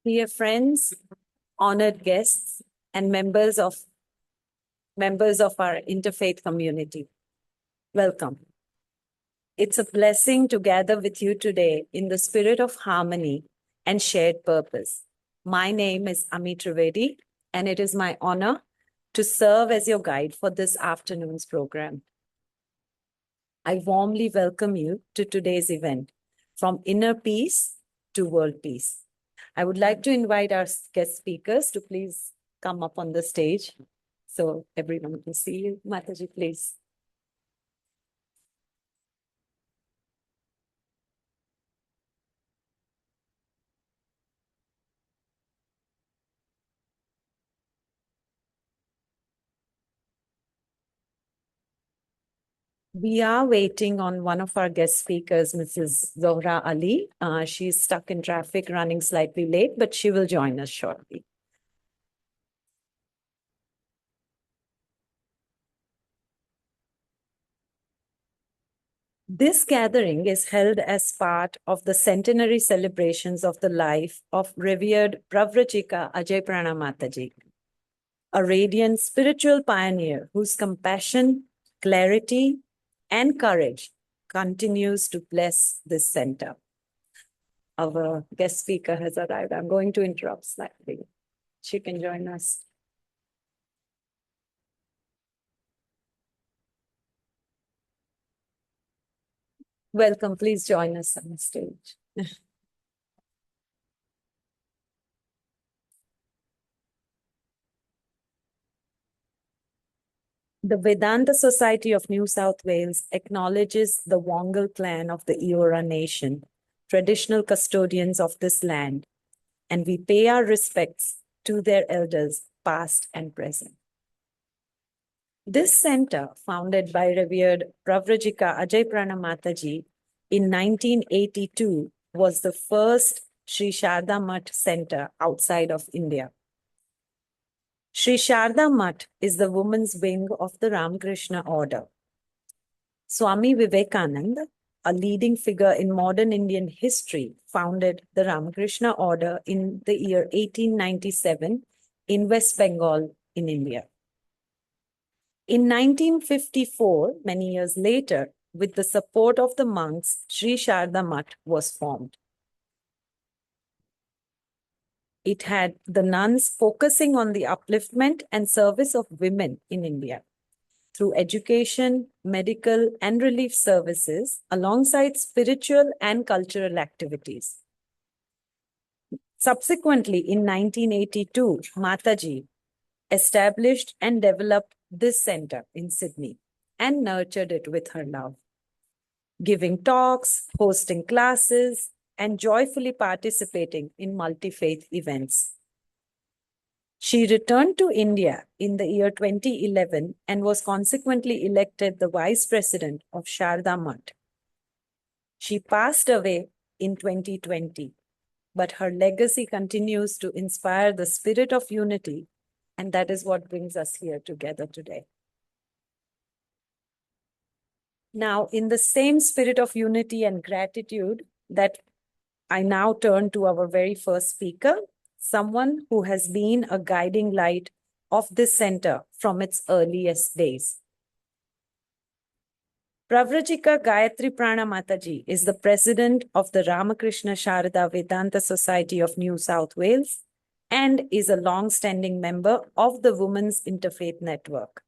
Dear friends, honored guests, and members of our interfaith community, welcome. It's a blessing to gather with you today in the spirit of harmony and shared purpose. My name is Ami Trivedi, and it is my honor to serve as your guide for this afternoon's program. I warmly welcome you to today's event, from inner peace to world peace. I would like to invite our guest speakers to please come up on the stage so everyone can see you. Mataji, please. We are waiting on one of our guest speakers, Mrs. Zohra Ali. She's stuck in traffic, running slightly late, but she will join us shortly. This gathering is held as part of the centenary celebrations of the life of revered Pravrajika Ajayaprana Mataji, a radiant spiritual pioneer whose compassion, clarity, and courage continues to bless this center. Our guest speaker has arrived. I'm going to interrupt slightly. She can join us. Welcome. Please join us on the stage. The Vedanta Society of New South Wales acknowledges the Wongal clan of the Eora Nation, traditional custodians of this land, and we pay our respects to their elders, past and present. This center, founded by revered Pravrajika Ajayaprana Mataji in 1982, was the first Sri Sarada Mutt center outside of India. Sri Sarada Mutt is the women's wing of the Ramakrishna order. Swami Vivekananda, a leading figure in modern Indian history, founded the Ramakrishna order in the year 1897 in West Bengal in India. In 1954, many years later, with the support of the monks, Sri Sarada Mutt was formed. It had the nuns focusing on the upliftment and service of women in India through education, medical, and relief services, alongside spiritual and cultural activities. Subsequently, in 1982, Mataji established and developed this center in Sydney and nurtured it with her love, giving talks, hosting classes, and joyfully participating in multi-faith events. She returned to India in the year 2011 and was consequently elected the Vice President of Sarada Mutt. She passed away in 2020, but her legacy continues to inspire the spirit of unity, and that is what brings us here together today. Now, in the same spirit of unity and gratitude, that I now turn to our very first speaker, someone who has been a guiding light of this center from its earliest days. Pravrajika Gayatriprana Mataji is the president of the Ramakrishna Sarada Vedanta Society of New South Wales and is a long-standing member of the Women's Interfaith Network.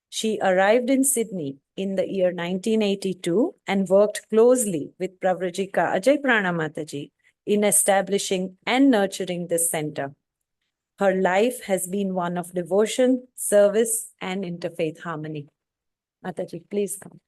She arrived in Sydney in the year 1982 and worked closely with Pravrajika Ajayaprana Mataji in establishing and nurturing this center. Her life has been one of devotion, service, and interfaith harmony. Mataji, please come.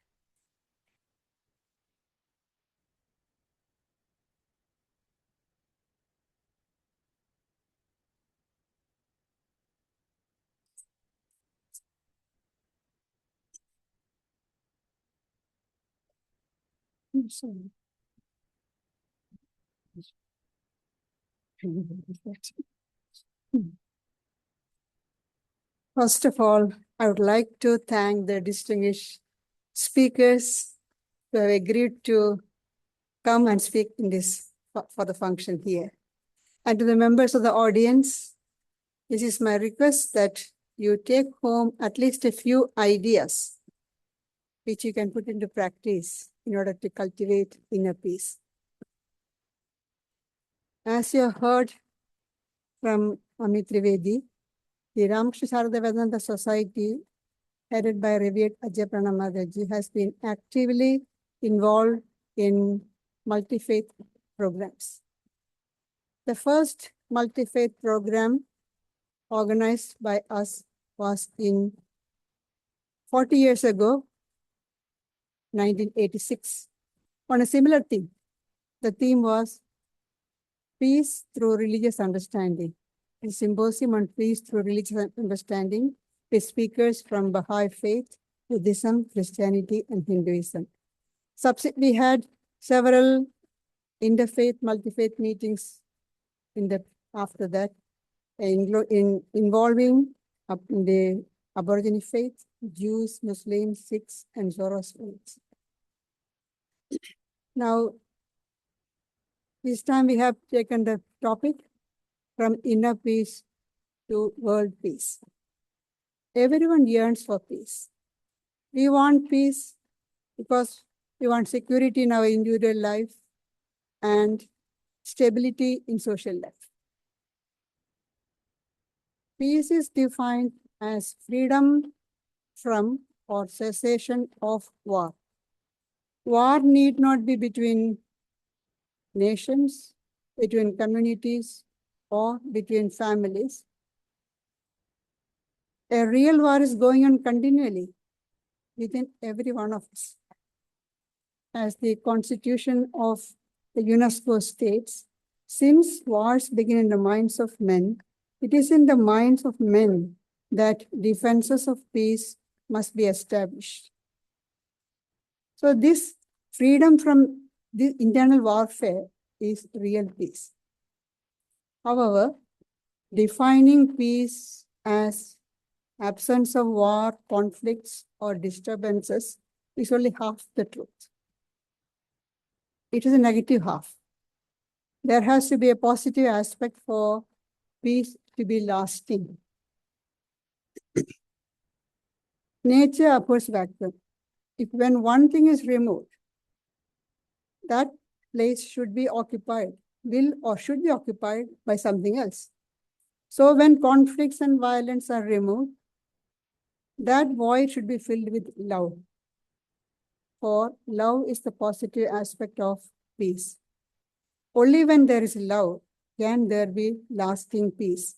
First of all, I would like to thank the distinguished speakers who have agreed to come and speak in this for the function here. And to the members of the audience, this is my request that you take home at least a few ideas which you can put into practice in order to cultivate inner peace. As you heard from Amit Trivedi, the Ramakrishna Sarada Vedanta Society, headed by Pravrajika Ajayaprana Mataji, has been actively involved in multi-faith programs. The first multi-faith program organized by us was in 40 years ago, 1986, on a similar theme. The theme was Peace Through Religious Understanding, a symposium on peace through religious understanding with speakers from Baha'i faith, Buddhism, Christianity, and Hinduism. Subsequently, we had several interfaith, multi-faith meetings after that, involving the Aborigine faith, Jews, Muslims, Sikhs, and Zoroastrians. Now, this time we have taken the topic from inner peace to world peace. Everyone yearns for peace. We want peace because we want security in our individual life and stability in social life. Peace is defined as freedom from or cessation of war. War need not be between nations, between communities, or between families. A real war is going on continually within every one of us. As the Constitution of the UNESCO states, since wars begin in the minds of men, it is in the minds of men that defenses of peace must be established. So this freedom from the internal warfare is real peace. However, defining peace as absence of war, conflicts, or disturbances is only half the truth. It is a negative half. There has to be a positive aspect for peace to be lasting. Nature abhors vacuum. When one thing is removed, that place should be occupied, will or should be occupied by something else. So when conflicts and violence are removed, that void should be filled with love. For love is the positive aspect of peace. Only when there is love can there be lasting peace.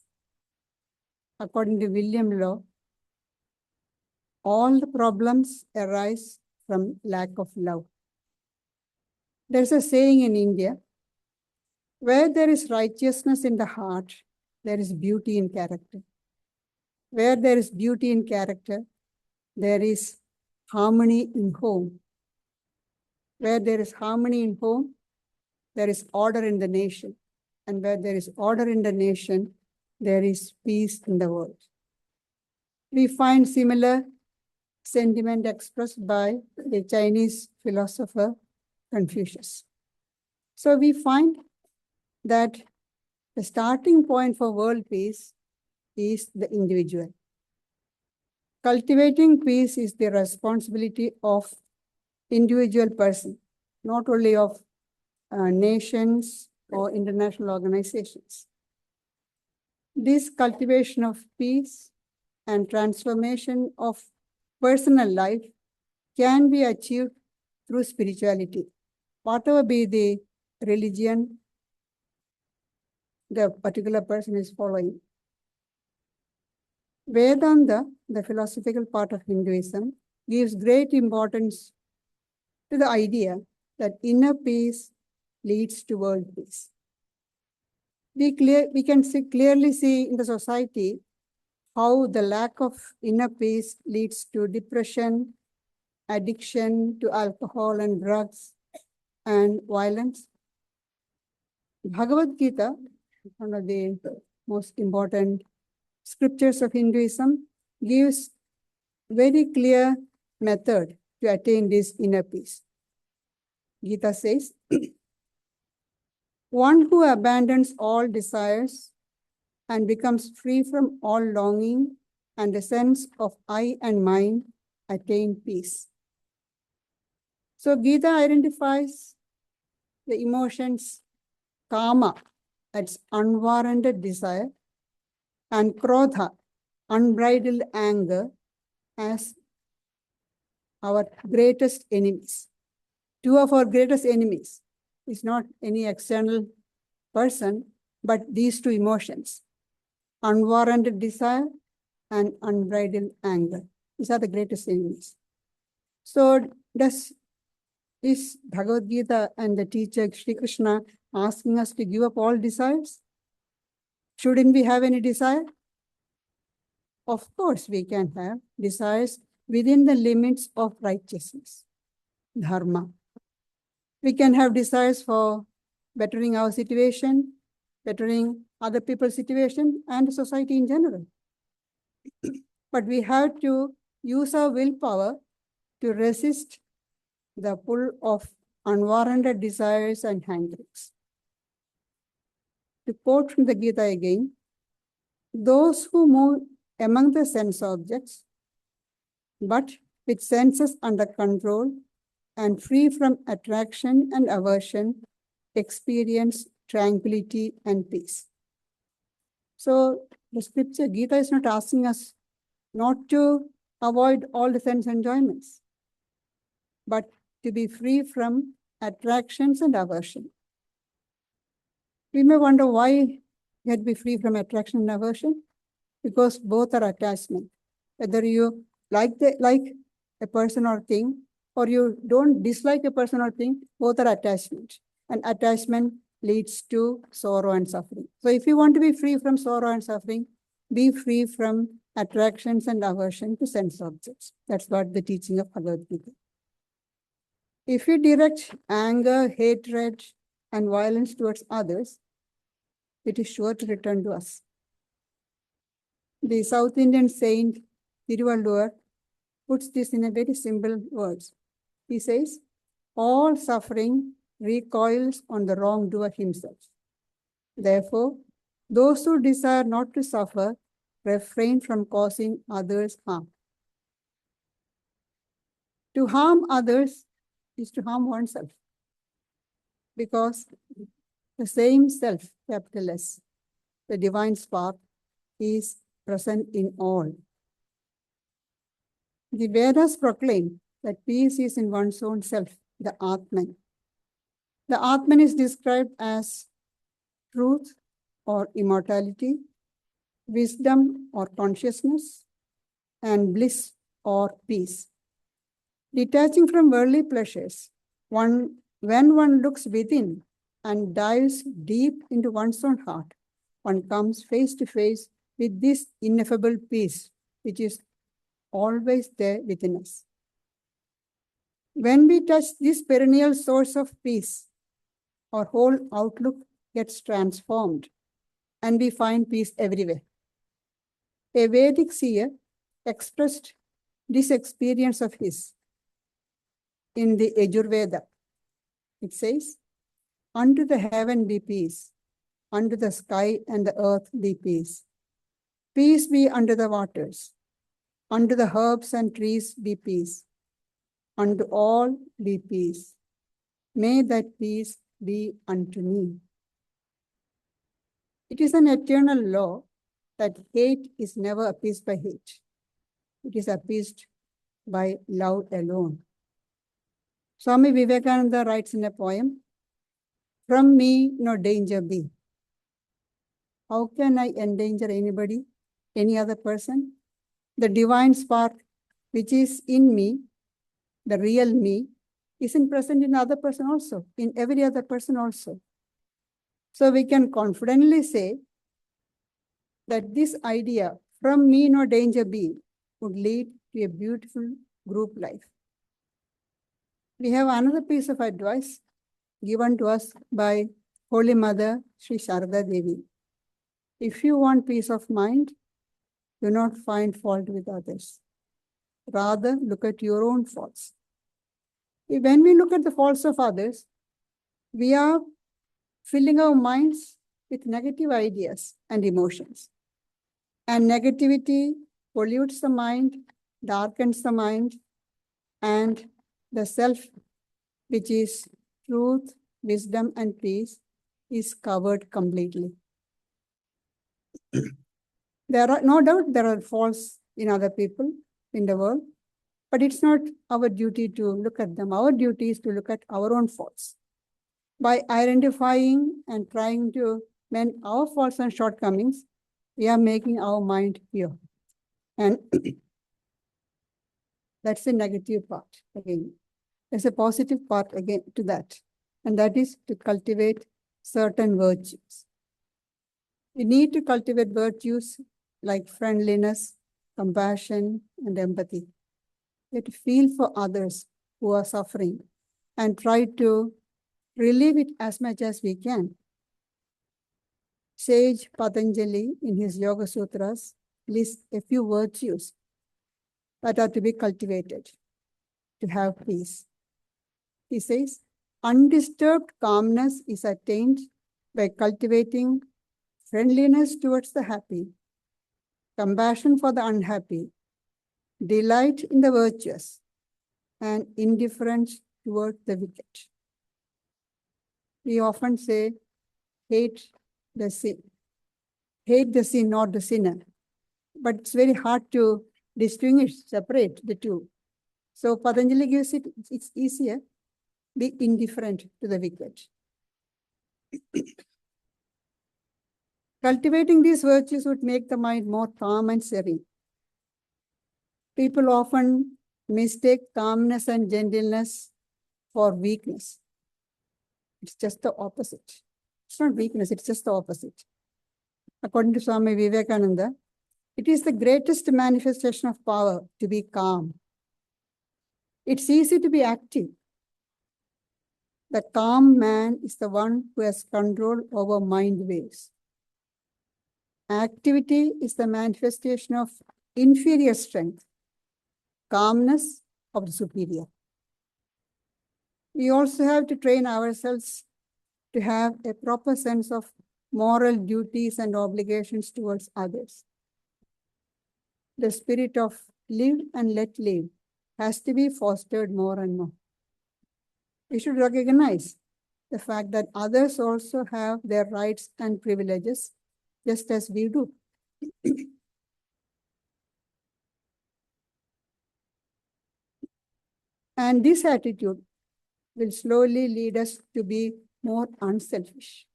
According to William Law, all the problems arise from lack of love. There's a saying in India, where there is righteousness in the heart, there is beauty in character. Where there is beauty in character, there is harmony in home. Where there is harmony in home, there is order in the nation. And where there is order in the nation, there is peace in the world. We find similar sentiment expressed by the Chinese philosopher Confucius. So we find that the starting point for world peace is the individual. Cultivating peace is the responsibility of individual person, not only of nations or international organizations. This cultivation of peace and transformation of personal life can be achieved through spirituality, whatever be the religion the particular person is following. Vedanta, the philosophical part of Hinduism, gives great importance to the idea that inner peace leads to world peace. We can clearly see in the society how the lack of inner peace leads to depression, addiction to alcohol and drugs, and violence. Bhagavad Gita, one of the most important scriptures of Hinduism, gives very clear method to attain this inner peace. Gita says, One who abandons all desires and becomes free from all longing and the sense of I and mine attain peace. So Gita identifies the emotions kama, that's unwarranted desire, and krodha, unbridled anger, as our greatest enemies. Two of our greatest enemies is not any external person, but these two emotions, unwarranted desire and unbridled anger. These are the greatest enemies. So is Bhagavad Gita and the teacher Sri Krishna asking us to give up all desires? Shouldn't we have any desire? Of course, we can have desires within the limits of righteousness, dharma. We can have desires for bettering our situation, bettering other people's situation, and society in general. But we have to use our willpower to resist the pull of unwarranted desires and hankerings. To quote from the Gita again, those who move among the sense objects, but with senses under control and free from attraction and aversion, experience tranquility and peace. So the scripture, Gita is not asking us not to avoid all the sense enjoyments, but to be free from attractions and aversion. We may wonder why you had to be free from attraction and aversion, because both are attachment. Whether you like a person or thing, or you don't dislike a person or thing, both are attachment. And attachment leads to sorrow and suffering. So if you want to be free from sorrow and suffering, be free from attractions and aversion to sense objects. That's what the teaching of Bhagavad Gita. If we direct anger, hatred, and violence towards others, it is sure to return to us. The South Indian saint Thiruvalluvar puts this in a very simple words. He says, all suffering recoils on the wrongdoer himself. Therefore, those who desire not to suffer refrain from causing others harm. To harm others is to harm oneself, because the same self, capital S, the divine spark, is present in all. The Vedas proclaim that peace is in one's own self, the Atman. The Atman is described as truth or immortality, wisdom or consciousness, and bliss or peace. Detaching from worldly pleasures, when one looks within and dives deep into one's own heart, one comes face to face with this ineffable peace, which is always there within us. When we touch this perennial source of peace, our whole outlook gets transformed and we find peace everywhere. A Vedic seer expressed this experience of his in the Yajurveda. It says, unto the heaven be peace, unto the sky and the earth be peace. Peace be unto the waters, unto the herbs and trees be peace, unto all be peace. May that peace be unto me. It is an eternal law that hate is never appeased by hate. It is appeased by love alone. Swami Vivekananda writes in a poem, from me no danger be. How can I endanger anybody, any other person? The divine spark which is in me, the real me, isn't present in other person also, in every other person also. So we can confidently say that this idea, from me no danger be, would lead to a beautiful group life. We have another piece of advice given to us by Holy Mother Sri Sarada Devi. If you want peace of mind, do not find fault with others. Rather, look at your own faults. When we look at the faults of others, we are filling our minds with negative ideas and emotions. And negativity pollutes the mind, darkens the mind, and the self, which is truth, wisdom, and peace, is covered completely. There are no doubt there are faults in other people in the world, but it's not our duty to look at them. Our duty is to look at our own faults. By identifying and trying to mend our faults and shortcomings, we are making our mind pure. And that's the negative part again. There's a positive part again to that, and that is to cultivate certain virtues. We need to cultivate virtues like friendliness, compassion, and empathy. We have to feel for others who are suffering and try to relieve it as much as we can. Sage Patanjali, in his Yoga Sutras, lists a few virtues that are to be cultivated to have peace. He says, undisturbed calmness is attained by cultivating friendliness towards the happy, compassion for the unhappy, delight in the virtuous, and indifference toward the wicked. We often say, hate the sin, not the sinner. But it's very hard to distinguish, separate the two. So Patanjali gives it, it's easier, be indifferent to the wicked. Cultivating these virtues would make the mind more calm and serene. People often mistake calmness and gentleness for weakness. It's just the opposite. It's not weakness, it's just the opposite. According to Swami Vivekananda, it is the greatest manifestation of power to be calm. It's easy to be active. The calm man is the one who has control over mind waves. Activity is the manifestation of inferior strength, calmness of the superior. We also have to train ourselves to have a proper sense of moral duties and obligations towards others. The spirit of live and let live has to be fostered more and more. We should recognize the fact that others also have their rights and privileges, just as we do. And this attitude will slowly lead us to be more unselfish.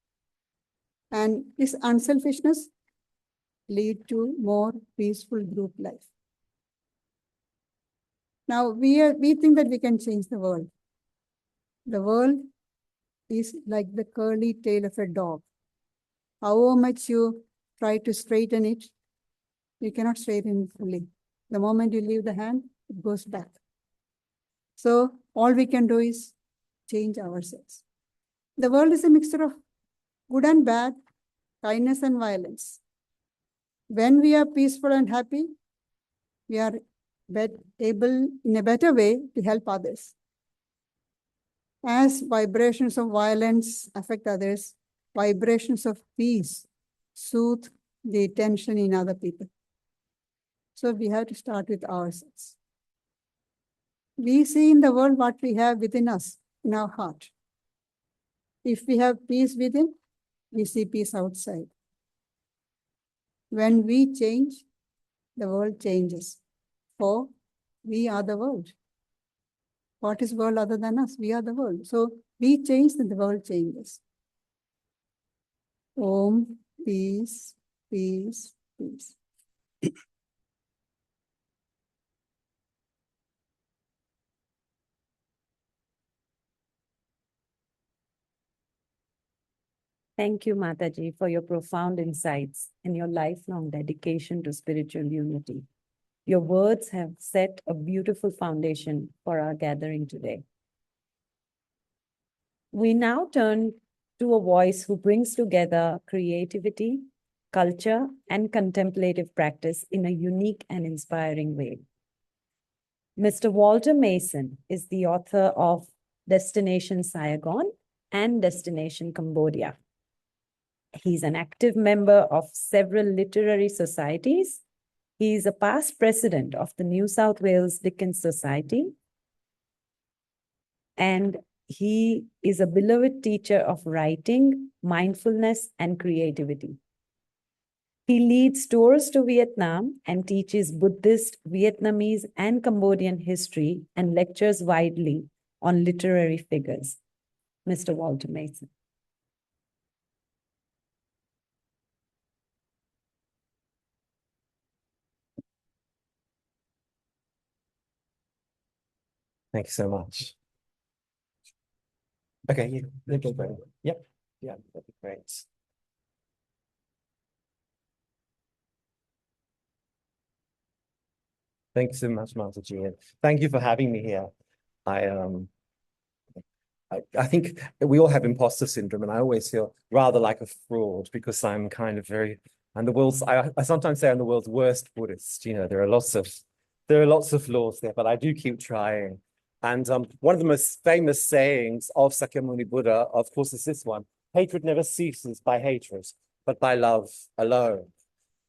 And this unselfishness lead to more peaceful group life. Now, we think that we can change the world. The world is like the curly tail of a dog. However much you try to straighten it, you cannot straighten it fully. The moment you leave the hand, it goes back. So all we can do is change ourselves. The world is a mixture of good and bad, kindness and violence. When we are peaceful and happy, we are able in a better way to help others. As vibrations of violence affect others, vibrations of peace soothe the tension in other people. So we have to start with ourselves. We see in the world what we have within us, in our heart. If we have peace within, we see peace outside. When we change, the world changes. For we are the world. What is world other than us? We are the world. So we change, then the world changes. Om, peace, peace, peace. Thank you, Mataji, for your profound insights and your lifelong dedication to spiritual unity. Your words have set a beautiful foundation for our gathering today. We now turn to a voice who brings together creativity, culture, and contemplative practice in a unique and inspiring way. Mr. Walter Mason is the author of Destination Saigon and Destination Cambodia. He's an active member of several literary societies. He is a past president of the New South Wales Dickens Society. And he is a beloved teacher of writing, mindfulness, and creativity. He leads tours to Vietnam and teaches Buddhist, Vietnamese, and Cambodian history and lectures widely on literary figures. Mr. Walter Mason. Thank you so much. Okay, yeah, great. Yep, yeah, that'd be great. Thank you so much, Mataji, and thank you for having me here. I think we all have imposter syndrome, and I always feel rather like a fraud because I'm kind of I'm the world's. I sometimes say I'm the world's worst Buddhist. You know, there are lots of flaws there, but I do keep trying. And one of the most famous sayings of Sakyamuni Buddha, of course, is this one: "Hatred never ceases by hatred, but by love alone."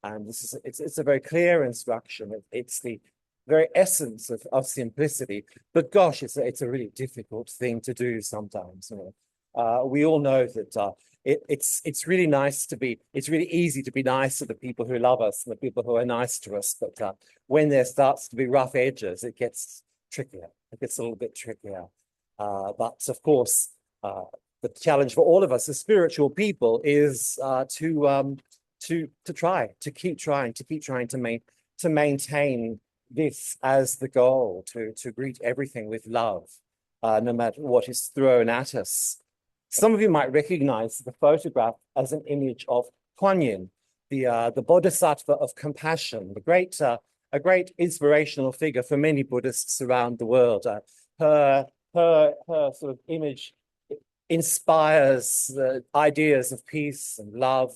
And it's a very clear instruction. It's the very essence of simplicity. But gosh, it's a really difficult thing to do sometimes. You know? We all know that it's really it's really easy to be nice to the people who love us and the people who are nice to us. But when there starts to be rough edges, it gets trickier. It gets a little bit trickier. But of course, the challenge for all of us as spiritual people is to keep trying to maintain this as the goal, to greet everything with love, no matter what is thrown at us. Some of you might recognize the photograph as an image of Kuan Yin, the Bodhisattva of compassion, a great inspirational figure for many Buddhists around the world. Her sort of image inspires the ideas of peace and love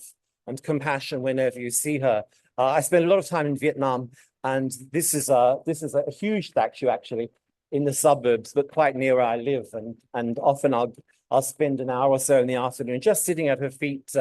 and compassion whenever you see her. I spent a lot of time in Vietnam, and this is a huge statue actually in the suburbs, but quite near where I live. And often I'll spend an hour or so in the afternoon just sitting at her feet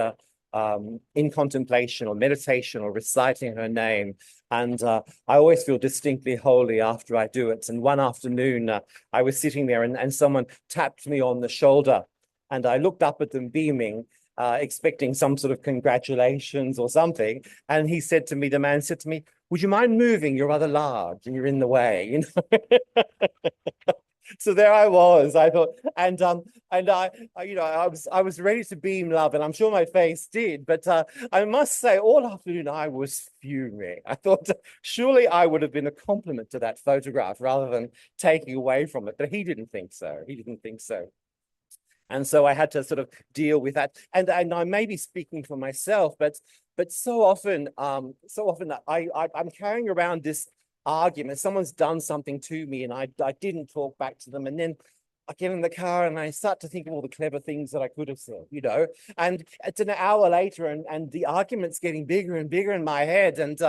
in contemplation or meditation or reciting her name. And I always feel distinctly holy after I do it. And one afternoon I was sitting there and someone tapped me on the shoulder, and I looked up at them beaming, expecting some sort of congratulations or something. And the man said to me, "Would you mind moving? You're rather large and you're in the way," you know. So there I was. I thought, and I was ready to beam love, and I'm sure my face did. But I must say, all afternoon I was fuming. I thought surely I would have been a compliment to that photograph rather than taking away from it. But he didn't think so. He didn't think so. And so I had to sort of deal with that. And I may be speaking for myself, but so often I'm carrying around this argument. Someone's done something to me and I didn't talk back to them. And then I get in the car and I start to think of all the clever things that I could have said, you know, and it's an hour later and the argument's getting bigger and bigger in my head. And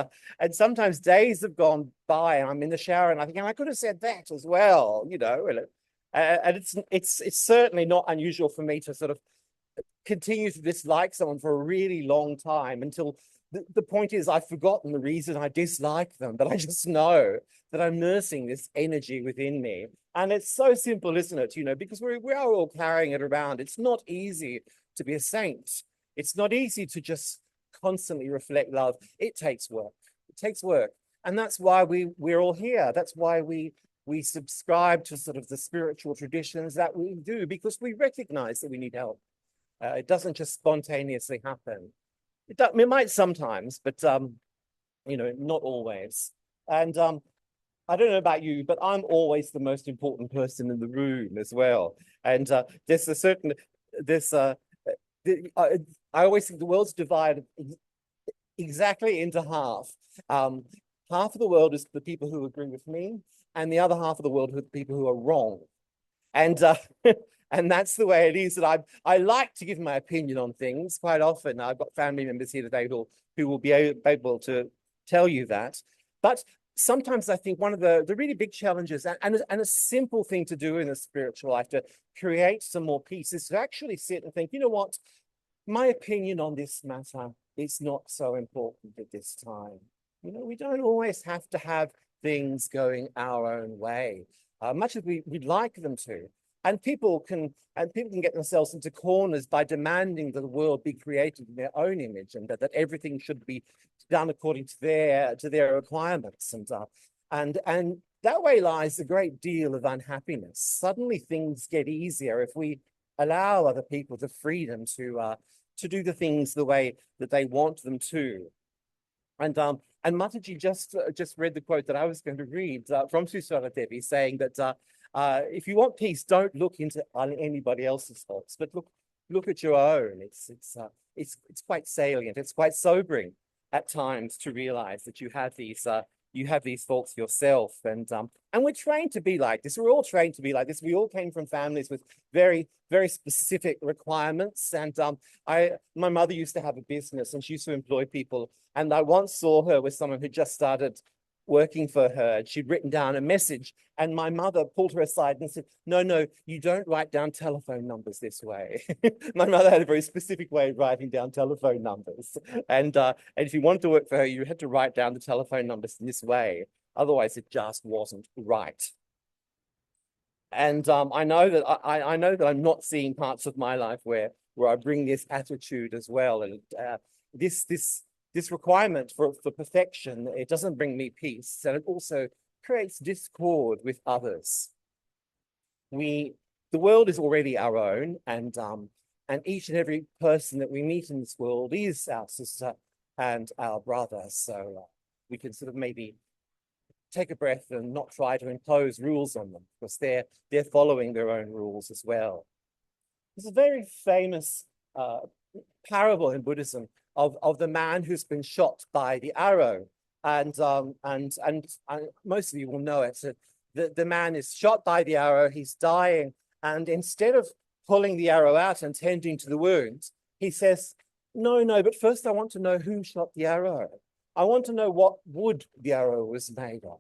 sometimes days have gone by and I'm in the shower and I think, I could have said that as well, you know. And it's certainly not unusual for me to sort of continue to dislike someone for a really long time until the point is I've forgotten the reason I dislike them, but I just know that I'm nursing this energy within me. And it's so simple, isn't it? You know, because we are all carrying it around. It's not easy to be a saint. It's not easy to just constantly reflect love. It takes work. It takes work. And that's why we're all here. That's why we subscribe to sort of the spiritual traditions that we do, because we recognize that we need help. It doesn't just spontaneously happen. It might sometimes, but you know, not always. And I don't know about you, but I'm always the most important person in the room as well. And there's a certain I always think the world's divided exactly into half. Half of the world is the people who agree with me, and the other half of the world are the people who are wrong. And and that's the way it is. That I like to give my opinion on things quite often. I've got family members here today who will be able to tell you that. But sometimes I think one of the really big challenges and a simple thing to do in a spiritual life to create some more peace is to actually sit and think, you know what? my opinion on this matter is not so important at this time. You know, we don't always have to have things going our own way, much as we'd like them to. And people can get themselves into corners by demanding that the world be created in their own image, and that everything should be done according to their requirements. And that way lies a great deal of unhappiness. Suddenly things get easier if we allow other people the freedom to do the things the way that they want them to. And Mataji just read the quote that I was going to read from Sarada Devi, saying that if you want peace, don't look into anybody else's thoughts, but look at your own. It's quite salient. It's quite sobering at times to realize that you have these thoughts yourself. And we're trained to be like this. We're all trained to be like this. We all came from families with very, very specific requirements. And my mother used to have a business, and she used to employ people. And I once saw her with someone who just started working for her. She'd written down a message, and my mother pulled her aside and said, no, you don't write down telephone numbers this way. My mother had a very specific way of writing down telephone numbers. And if you wanted to work for her, you had to write down the telephone numbers in this way. Otherwise, it just wasn't right. And I know that I'm not seeing parts of my life where I bring this attitude as well. And this requirement for perfection, it doesn't bring me peace, and it also creates discord with others. The world is already our own, and each and every person that we meet in this world is our sister and our brother. So we can sort of maybe take a breath and not try to impose rules on them, because they're following their own rules as well. There's a very famous parable in Buddhism of the man who's been shot by the arrow, and most of you will know it. So the man is shot by the arrow, he's dying, and instead of pulling the arrow out and tending to the wound, he says, no, but first I want to know who shot the arrow. I want to know what wood the arrow was made of.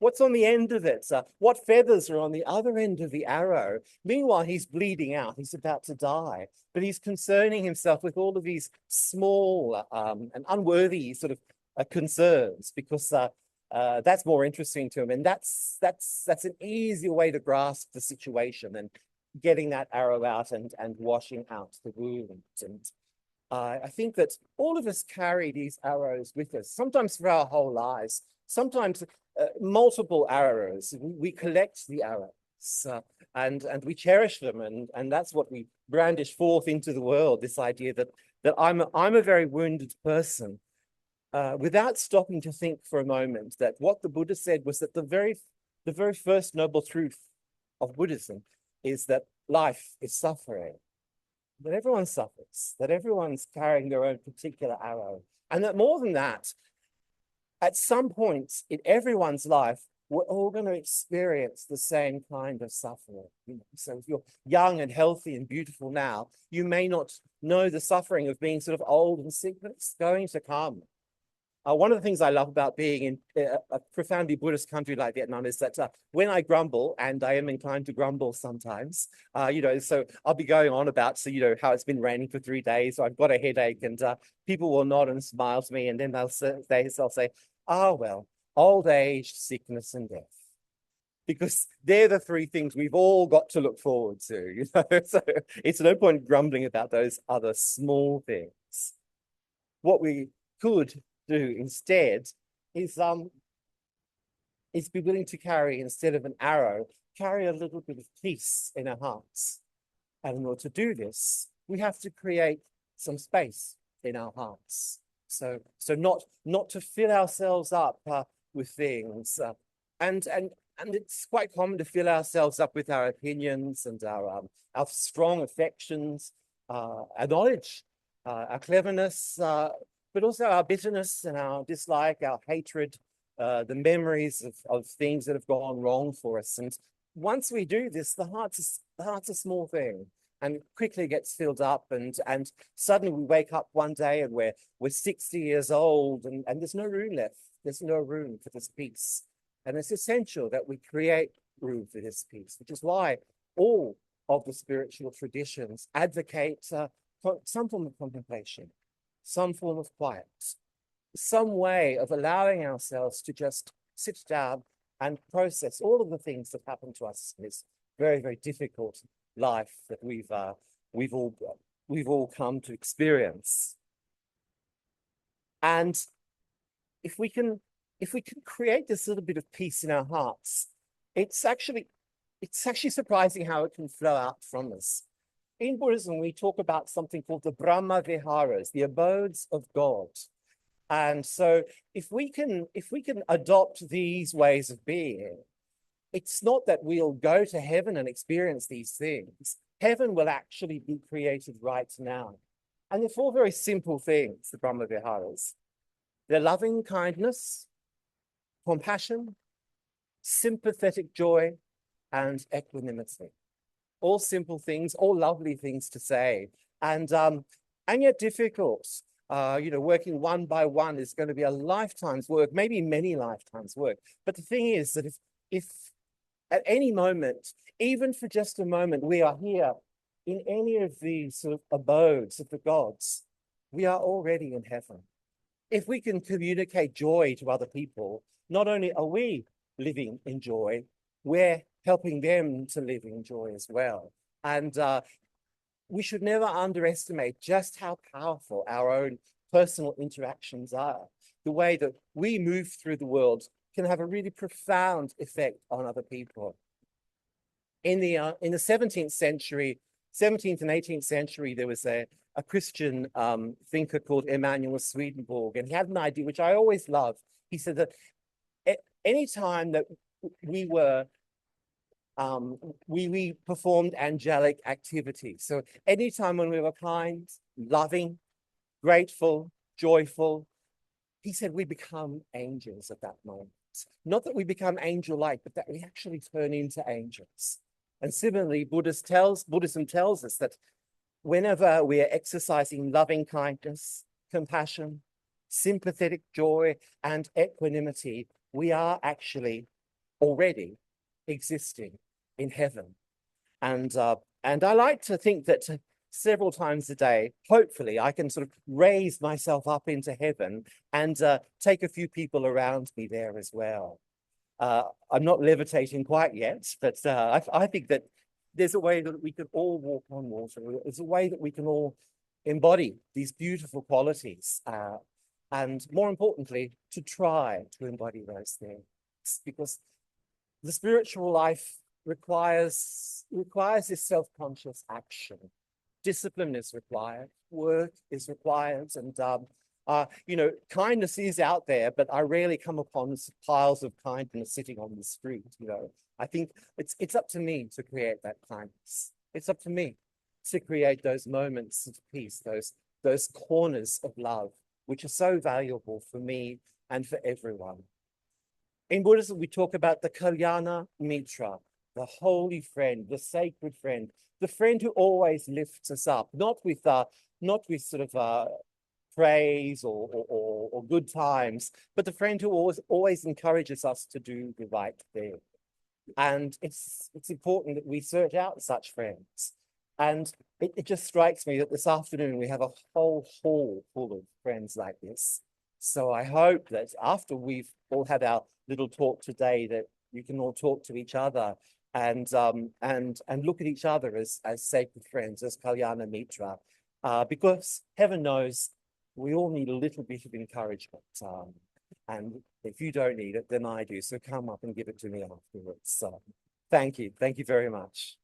What's on the end of it? What feathers are on the other end of the arrow? Meanwhile, he's bleeding out. He's about to die. But he's concerning himself with all of these small and unworthy sort of concerns, because that's more interesting to him. And that's an easier way to grasp the situation than getting that arrow out and washing out the wound. And I think that all of us carry these arrows with us, sometimes for our whole lives, sometimes multiple arrows. We collect the arrows and we cherish them, and that's what we brandish forth into the world, this idea that I'm a very wounded person, without stopping to think for a moment that what the Buddha said was that the very first noble truth of Buddhism is that life is suffering, that everyone suffers, that everyone's carrying their own particular arrow, and that more than that, at some point in everyone's life, we're all going to experience the same kind of suffering. So if you're young and healthy and beautiful now, you may not know the suffering of being sort of old and sick, but it's going to come. One of the things I love about being in a profoundly Buddhist country like Vietnam is that when I grumble, and I am inclined to grumble sometimes, so I'll be going on about, how it's been raining for 3 days, or I've got a headache, and people will nod and smile to me, and then they'll say, "Ah, well, old age, sickness, and death." Because they're the three things we've all got to look forward to, So it's no point grumbling about those other small things. What we could do instead is be willing to carry, instead of an arrow, carry a little bit of peace in our hearts. And in order to do this, we have to create some space in our hearts. So not to fill ourselves up with things, and it's quite common to fill ourselves up with our opinions and our strong affections, our knowledge, our cleverness, but also our bitterness and our dislike, our hatred, the memories of things that have gone wrong for us. And once we do this, the heart's a small thing, and it quickly gets filled up, and suddenly we wake up one day and we're 60 years old, and there's no room left. There's no room for this peace. And it's essential that we create room for this peace, which is why all of the spiritual traditions advocate some form of contemplation, some form of quiet, some way of allowing ourselves to just sit down and process all of the things that happen to us in this very, very difficult life that we've all come to experience. And if we can create this little bit of peace in our hearts, it's actually surprising how it can flow out from us. In Buddhism, we talk about something called the Brahma Viharas, the abodes of God. And so if we can adopt these ways of being, it's not that we'll go to heaven and experience these things. Heaven will actually be created right now. And they're four very simple things, the Brahma Viharas. They're loving kindness, compassion, sympathetic joy, and equanimity. All simple things, all lovely things to say, and yet difficult. Working one by one is going to be a lifetime's work, maybe many lifetimes' work. But the thing is that if at any moment, even for just a moment, we are here in any of these sort of abodes of the gods, we are already in heaven. If we can communicate joy to other people, not only are we living in joy, we're helping them to live in joy as well. And we should never underestimate just how powerful our own personal interactions are. The way that we move through the world can have a really profound effect on other people. In the 17th and 18th century, there was a Christian thinker called Emanuel Swedenborg, and he had an idea, which I always love. He said that any time that we performed angelic activities. So anytime when we were kind, loving, grateful, joyful, he said we become angels at that moment. Not that we become angel-like, but that we actually turn into angels. And similarly, Buddhism tells us that whenever we are exercising loving kindness, compassion, sympathetic joy, and equanimity, we are actually already existing in heaven. And I like to think that several times a day, hopefully, I can sort of raise myself up into heaven and take a few people around me there as well. I'm not levitating quite yet, but I think that there's a way that we can all walk on water. There's a way that we can all embody these beautiful qualities. And more importantly, to try to embody those things. Because the spiritual life requires this self-conscious action. Discipline is required, work is required, and kindness is out there, but I rarely come upon piles of kindness sitting on the street. I think it's up to me to create that kindness. It's up to me to create those moments of peace, those corners of love, which are so valuable for me and for everyone. In Buddhism, we talk about the Kalyana Mitra, the holy friend, the sacred friend, the friend who always lifts us up, not with sort of praise or good times, but the friend who always encourages us to do the right thing. And it's important that we search out such friends. And it just strikes me that this afternoon we have a whole hall full of friends like this. So I hope that after we've all had our little talk today, that you can all talk to each other and look at each other as sacred friends, as Kalyana Mitra, because heaven knows we all need a little bit of encouragement. And if you don't need it, then I do. So come up and give it to me afterwards. So thank you. Thank you very much.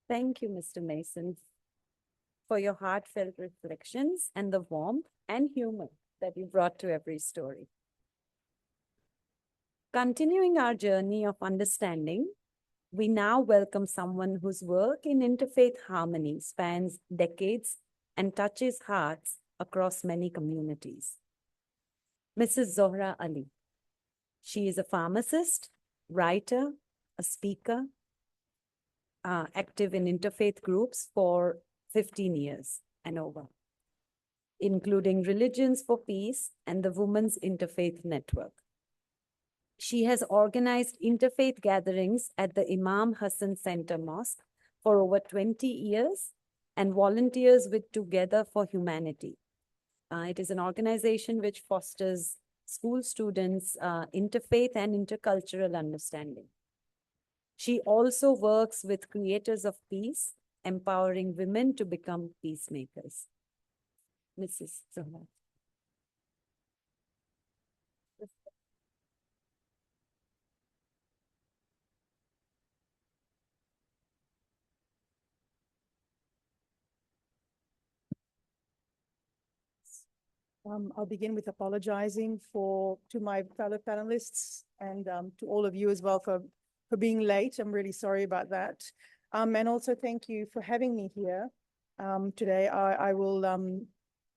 Thank you, Mr. Mason, for your heartfelt reflections and the warmth and humor that you brought to every story. Continuing our journey of understanding, we now welcome someone whose work in interfaith harmony spans decades and touches hearts across many communities. Mrs. Zohra Ali. She is a pharmacist, writer, a speaker, active in interfaith groups for 15 years and over, including Religions for Peace and the Women's Interfaith Network. She has organized interfaith gatherings at the Imam Hassan Center Mosque for over 20 years and volunteers with Together for Humanity. It is an organization which fosters school students' interfaith and intercultural understanding. She also works with creators of peace, empowering women to become peacemakers. Mrs. Zohra. I'll begin with apologizing to my fellow panelists and to all of you as well for being late. I'm really sorry about that. And also thank you for having me here today. I will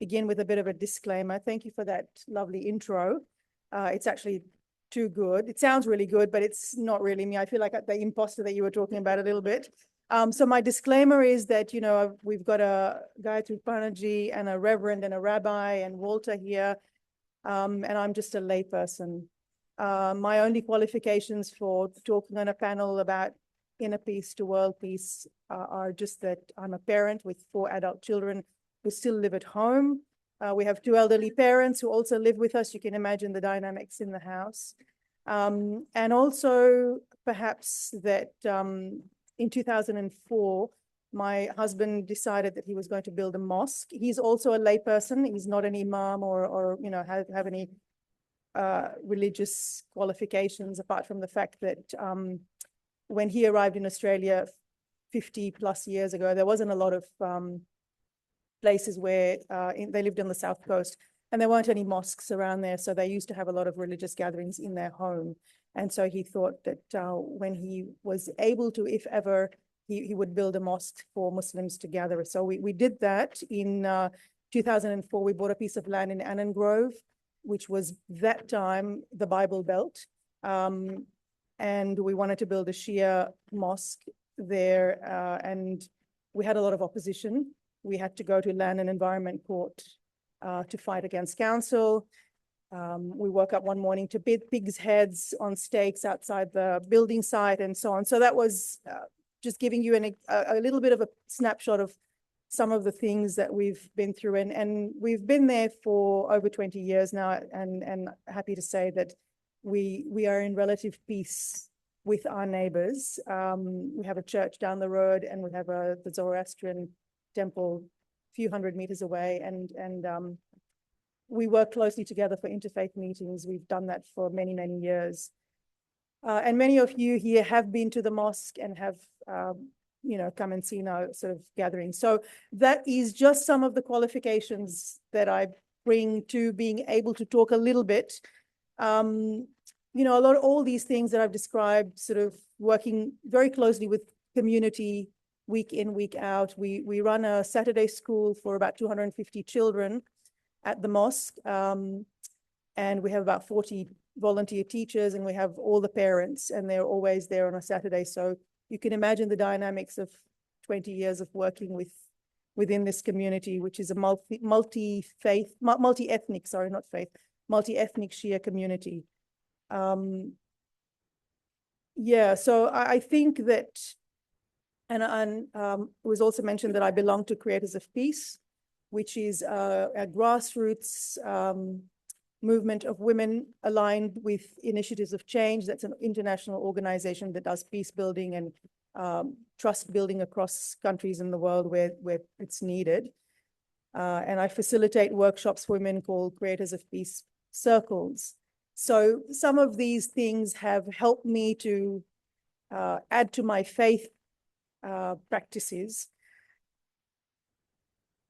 begin with a bit of a disclaimer. Thank you for that lovely intro. It's actually too good. It sounds really good, but it's not really me. I feel like the imposter that you were talking about a little bit. So my disclaimer is that, you know, we've got a Gayatriprana ji and a reverend and a rabbi and Walter here, and I'm just a layperson. My only qualifications for talking on a panel about inner peace to world peace are just that I'm a parent with 4 adult children who still live at home. We have 2 elderly parents who also live with us. You can imagine the dynamics in the house. And also perhaps that in 2004, my husband decided that he was going to build a mosque. He's also a layperson. He's not an imam or you know, have any religious qualifications, apart from the fact that when he arrived in Australia 50 plus years ago, there wasn't a lot of places where they lived on the South Coast, and there weren't any mosques around there. So they used to have a lot of religious gatherings in their home. And so he thought that when he was able to, if ever, he would build a mosque for Muslims to gather. So we did that in 2004. We bought a piece of land in Annan Grove, which was that time the Bible Belt. And we wanted to build a Shia mosque there. And we had a lot of opposition. We had to go to Land and Environment Court to fight against council. We woke up one morning to pigs' heads on stakes outside the building site and so on. So that was just giving you a little bit of a snapshot of some of the things that we've been through. And we've been there for over 20 years now, and happy to say that we are in relative peace with our neighbors. We have a church down the road, and we have the Zoroastrian temple a few hundred meters away, and we work closely together for interfaith meetings. We've done that for many, many years. And many of you here have been to the mosque and have, you know, come and seen our sort of gatherings. So that is just some of the qualifications that I bring to being able to talk a little bit. You know, all these things that I've described, sort of working very closely with community week in, week out. We run a Saturday school for about 250 children at the mosque. And we have about 40 volunteer teachers, and we have all the parents, and they're always there on a Saturday. So you can imagine the dynamics of 20 years of working within this community, which is a multi-faith, multi-ethnic, sorry, not faith, multi-ethnic Shia community. Yeah, so I think that, and it was also mentioned that I belong to Creators of Peace, which is a grassroots movement of women aligned with initiatives of change. That's an international organization that does peace building and trust building across countries in the world where it's needed. And I facilitate workshops for women called Creators of Peace Circles. So some of these things have helped me to add to my faith practices.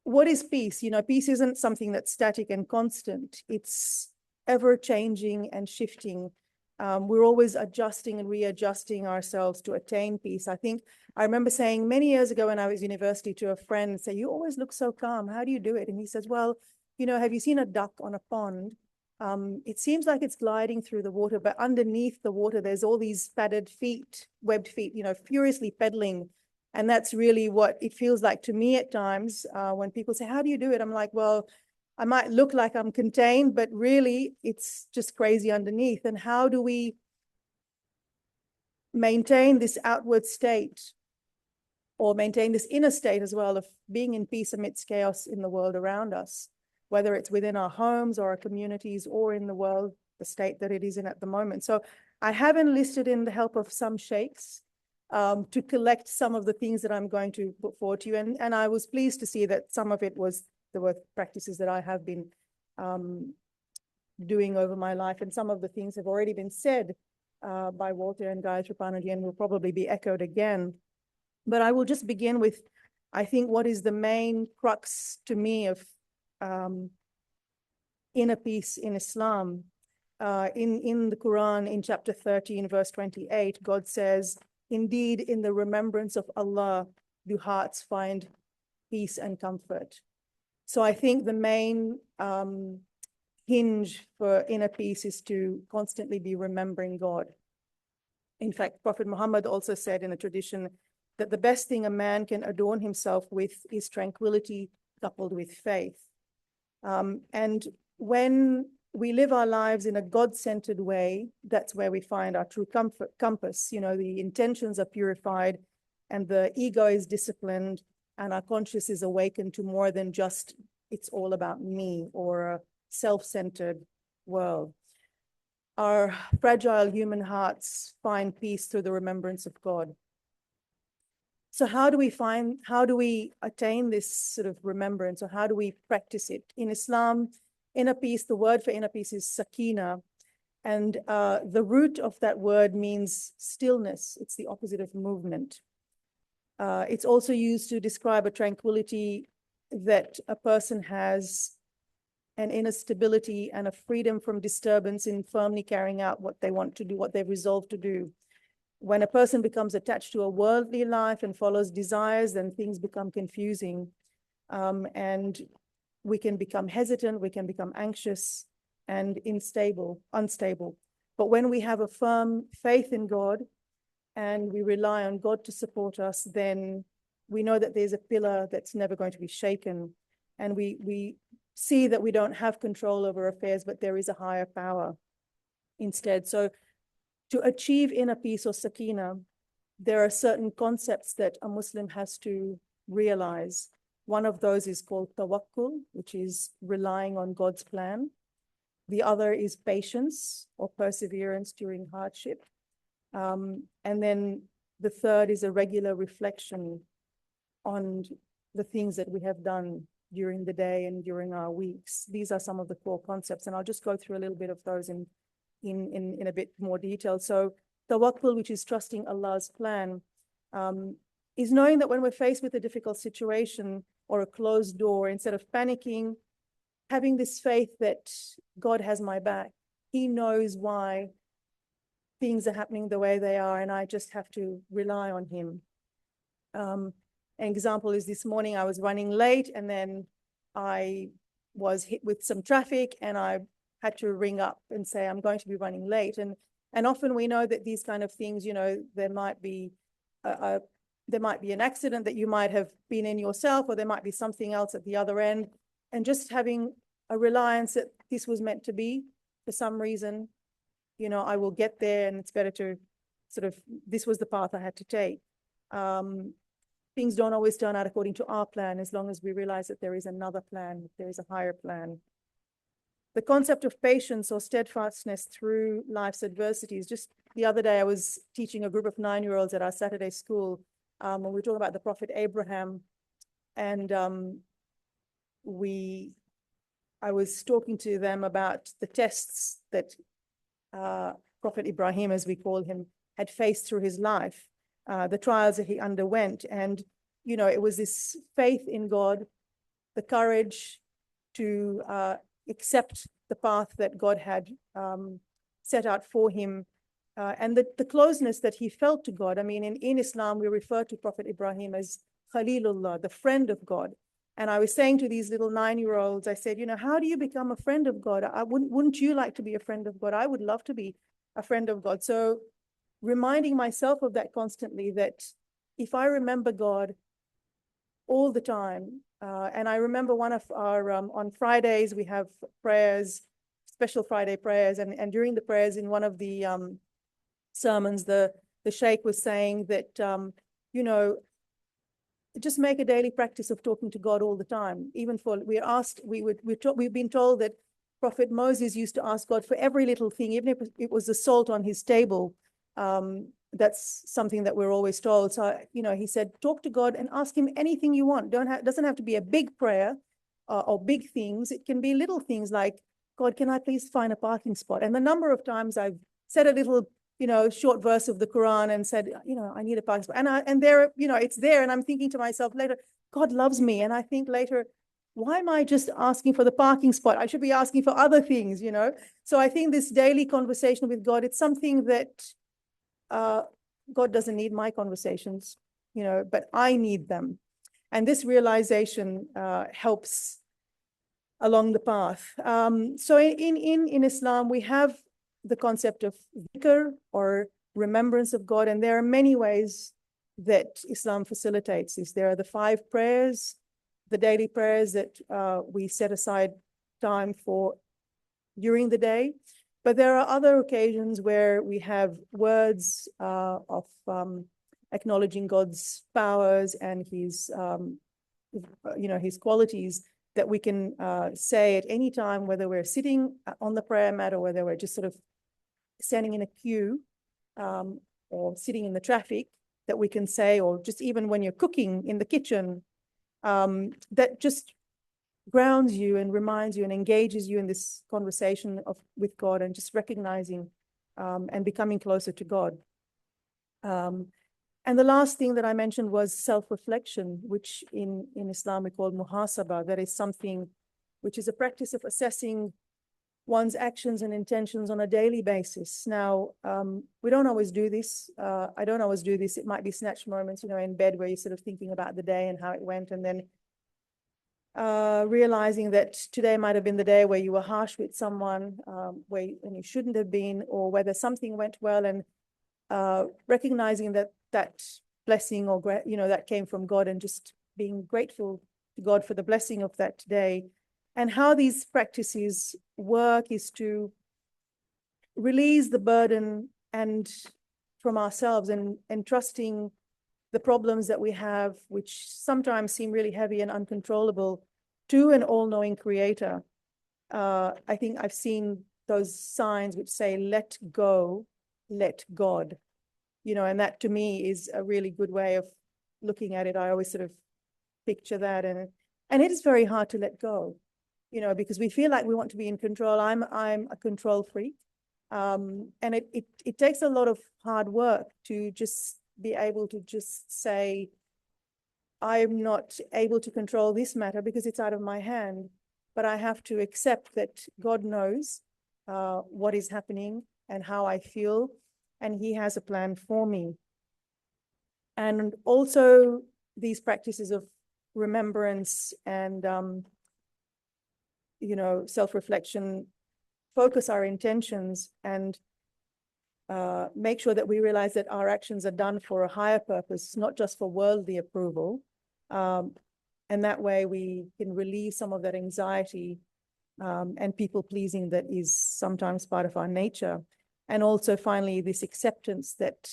What is peace? You know, peace isn't something that's static and constant. It's ever changing and shifting. We're always adjusting and readjusting ourselves to attain peace. I remember saying many years ago when I was in university to a friend, say, you always look so calm. How do you do it? And he says, well, you know, have you seen a duck on a pond? It seems like it's gliding through the water, but underneath the water, there's all these padded feet, webbed feet, you know, furiously pedaling. And that's really what it feels like to me at times when people say, how do you do it? I'm like, well, I might look like I'm contained, but really it's just crazy underneath. And how do we maintain this outward state, or maintain this inner state as well, of being in peace amidst chaos in the world around us, whether it's within our homes or our communities or in the world, the state that it is in at the moment. So I have enlisted in the help of some sheikhs to collect some of the things that I'm going to put forward to you. And I was pleased to see that some of it there were practices that I have been doing over my life. And some of the things have already been said by Walter and Gayatriprana and will probably be echoed again. But I will just begin with, I think, what is the main crux to me of inner peace in Islam. In the Quran, in chapter 13, verse 28, God says, "Indeed, in the remembrance of Allah, do hearts find peace and comfort." So I think the main hinge for inner peace is to constantly be remembering God. In fact, Prophet Muhammad also said in a tradition that the best thing a man can adorn himself with is tranquility coupled with faith. And when we live our lives in a God-centered way, that's where we find our true compass. You know, the intentions are purified and the ego is disciplined and our conscious is awakened to more than just it's all about me or a self-centered world. Our fragile human hearts find peace through the remembrance of God. So how do we attain this sort of remembrance, or how do we practice it? In Islam, inner peace, the word for inner peace is sakina. And the root of that word means stillness. It's the opposite of movement. It's also used to describe a tranquility that a person has, an inner stability and a freedom from disturbance in firmly carrying out what they want to do, what they've resolved to do. When a person becomes attached to a worldly life and follows desires, then things become confusing. And we can become hesitant, we can become anxious and unstable. But when we have a firm faith in God and we rely on God to support us, then we know that there's a pillar that's never going to be shaken. And we see that we don't have control over affairs, but there is a higher power instead. So to achieve inner peace or sakina, there are certain concepts that a Muslim has to realize. One of those is called tawakkul, which is relying on God's plan. The other is patience or perseverance during hardship. And then the third is a regular reflection on the things that we have done during the day and during our weeks. These are some of the core concepts, and I'll just go through a little bit of those in a bit more detail. So tawakkul, which is trusting Allah's plan, is knowing that when we're faced with a difficult situation or a closed door, instead of panicking, having this faith that God has my back. He knows why things are happening the way they are, and I just have to rely on him. An example is this morning I was running late, and then I was hit with some traffic, and I had to ring up and say, I'm going to be running late. And often we know that these kind of things, you know, there might be an accident that you might have been in yourself, or there might be something else at the other end. And just having a reliance that this was meant to be for some reason, you know, I will get there, and it's better to sort of, this was the path I had to take. Things don't always turn out according to our plan, as long as we realize that there is another plan, there is a higher plan. The concept of patience or steadfastness through life's adversities. Just the other day, I was teaching a group of 9-year-olds at our Saturday school, and we were talking about the Prophet Abraham, and I was talking to them about the tests that Prophet Ibrahim, as we call him, had faced through his life, the trials that he underwent. And, you know, it was this faith in God, the courage to accept the path that God had set out for him, and the closeness that he felt to God. I mean, in Islam, we refer to Prophet Ibrahim as Khalilullah, the friend of God. And I was saying to these little 9-year-olds, I said, you know, how do you become a friend of God? Wouldn't you like to be a friend of God? I would love to be a friend of God. So reminding myself of that constantly, that if I remember God, all the time. And I remember one of our, on Fridays, we have prayers, special Friday prayers. And during the prayers in one of the sermons, the Sheikh was saying that, you know, just make a daily practice of talking to God all the time. Even for, we've been told that Prophet Moses used to ask God for every little thing, even if it was the salt on his table. That's something that we're always told. So, you know, he said, talk to God and ask him anything you want. Doesn't have to be a big prayer or big things. It can be little things like, God, can I please find a parking spot? And the number of times I've said a little, you know, short verse of the Quran and said, you know, I need a parking spot. And there, you know, it's there. And I'm thinking to myself later, God loves me. And I think later, why am I just asking for the parking spot? I should be asking for other things, you know? So I think this daily conversation with God, it's something that God doesn't need my conversations, you know, but I need them. And this realization helps along the path. So in Islam, we have the concept of dhikr or remembrance of God. And there are many ways that Islam facilitates this. There are the 5 prayers, the daily prayers that we set aside time for during the day. But there are other occasions where we have words of acknowledging God's powers and his, you know, his qualities that we can say at any time, whether we're sitting on the prayer mat or whether we're just sort of standing in a queue or sitting in the traffic, that we can say, or just even when you're cooking in the kitchen, that just grounds you and reminds you and engages you in this conversation with God and just recognizing and becoming closer to God. And the last thing that I mentioned was self-reflection, which in Islam we call muhasaba. That is something which is a practice of assessing one's actions and intentions on a daily basis. Now, we don't always do this. I don't always do this. It might be snatched moments, you know, in bed where you're sort of thinking about the day and how it went, and then realizing that today might have been the day where you were harsh with someone, and you shouldn't have been, or whether something went well, and recognizing that blessing or, you know, that came from God, and just being grateful to God for the blessing of that day. And how these practices work is to release the burden and from ourselves and trusting the problems that we have, which sometimes seem really heavy and uncontrollable, to an all-knowing creator. I think I've seen those signs which say, let go, let God, you know, and that to me is a really good way of looking at it. I always sort of picture that, and it is very hard to let go, you know, because we feel like we want to be in control. I'm a control freak. And it takes a lot of hard work to just be able to just say, I'm not able to control this matter because it's out of my hand, but I have to accept that God knows what is happening and how I feel, and he has a plan for me. And also these practices of remembrance and, you know, self-reflection focus our intentions and make sure that we realize that our actions are done for a higher purpose, not just for worldly approval. And that way we can relieve some of that anxiety and people-pleasing that is sometimes part of our nature. And also finally, this acceptance that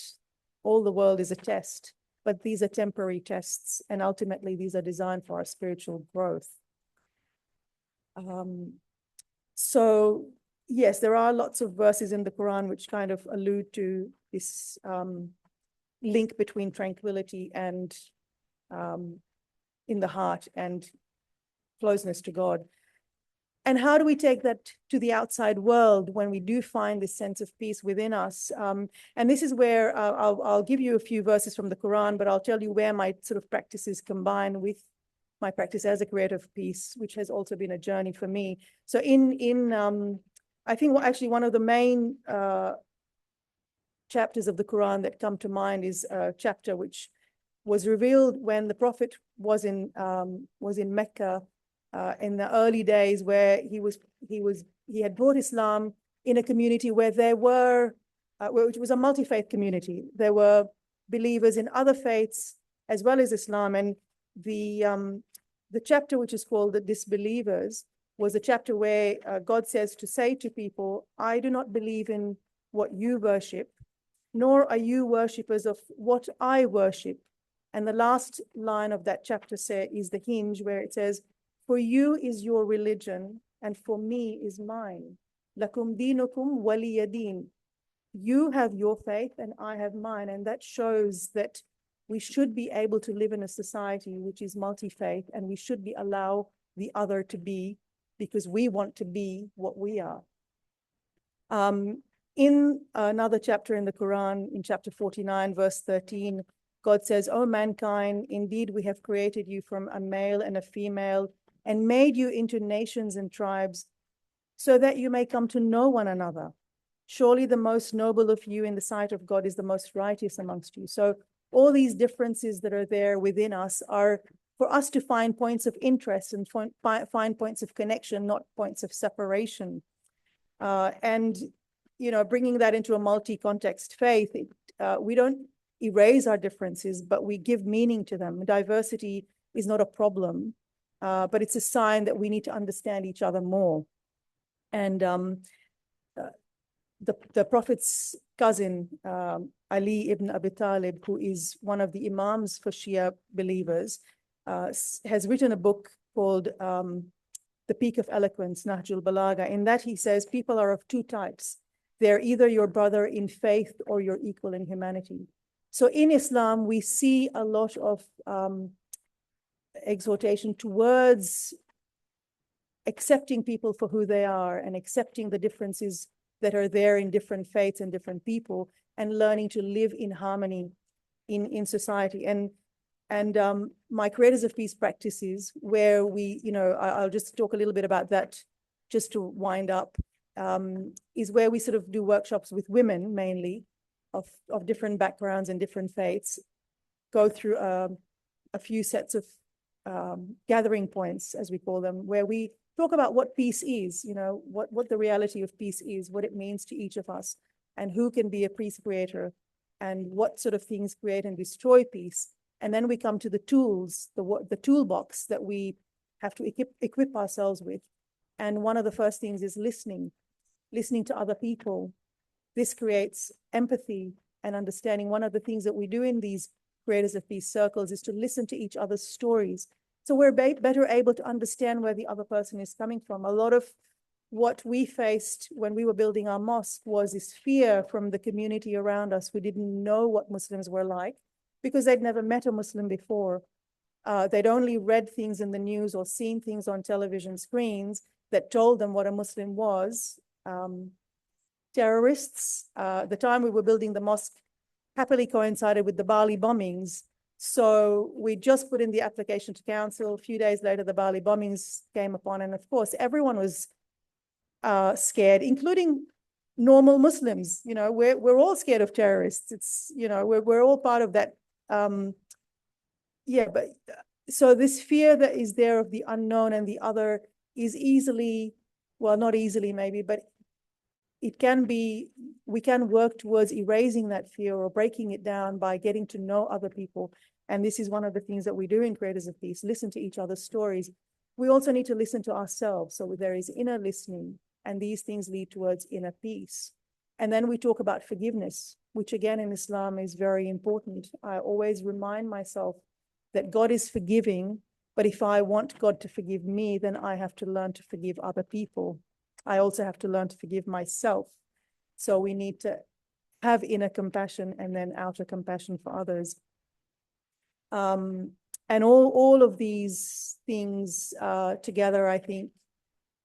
all the world is a test, but these are temporary tests, and ultimately these are designed for our spiritual growth. So yes, there are lots of verses in the Quran which kind of allude to this link between tranquility and in the heart and closeness to God. And how do we take that to the outside world when we do find this sense of peace within us? And this is where I'll give you a few verses from the Quran, but I'll tell you where my sort of practices combine with my practice as a creator of peace, which has also been a journey for me. So I think actually one of the main chapters of the Quran that come to mind is a chapter which was revealed when the Prophet was in Mecca in the early days, where he had brought Islam in a community where there were, which was a multi-faith community. There were believers in other faiths as well as Islam, and the chapter which is called The Disbelievers was a chapter where God says to say to people, I do not believe in what you worship, nor are you worshippers of what I worship. And the last line of that chapter is the hinge where it says, for you is your religion, and for me is mine. Lakum dinukum waliyadin. You have your faith and I have mine. And that shows that we should be able to live in a society which is multi-faith, and we should be allow the other to be, because we want to be what we are. In another chapter in the Quran, in chapter 49, verse 13, God says, O mankind, indeed we have created you from a male and a female and made you into nations and tribes so that you may come to know one another. Surely the most noble of you in the sight of God is the most righteous amongst you. So all these differences that are there within us are for us to find points of interest and find points of connection, not points of separation. And, you know, bringing that into a multi-context faith, we don't erase our differences, but we give meaning to them. Diversity is not a problem, but it's a sign that we need to understand each other more. And the Prophet's cousin, Ali ibn Abi Talib, who is one of the Imams for Shia believers, has written a book called The Peak of Eloquence, Nahjul Balagha. In that he says people are of two types. They're either your brother in faith or your equal in humanity. So in Islam, we see a lot of exhortation towards accepting people for who they are and accepting the differences that are there in different faiths and different people, and learning to live in harmony in society. And my Creators of Peace practices, where we, you know, I'll just talk a little bit about that just to wind up, is where we sort of do workshops with women mainly of different backgrounds and different faiths, go through a few sets of gathering points, as we call them, where we talk about what peace is, you know, what the reality of peace is, what it means to each of us, and who can be a peace creator, and what sort of things create and destroy peace. And then we come to the tools, the toolbox that we have to equip ourselves with. And one of the first things is listening to other people. This creates empathy and understanding. One of the things that we do in these Creators of Peace circles is to listen to each other's stories. So we're better able to understand where the other person is coming from. A lot of what we faced when we were building our mosque was this fear from the community around us who didn't know what Muslims were like, because they'd never met a Muslim before. They'd only read things in the news or seen things on television screens that told them what a Muslim was. Terrorists, the time we were building the mosque happily coincided with the Bali bombings. So we just put in the application to council. A few days later, the Bali bombings came upon. And of course, everyone was scared, including normal Muslims. You know, we're all scared of terrorists. It's, you know, we're all part of that. Yeah, but so this fear that is there of the unknown and the other is easily, well, not easily maybe, but it can be, we can work towards erasing that fear or breaking it down by getting to know other people. And this is one of the things that we do in Creators of Peace, listen to each other's stories. We also need to listen to ourselves. So there is inner listening, and these things lead towards inner peace. And then we talk about forgiveness, which again in Islam is very important. I always remind myself that God is forgiving, but if I want God to forgive me, then I have to learn to forgive other people. I also have to learn to forgive myself. So we need to have inner compassion and then outer compassion for others. And all of these things together, I think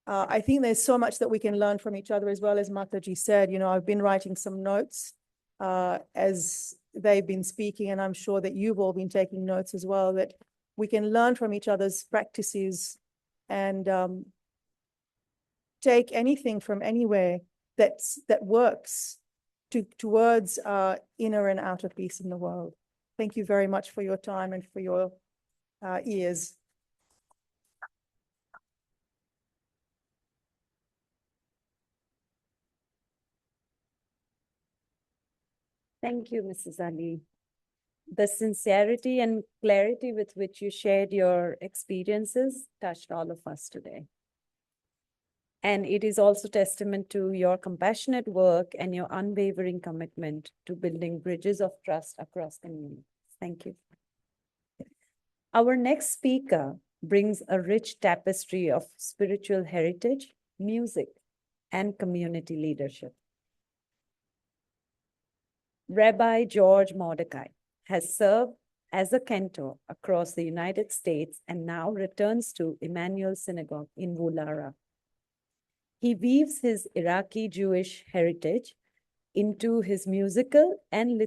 there's so much that we can learn from each other, as well as Mataji said. You know, I've been writing some notes as they've been speaking, and I'm sure that you've all been taking notes as well, that we can learn from each other's practices and take anything from anywhere that works towards inner and outer peace in the world. Thank you very much for your time and for your ears. Thank you, Mrs. Ali. The sincerity and clarity with which you shared your experiences touched all of us today. And it is also testament to your compassionate work and your unwavering commitment to building bridges of trust across communities. Thank you. Our next speaker brings a rich tapestry of spiritual heritage, music, and community leadership. Rabbi George Mordecai has served as a cantor across the United States and now returns to Emmanuel Synagogue in Woollahra. He weaves his Iraqi Jewish heritage into his musical and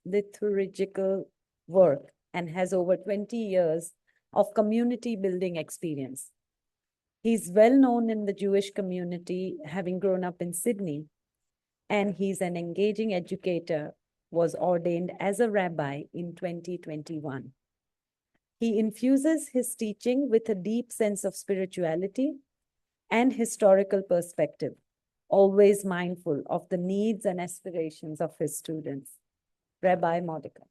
liturgical work and has over 20 years of community building experience. He's well known in the Jewish community, having grown up in Sydney, and he's an engaging educator, was ordained as a rabbi in 2021. He infuses his teaching with a deep sense of spirituality and historical perspective, always mindful of the needs and aspirations of his students. Rabbi Mordecai.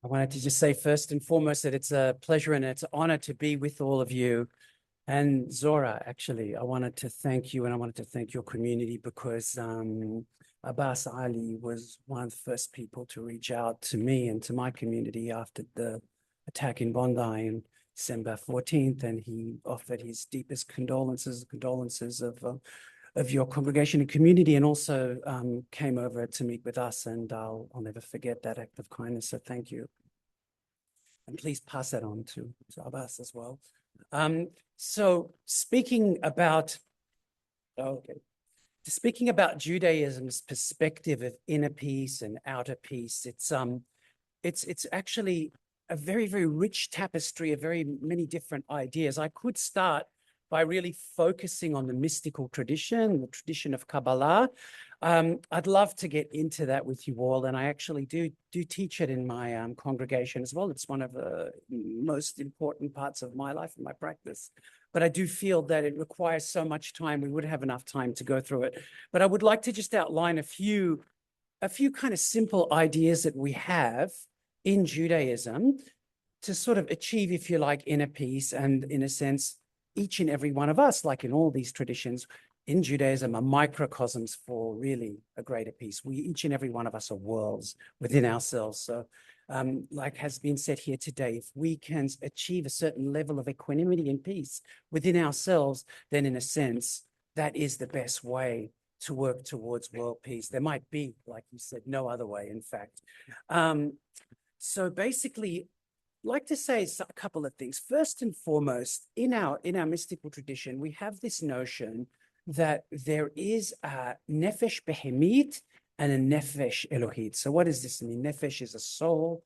I wanted to just say first and foremost that it's a pleasure and it's an honor to be with all of you. And Zora, actually, I wanted to thank you and I wanted to thank your community because Abbas Ali was one of the first people to reach out to me and to my community after the attack in Bondi on December 14th. And he offered his deepest condolences of your congregation and community, and also came over to meet with us, and I'll never forget that act of kindness, so thank you. And please pass that on to Abbas as well. So speaking about Judaism's perspective of inner peace and outer peace, it's actually a very, very rich tapestry of very many different ideas. I could start by really focusing on the mystical tradition, the tradition of Kabbalah. I'd love to get into that with you all, and I actually do teach it in my congregation as well. It's one of the most important parts of my life and my practice. But I do feel that it requires so much time, we wouldn't have enough time to go through it. But I would like to just outline a few kind of simple ideas that we have in Judaism to sort of achieve, if you like, inner peace, and in a sense, each and every one of us, like in all these traditions in Judaism, are microcosms for really a greater peace. Each and every one of us are worlds within ourselves. So like has been said here today, if we can achieve a certain level of equanimity and peace within ourselves, then in a sense, that is the best way to work towards world peace. There might be, like you said, no other way, in fact. So basically, like to say a couple of things. First and foremost, in our mystical tradition, we have this notion that there is a nefesh behemit and a nefesh elohit. So what does this mean? Nefesh is a soul.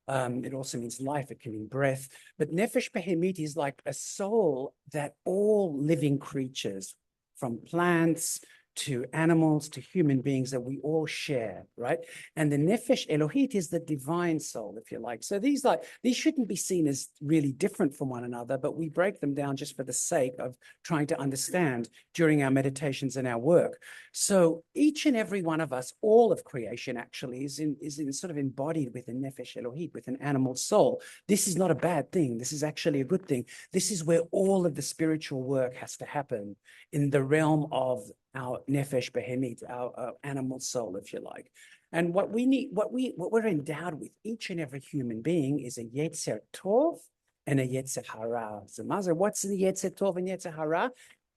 It also means life. It can mean breath. But nefesh behemit is like a soul that all living creatures, from plants to animals, to human beings, that we all share, right? And the nefesh elohit is the divine soul, if you like. So these shouldn't be seen as really different from one another, but we break them down just for the sake of trying to understand during our meditations and our work. So each and every one of us, all of creation actually is in sort of embodied with a nefesh elohit, with an animal soul. This is not a bad thing. This is actually a good thing. This is where all of the spiritual work has to happen, in the realm of our nefesh behemit, our animal soul, if you like. And what we're endowed with, each and every human being, is a yetzer tov and a yetzer hara. So Mazer, what's the yetzer tov and yetzer hara?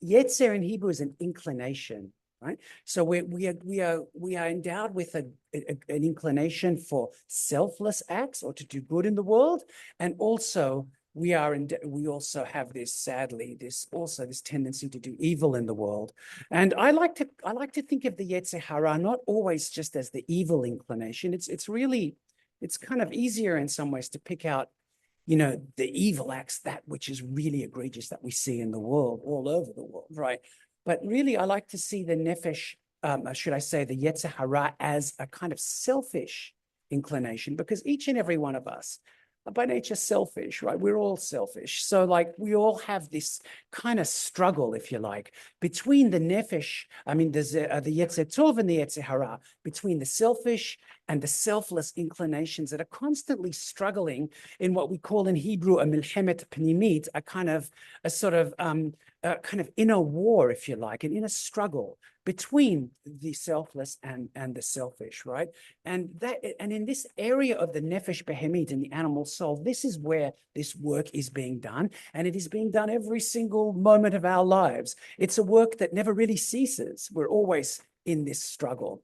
Yetzer in Hebrew is an inclination, right? So we are endowed with an inclination for selfless acts or to do good in the world, and also we also have this, sadly, this tendency to do evil in the world. And I like to think of the yetzer hara not always just as the evil inclination. It's kind of easier in some ways to pick out, the evil acts, that which is really egregious that we see in the world, all over the world, right? But really, I like to see the nefesh, should I say the yetzer hara, as a kind of selfish inclination, because each and every one of us, by nature selfish, right? We're all selfish. So like we all have this kind of struggle, if you like, between the nefesh, I mean, the Yetzer Tov and the Yetzer Hara, between the selfish and the selfless inclinations that are constantly struggling in what we call in Hebrew a milchemet pnimit, a kind of inner war, if you like, an inner struggle between the selfless and the selfish, right? And in this area of the nefesh behemit, in the animal soul, this is where this work is being done, and it is being done every single moment of our lives. It's a work that never really ceases. We're always in this struggle.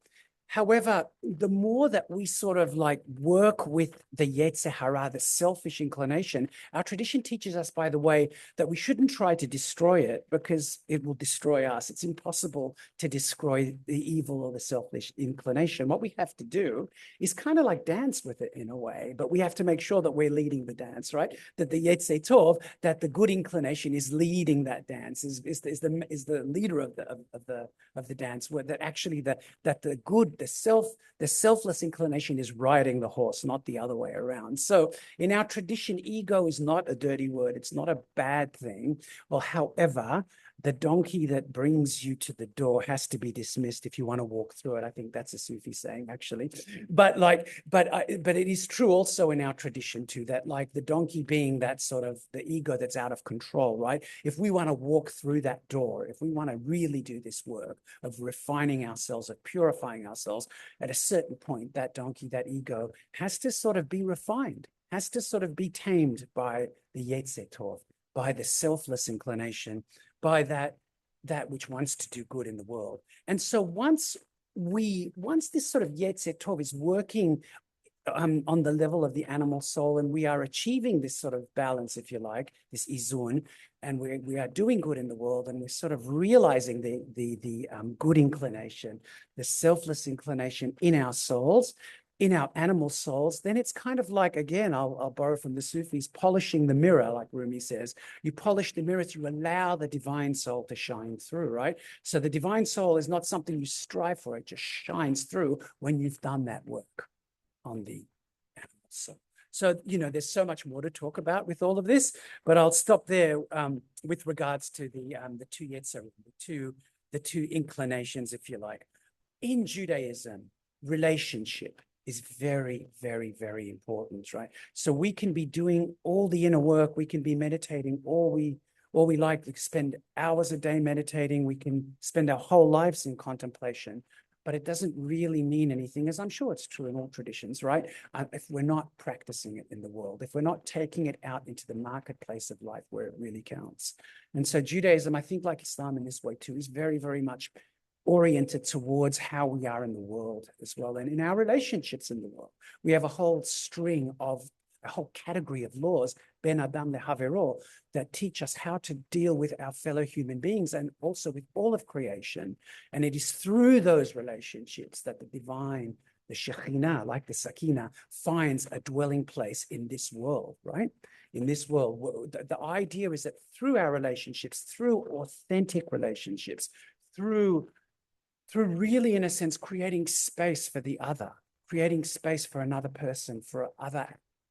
However, the more that we sort of like work with the Yetzer Hara, the selfish inclination, our tradition teaches us, by the way, that we shouldn't try to destroy it because it will destroy us. It's impossible to destroy the evil or the selfish inclination. What we have to do is kind of like dance with it in a way, but we have to make sure that we're leading the dance, right? That the Yetzer Tov, that the good inclination is leading that dance, is the leader of the dance, where that actually that the good, the selfless inclination is riding the horse, not the other way around. So in our tradition, ego is not a dirty word. It's not a bad thing. Well, however, the donkey that brings you to the door has to be dismissed if you want to walk through it. I think that's a Sufi saying, actually. But it is true also in our tradition too, that like the donkey being that sort of the ego that's out of control, right? If we want to walk through that door, if we want to really do this work of refining ourselves, of purifying ourselves, at a certain point, that donkey, that ego has to sort of be refined, has to sort of be tamed by the Yetzer Tov, by the selfless inclination, by that which wants to do good in the world. And so once this sort of Yetzer Tov is working on the level of the animal soul, and we are achieving this sort of balance, if you like, this izun, and we are doing good in the world, and we're sort of realizing the good inclination, the selfless inclination in our souls, in our animal souls, then it's kind of like, again, I'll borrow from the Sufis, polishing the mirror, like Rumi says. You polish the mirror to allow the divine soul to shine through, right? So the divine soul is not something you strive for. It just shines through when you've done that work on the animal soul. So, you know, there's so much more to talk about with all of this, but I'll stop there with regards to the two Yetzer, the two inclinations, if you like. In Judaism, relationship is very, very, very important, right? So we can be doing all the inner work, we can be meditating, or we like to spend hours a day meditating, we can spend our whole lives in contemplation, but it doesn't really mean anything, as I'm sure it's true in all traditions, right? If we're not practicing it in the world, if we're not taking it out into the marketplace of life where it really counts. And so Judaism, I think like Islam in this way too, is very, very much oriented towards how we are in the world as well, and in our relationships in the world. We have a whole category of laws, Ben Adam lehavero, that teach us how to deal with our fellow human beings and also with all of creation. And it is through those relationships that the divine, the Shekhinah, like the Sakina, finds a dwelling place in this world, right? In this world, the idea is that through our relationships, through authentic relationships, through really, in a sense, creating space for the other, creating space for another person, for other,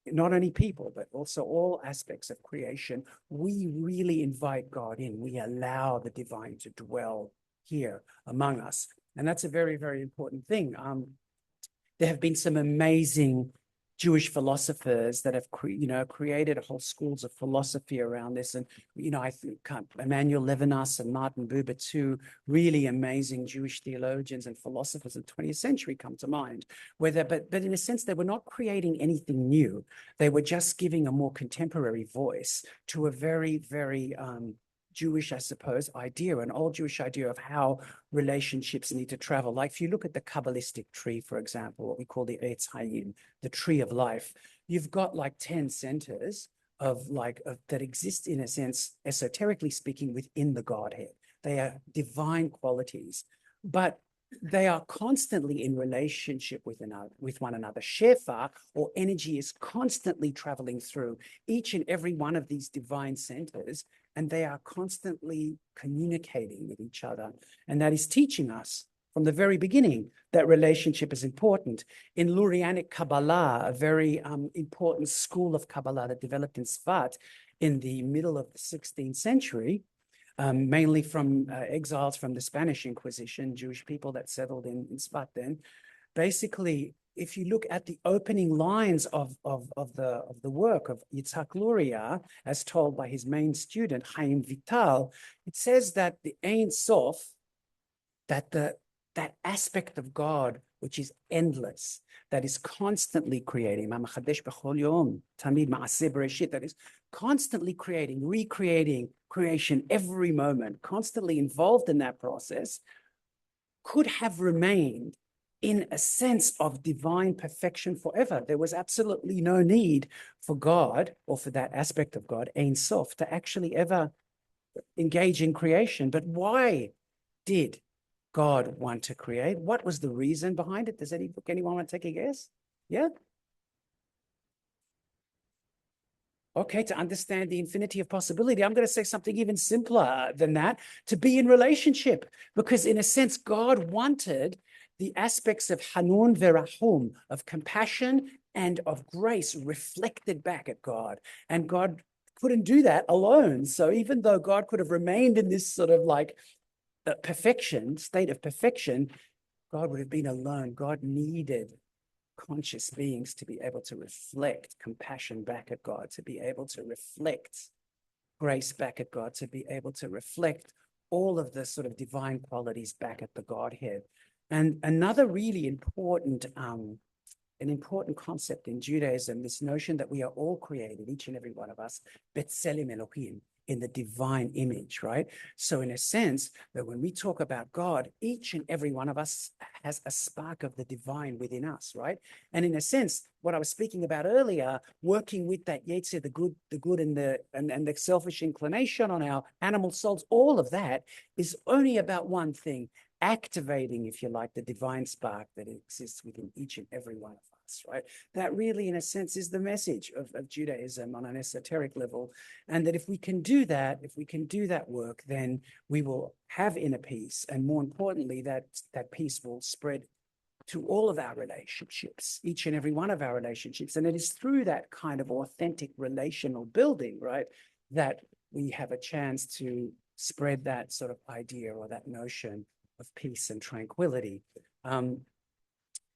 not only people, but also all aspects of creation, we really invite God in. We allow the divine to dwell here among us. And that's a very, very important thing. There have been some amazing Jewish philosophers that have created whole schools of philosophy around this. And, you know, I think Emmanuel Levinas and Martin Buber, two really amazing Jewish theologians and philosophers of the 20th century come to mind, but in a sense, they were not creating anything new. They were just giving a more contemporary voice to a very, very Jewish, I suppose, idea, an old Jewish idea of how relationships need to travel. Like if you look at the Kabbalistic tree, for example, what we call the Eitz Hayim, the tree of life, you've got like 10 centers that exist, in a sense, esoterically speaking, within the Godhead. They are divine qualities, but they are constantly in relationship with one another. Shefa, or energy, is constantly traveling through each and every one of these divine centers, and they are constantly communicating with each other. And that is teaching us from the very beginning that relationship is important. In Lurianic Kabbalah, a very important school of Kabbalah that developed in Sfat in the middle of the 16th century, mainly from exiles from the Spanish Inquisition, Jewish people that settled in Sfat then. Basically, if you look at the opening lines of the work of Yitzhak Luria, as told by his main student, Chaim Vital, it says that the Ein Sof, that aspect of God which is endless, that is constantly creating, that is constantly creating, recreating creation every moment, constantly involved in that process, could have remained in a sense of divine perfection forever. There was absolutely no need for God, or for that aspect of God, Ein Sof, to actually ever engage in creation. But why did God want to create? What was the reason behind it? Does anyone want to take a guess? Yeah? Okay, to understand the infinity of possibility. I'm going to say something even simpler than that, to be in relationship. Because in a sense, God wanted the aspects of Hanun Verahum, of compassion and of grace, reflected back at God. And God couldn't do that alone. So even though God could have remained in this sort of like perfection, state of perfection, God would have been alone. God needed conscious beings to be able to reflect compassion back at God, to be able to reflect grace back at God, to be able to reflect all of the sort of divine qualities back at the Godhead. And another really important, an important concept in Judaism, this notion that we are all created, each and every one of us, B'Tselem Elohim, in the divine image, right? So in a sense, that when we talk about God, each and every one of us has a spark of the divine within us, right? And in a sense, what I was speaking about earlier, working with that Yetzer, the good and the selfish inclination on our animal souls, all of that is only about one thing: activating, if you like, the divine spark that exists within each and every one of us, right? That really, in a sense, is the message of Judaism on an esoteric level. And that if we can do that, if we can do that work, then we will have inner peace. And more importantly, that peace will spread to all of our relationships, each and every one of our relationships. And it is through that kind of authentic relational building, right, that we have a chance to spread that sort of idea or that notion of peace and tranquility.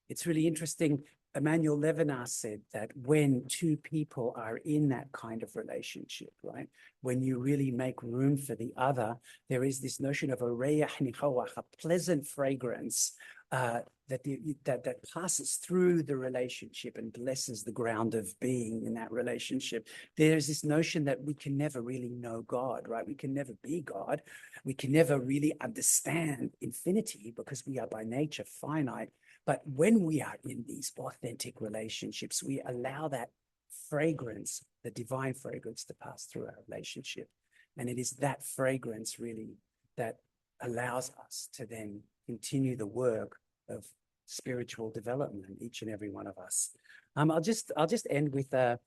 It's really interesting. Emmanuel Levinas said that when two people are in that kind of relationship, right, when you really make room for the other, there is this notion of a reyach nichoach, a pleasant fragrance that passes through the relationship and blesses the ground of being in that relationship. There's this notion that we can never really know God, right? We can never be God. We can never really understand infinity because we are by nature finite. But when we are in these authentic relationships, we allow that fragrance, the divine fragrance, to pass through our relationship. And it is that fragrance really that allows us to then continue the work of spiritual development, each and every one of us. I'll just end with a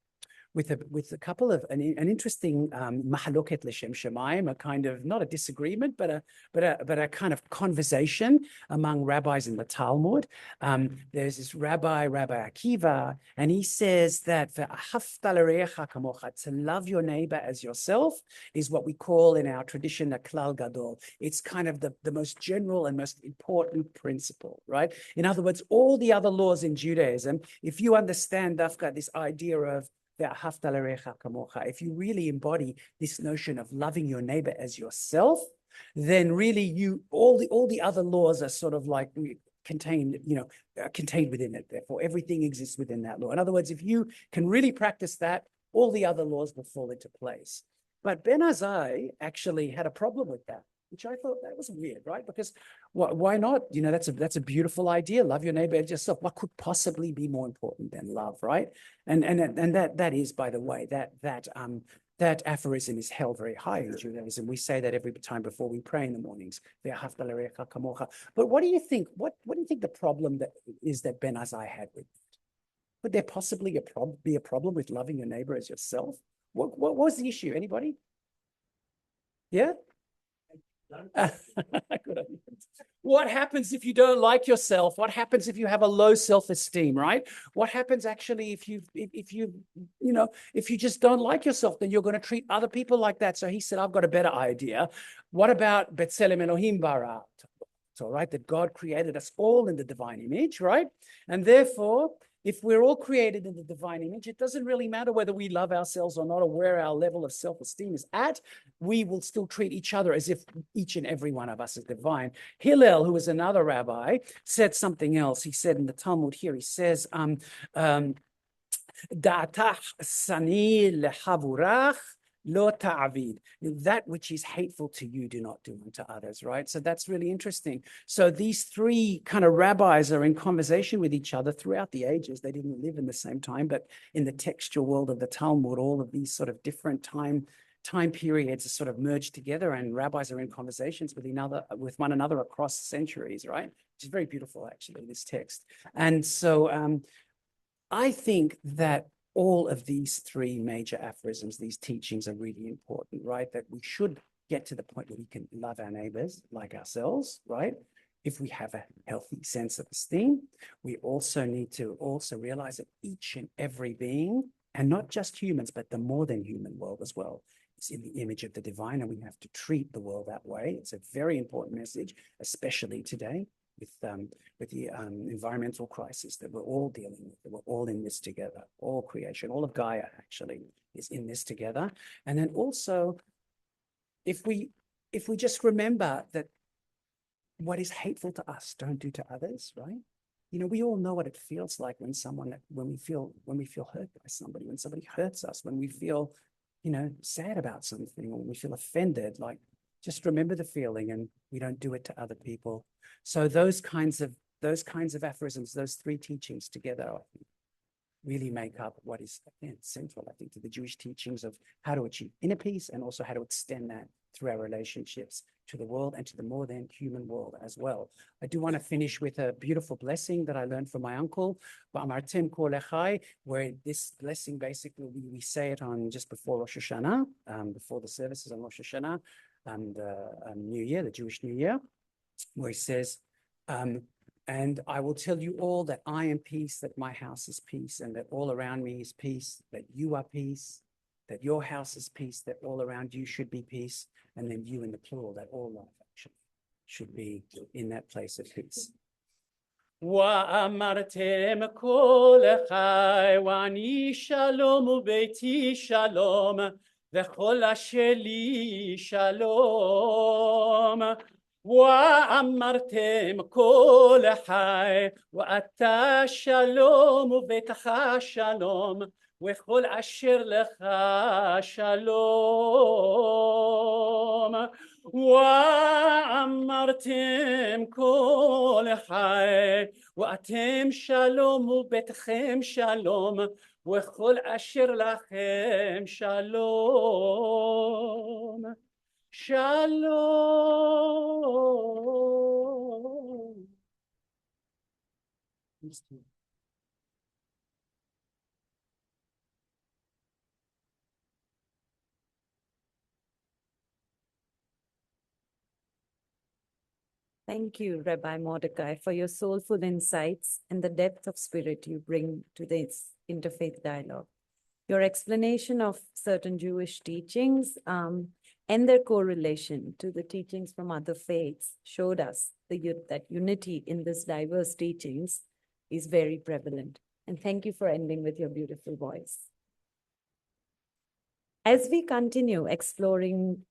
couple of an interesting mahaloket l'shem shamayim, a kind of, not a disagreement, but a kind of conversation among rabbis in the Talmud. There's this Rabbi Akiva, and he says that to love your neighbor as yourself is what we call in our tradition a klal gadol. It's kind of the most general and most important principle, right? In other words, all the other laws in Judaism, if you understand dafka, this idea of if you really embody this notion of loving your neighbor as yourself, then really all the other laws are sort of like contained within it. Therefore, everything exists within that law. In other words, if you can really practice that, all the other laws will fall into place. But Ben Azai actually had a problem with that, which I thought that was weird, right? Because why not? That's a beautiful idea. Love your neighbor as yourself. What could possibly be more important than love, right? And that is, by the way, that aphorism is held very high in Judaism. We say that every time before we pray in the mornings. But what do you think? What do you think the problem that is that Ben Azai had with it? Would there possibly be a problem with loving your neighbor as yourself? What was the issue? Anybody? Yeah. Good. What happens if you don't like yourself? What happens if you have a low self-esteem, right? What happens actually if you just don't like yourself, then you're going to treat other people like that. So he said, I've got a better idea. What about B'Tselem Elohim bara? So, right, that God created us all in the divine image, right? And therefore, if we're all created in the divine image, it doesn't really matter whether we love ourselves or not, or where our level of self-esteem is at. We will still treat each other as if each and every one of us is divine. Hillel, who was another rabbi, said something else. He said in the Talmud here, he says, Da'atach sani lehavurach lo ta'avid. That which is hateful to you, do not do unto others, right? So that's really interesting. So these three kind of rabbis are in conversation with each other throughout the ages. They didn't live in the same time, but in the textual world of the Talmud, all of these sort of different time periods are sort of merged together, and rabbis are in conversations with one another across centuries, right? Which is very beautiful, actually, this text. And so I think that all of these three major aphorisms, these teachings are really important, right? That we should get to the point where we can love our neighbors like ourselves, right? If we have a healthy sense of esteem, we also need to also realize that each and every being, and not just humans, but the more than human world as well, is in the image of the divine, and we have to treat the world that way. It's a very important message, especially today, with the environmental crisis that we're all dealing with, that we're all in this together, all creation, all of Gaia actually is in this together. And then also, if we just remember that what is hateful to us, don't do to others, right? You know, we all know what it feels like when we feel hurt by somebody, when somebody hurts us, when we feel, sad about something, or when we feel offended, like, just remember the feeling, and we don't do it to other people. So those kinds of aphorisms, those three teachings together, I think, really make up what is, again, central, I think, to the Jewish teachings of how to achieve inner peace, and also how to extend that through our relationships to the world and to the more than human world as well. I do want to finish with a beautiful blessing that I learned from my uncle, Ba'amartem Kol Echai, where this blessing, basically, we say it on just before Rosh Hashanah, before the services on Rosh Hashanah, and New Year, the Jewish New Year, where he says, and I will tell you all that I am peace, that my house is peace, and that all around me is peace, that you are peace, that your house is peace, that all around you should be peace, and then you in the plural, that all life actually should be in that place of peace. ואמרתם כל אחי ואני שלום וביתי שלום וכל אשר לי שלום. ואמרתם כל אחי ואתה שלום וביתך שלום וכל אשר לך שלום. ואמרתם כל אחי ואתם שלום וביתכם שלום וכל אשר לכם שלום. שלום. Thank you, Rabbi Mordecai, for your soulful insights and the depth of spirit you bring to this interfaith dialogue. Your explanation of certain Jewish teachings and their correlation to the teachings from other faiths showed us that unity in this diverse teachings is very prevalent. And thank you for ending with your beautiful voice. As we continue exploring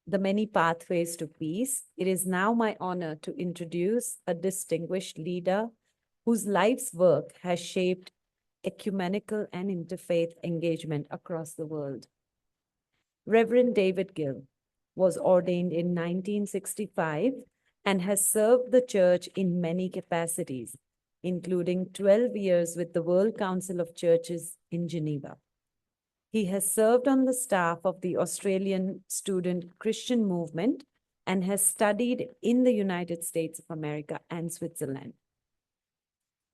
the many pathways to peace, it is now my honor to introduce a distinguished leader whose life's work has shaped ecumenical and interfaith engagement across the world. Reverend David Gill was ordained in 1965 and has served the church in many capacities, including 12 years with the World Council of Churches in Geneva. He has served on the staff of the Australian Student Christian Movement and has studied in the United States of America and Switzerland.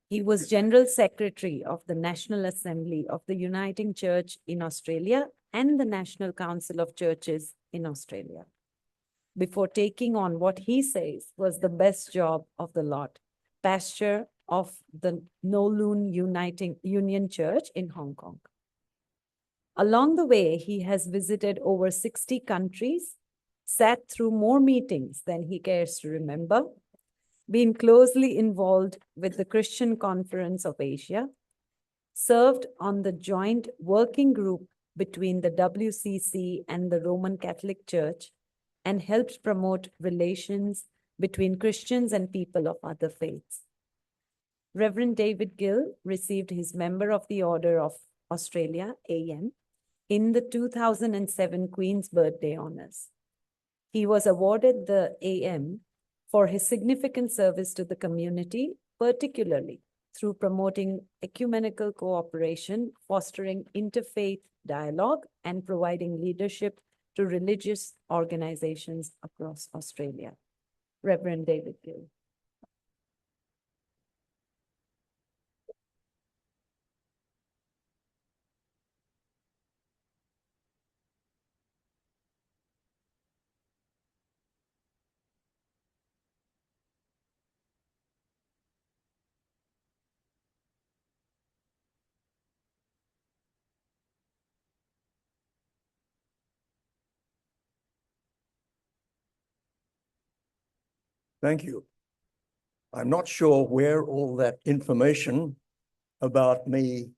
He was General Secretary of the National Assembly of the Uniting Church in Australia and the National Council of Churches in Australia. before taking on what he says was the best job of the lot, pastor of the Kowloon Union Church in Hong Kong. Along the way, he has visited over 60 countries, sat through more meetings than he cares to remember, been closely involved with the Christian Conference of Asia, served on the joint working group between the WCC and the Roman Catholic Church, and helped promote relations between Christians and people of other faiths. Reverend David Gill received his Member of the Order of Australia, AM, in the 2007 Queen's Birthday Honours. He was awarded the AM for his significant service to the community, particularly through promoting ecumenical cooperation, fostering interfaith dialogue, and providing leadership to religious organizations across Australia. Reverend David Gill. Thank you. I'm not sure where all that information about me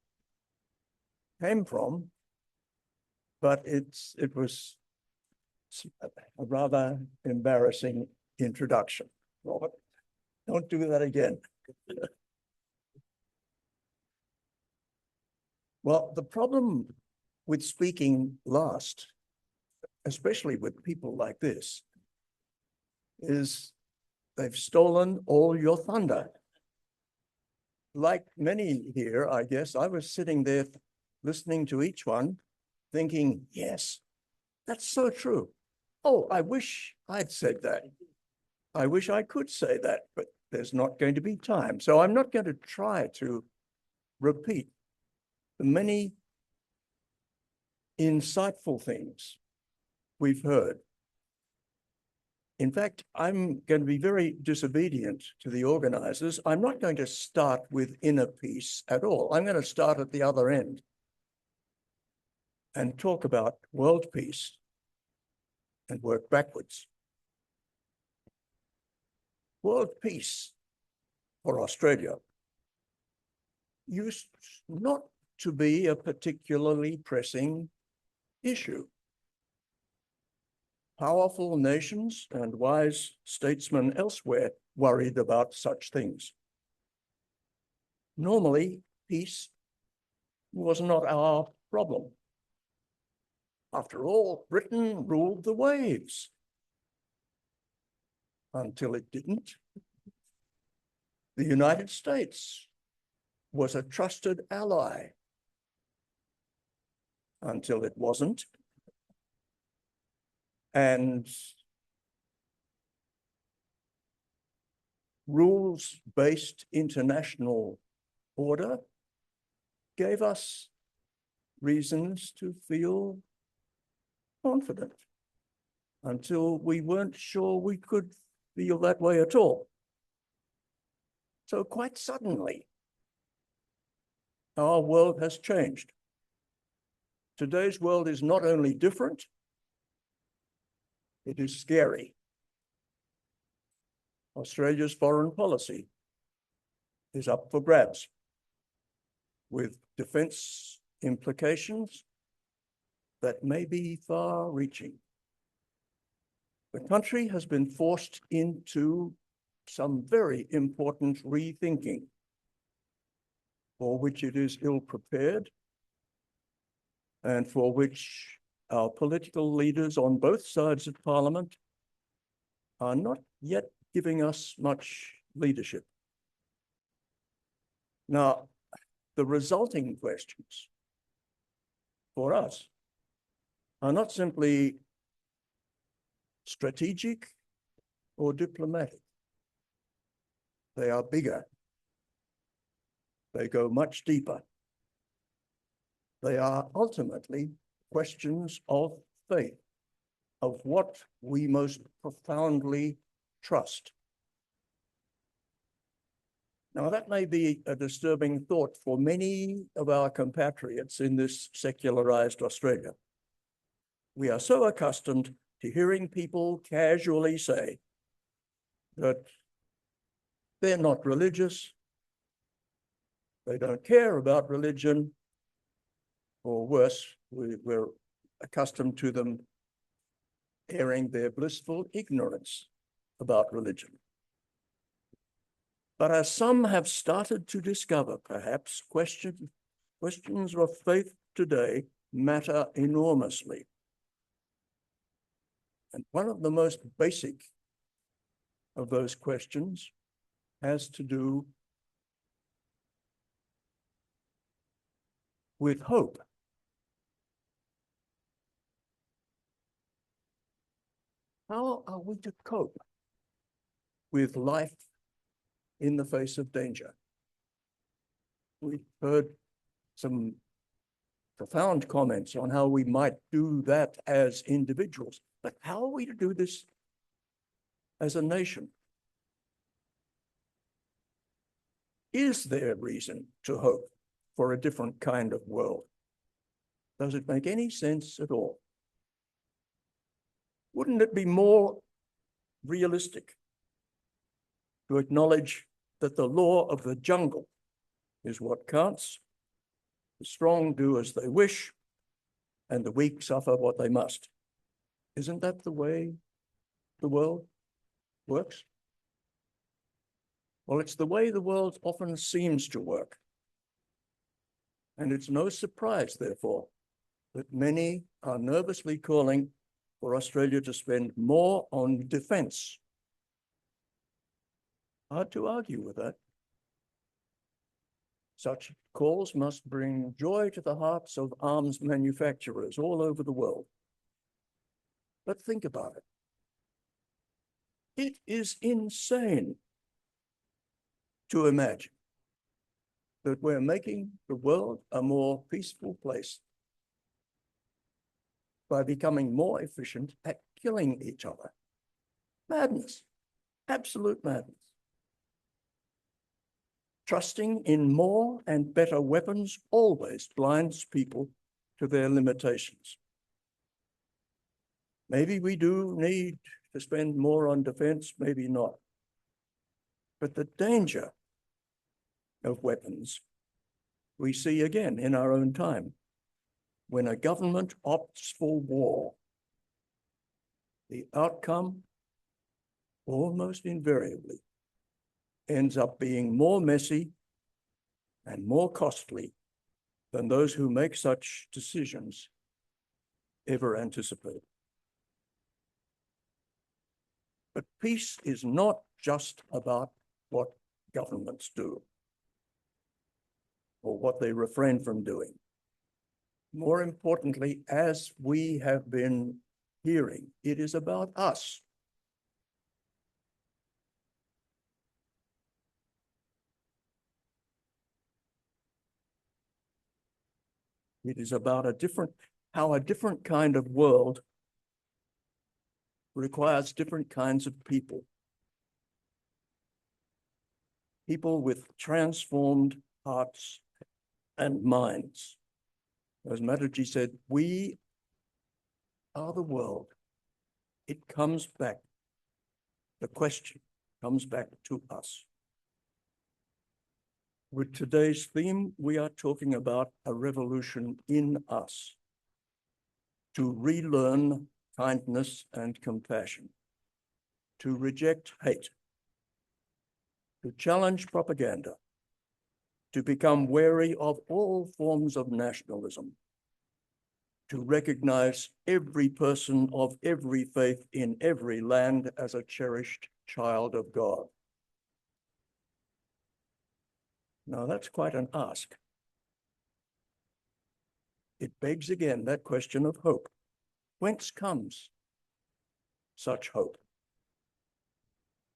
came from, but it was a rather embarrassing introduction. Robert, don't do that again. Well, the problem with speaking last, especially with people like this, is they've stolen all your thunder. Like many here, I guess, I was sitting there listening to each one, thinking, yes, that's so true. Oh, I wish I'd said that. I wish I could say that, but there's not going to be time. So I'm not going to try to repeat the many insightful things we've heard. In fact, I'm going to be very disobedient to the organizers. I'm not going to start with inner peace at all. I'm going to start at the other end and talk about world peace and work backwards. World peace for Australia used not to be a particularly pressing issue. Powerful nations and wise statesmen elsewhere worried about such things. Normally, peace was not our problem. After all, Britain ruled the waves until it didn't. The United States was a trusted ally until it wasn't. And rules-based international order gave us reasons to feel confident until we weren't sure we could feel that way at all. So quite suddenly, our world has changed. Today's world is not only different, it is scary. Australia's foreign policy is up for grabs, with defense implications that may be far-reaching. The country has been forced into some very important rethinking, for which it is ill-prepared, and for which our political leaders on both sides of Parliament are not yet giving us much leadership. Now, the resulting questions for us are not simply strategic or diplomatic. They are bigger. They go much deeper. They are ultimately questions of faith. of what we most profoundly trust. Now, that may be a disturbing thought for many of our compatriots in this secularized Australia. We are so accustomed to hearing people casually say that they're not religious, they don't care about religion, or worse, we're accustomed to them airing their blissful ignorance about religion. But as some have started to discover, perhaps questions of faith today matter enormously. And one of the most basic of those questions has to do with hope. How are we to cope with life in the face of danger? We've heard some profound comments on how we might do that as individuals, but how are we to do this as a nation? Is there reason to hope for a different kind of world? Does it make any sense at all? Wouldn't it be more realistic to acknowledge that the law of the jungle is what counts? The strong do as they wish, and the weak suffer what they must. Isn't that the way the world works? Well, it's the way the world often seems to work. And it's no surprise, therefore, that many are nervously calling for Australia to spend more on defense. Hard to argue with that. Such calls must bring joy to the hearts of arms manufacturers all over the world. But think about it. It is insane to imagine that we're making the world a more peaceful place by becoming more efficient at killing each other. Madness, absolute madness. Trusting in more and better weapons always blinds people to their limitations. Maybe we do need to spend more on defense, maybe not. But the danger of weapons we see again in our own time. When a government opts for war, the outcome almost invariably ends up being more messy and more costly than those who make such decisions ever anticipate. But peace is not just about what governments do or what they refrain from doing. More importantly, as we have been hearing, it is about us. It is about how a different kind of world requires different kinds of people. People with transformed hearts and minds. As Mataji said, we are the world. It comes back. The question comes back to us. With today's theme, we are talking about a revolution in us to relearn kindness and compassion, to reject hate, to challenge propaganda, to become wary of all forms of nationalism, to recognize every person of every faith in every land as a cherished child of God. Now, that's quite an ask. It begs again that question of hope. Whence comes such hope?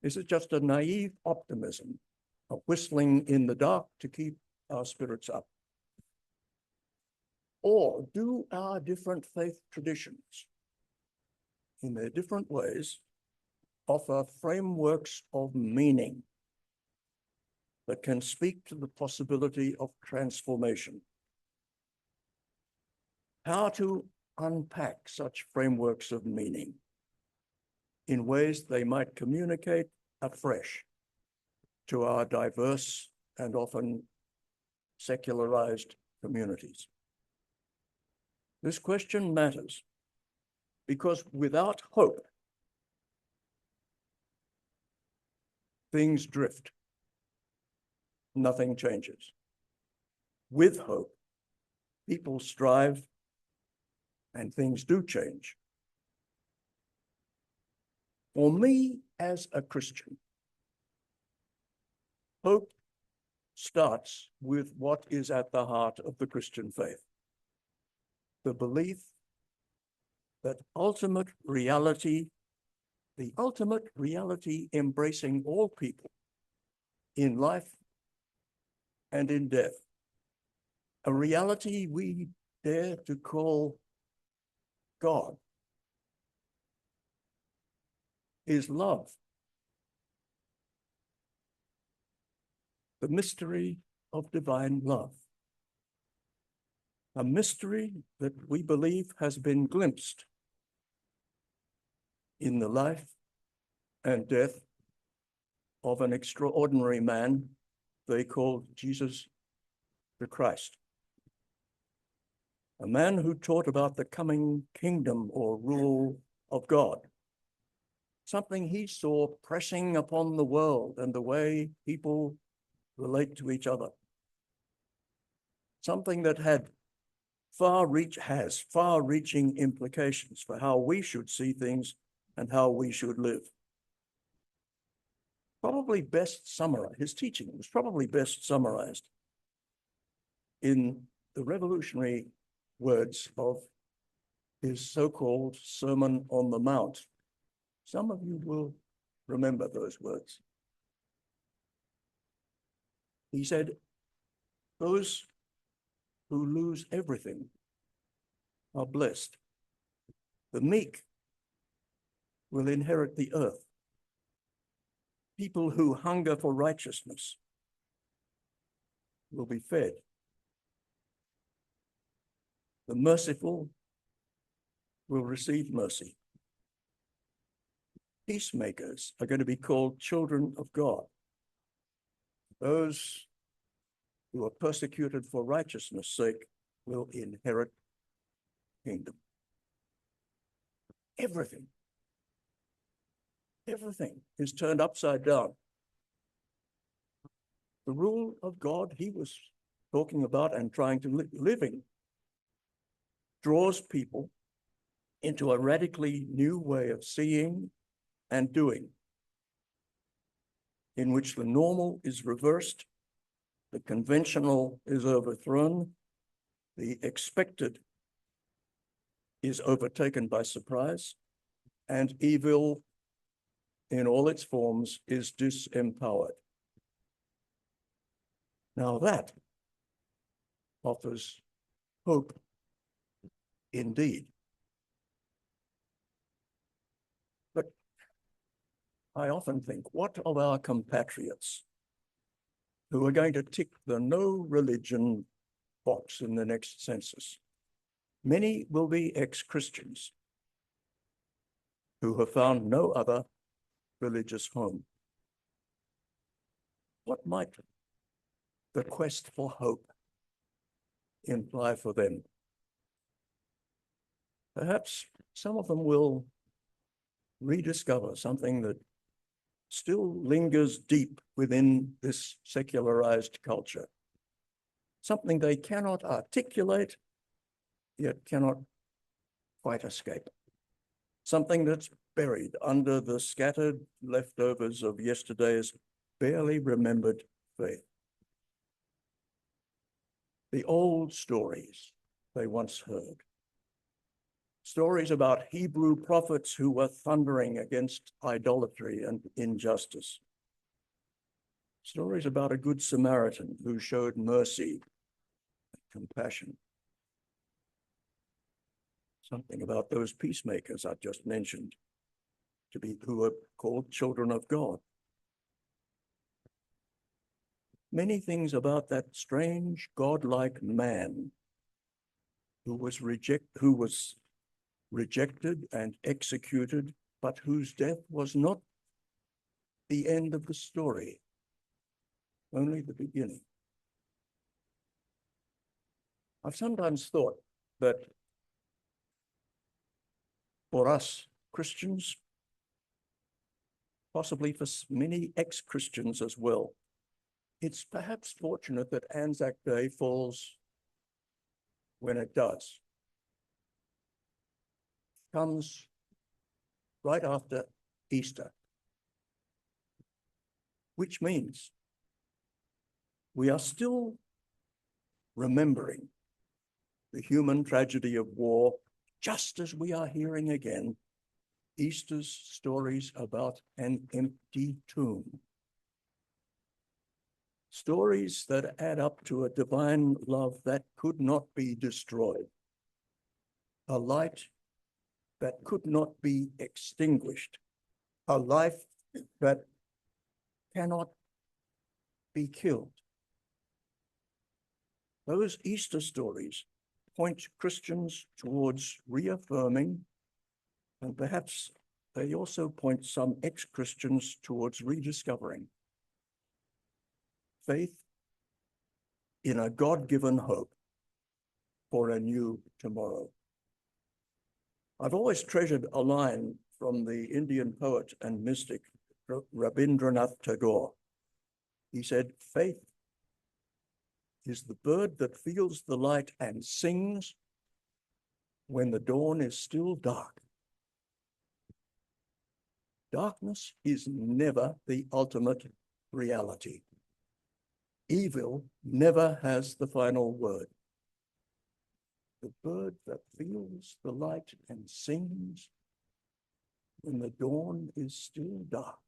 Is it just a naive optimism, a whistling in the dark to keep our spirits up? Or do our different faith traditions in their different ways, offer frameworks of meaning that can speak to the possibility of transformation. How to unpack such frameworks of meaning in ways they might communicate afresh to our diverse and often secularized communities. This question matters because without hope, things drift. Nothing changes. With hope, people strive and things do change. For me, as a Christian, hope starts with what is at the heart of the Christian faith. The belief that the ultimate reality embracing all people in life and in death, a reality we dare to call God, is love. The mystery of divine love. A mystery that we believe has been glimpsed in the life and death of an extraordinary man they called Jesus the Christ. A man who taught about the coming kingdom or rule of God, something he saw pressing upon the world and the way people relate to each other. Something that has far-reaching implications for how we should see things and how we should live. Probably best summarized, his teaching was probably best summarized in the revolutionary words of his so-called Sermon on the Mount. Some of you will remember those words. He said, "Those who lose everything are blessed. The meek will inherit the earth. People who hunger for righteousness will be fed. The merciful will receive mercy. Peacemakers are going to be called children of God. Those who are persecuted for righteousness' sake will inherit the kingdom." Everything is turned upside down. The rule of God he was talking about and trying to living draws people into a radically new way of seeing and doing, in which the normal is reversed, the conventional is overthrown, the expected is overtaken by surprise, and evil in all its forms is disempowered. Now that offers hope indeed. But I often think, what of our compatriots who are going to tick the no religion box in the next census? Many will be ex-Christians who have found no other religious home. What might the quest for hope imply for them? Perhaps some of them will rediscover something that still lingers deep within this secularized culture, something they cannot articulate, yet cannot quite escape, something that's buried under the scattered leftovers of yesterday's barely remembered faith. The old stories they once heard. Stories about Hebrew prophets who were thundering against idolatry and injustice. Stories about a good Samaritan who showed mercy and compassion. something about those peacemakers I just mentioned, who are called children of God. Many things about that strange godlike man who was rejected and executed, but whose death was not the end of the story, only the beginning. I've sometimes thought that for us Christians, possibly for many ex-Christians as well, it's perhaps fortunate that Anzac Day falls when it does. Comes right after Easter, which means we are still remembering the human tragedy of war, just as we are hearing again Easter's stories about an empty tomb. Stories that add up to a divine love that could not be destroyed, a light that could not be extinguished, a life that cannot be killed. Those Easter stories point Christians towards reaffirming, and perhaps they also point some ex-Christians towards rediscovering faith in a God-given hope for a new tomorrow. I've always treasured a line from the Indian poet and mystic Rabindranath Tagore. He said, "Faith is the bird that feels the light and sings when the dawn is still dark." Darkness is never the ultimate reality. Evil never has the final word. The bird that feels the light and sings when the dawn is still dark.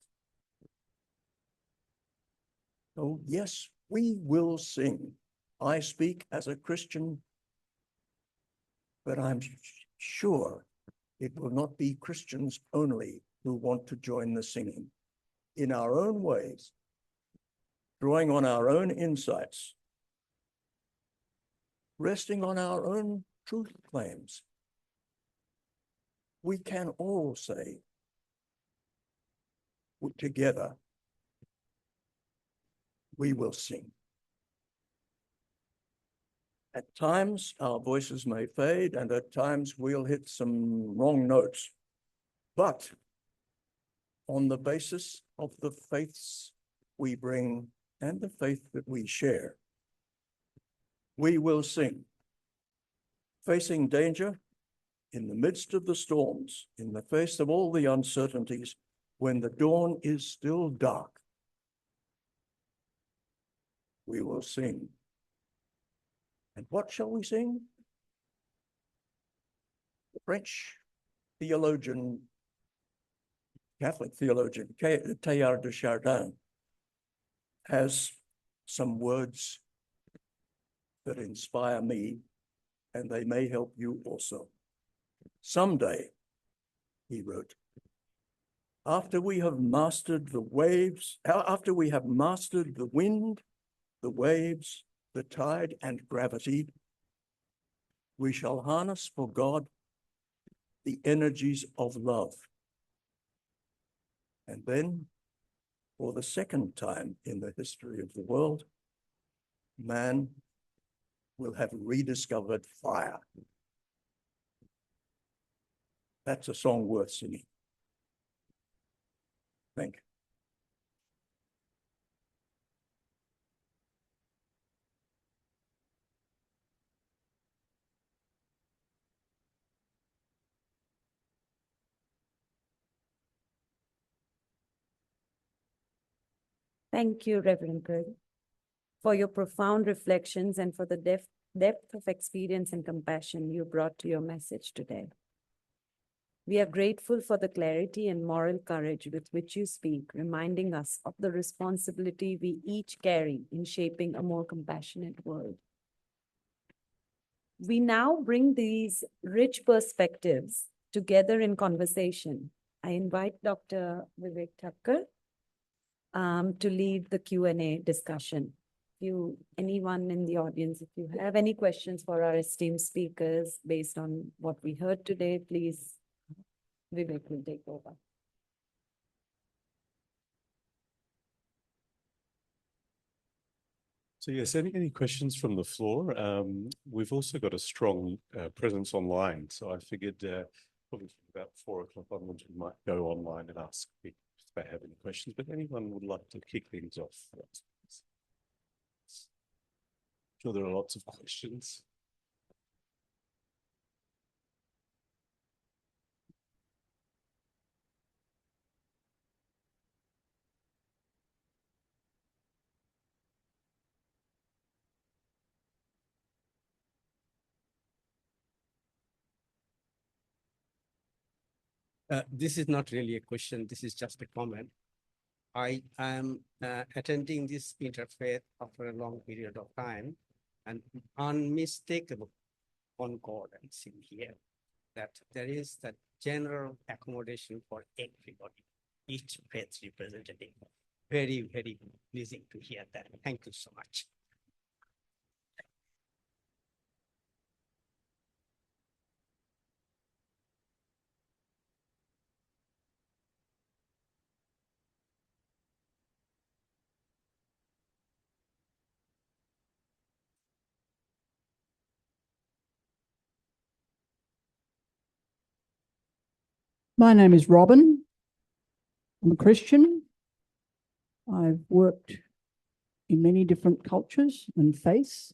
So yes, we will sing. I speak as a Christian, but I'm sure it will not be Christians only who want to join the singing. In our own ways, drawing on our own insights, resting on our own truth claims, we can all say together, we will sing. At times, our voices may fade, and at times we'll hit some wrong notes. But on the basis of the faiths we bring and the faith that we share, we will sing. Facing danger in the midst of the storms, in the face of all the uncertainties, when the dawn is still dark, we will sing. And what shall we sing? The French theologian, Catholic theologian, Teilhard de Chardin, has some words that inspire me, and they may help you also. Someday, he wrote, after we have mastered the waves, after we have mastered the wind, the waves, the tide, and gravity, we shall harness for God the energies of love. And then, for the second time in the history of the world, man will have rediscovered fire. That's a song worth singing. Thank you. Thank you, Reverend Greg, for your profound reflections and for the depth of experience and compassion you brought to your message today. We are grateful for the clarity and moral courage with which you speak, reminding us of the responsibility we each carry in shaping a more compassionate world. We now bring these rich perspectives together in conversation. I invite Dr. Vivek Thakkar to lead the Q&A discussion. Anyone in the audience, if you have any questions for our esteemed speakers based on what we heard today, please, Vivek will take over. So yes, any questions from the floor? We've also got a strong presence online, so I figured probably from about 4 o'clock onwards we might go online and ask people if they have any questions, but anyone would like to kick things off? I'm sure there are lots of questions. This is not really a question, this is just a comment. I am attending this interfaith after a long period of time, and unmistakable concordance in here that there is that general accommodation for everybody, each faith representative. Very, very pleasing to hear that. Thank you so much. My name is Robin. I'm a Christian. I've worked in many different cultures and faiths.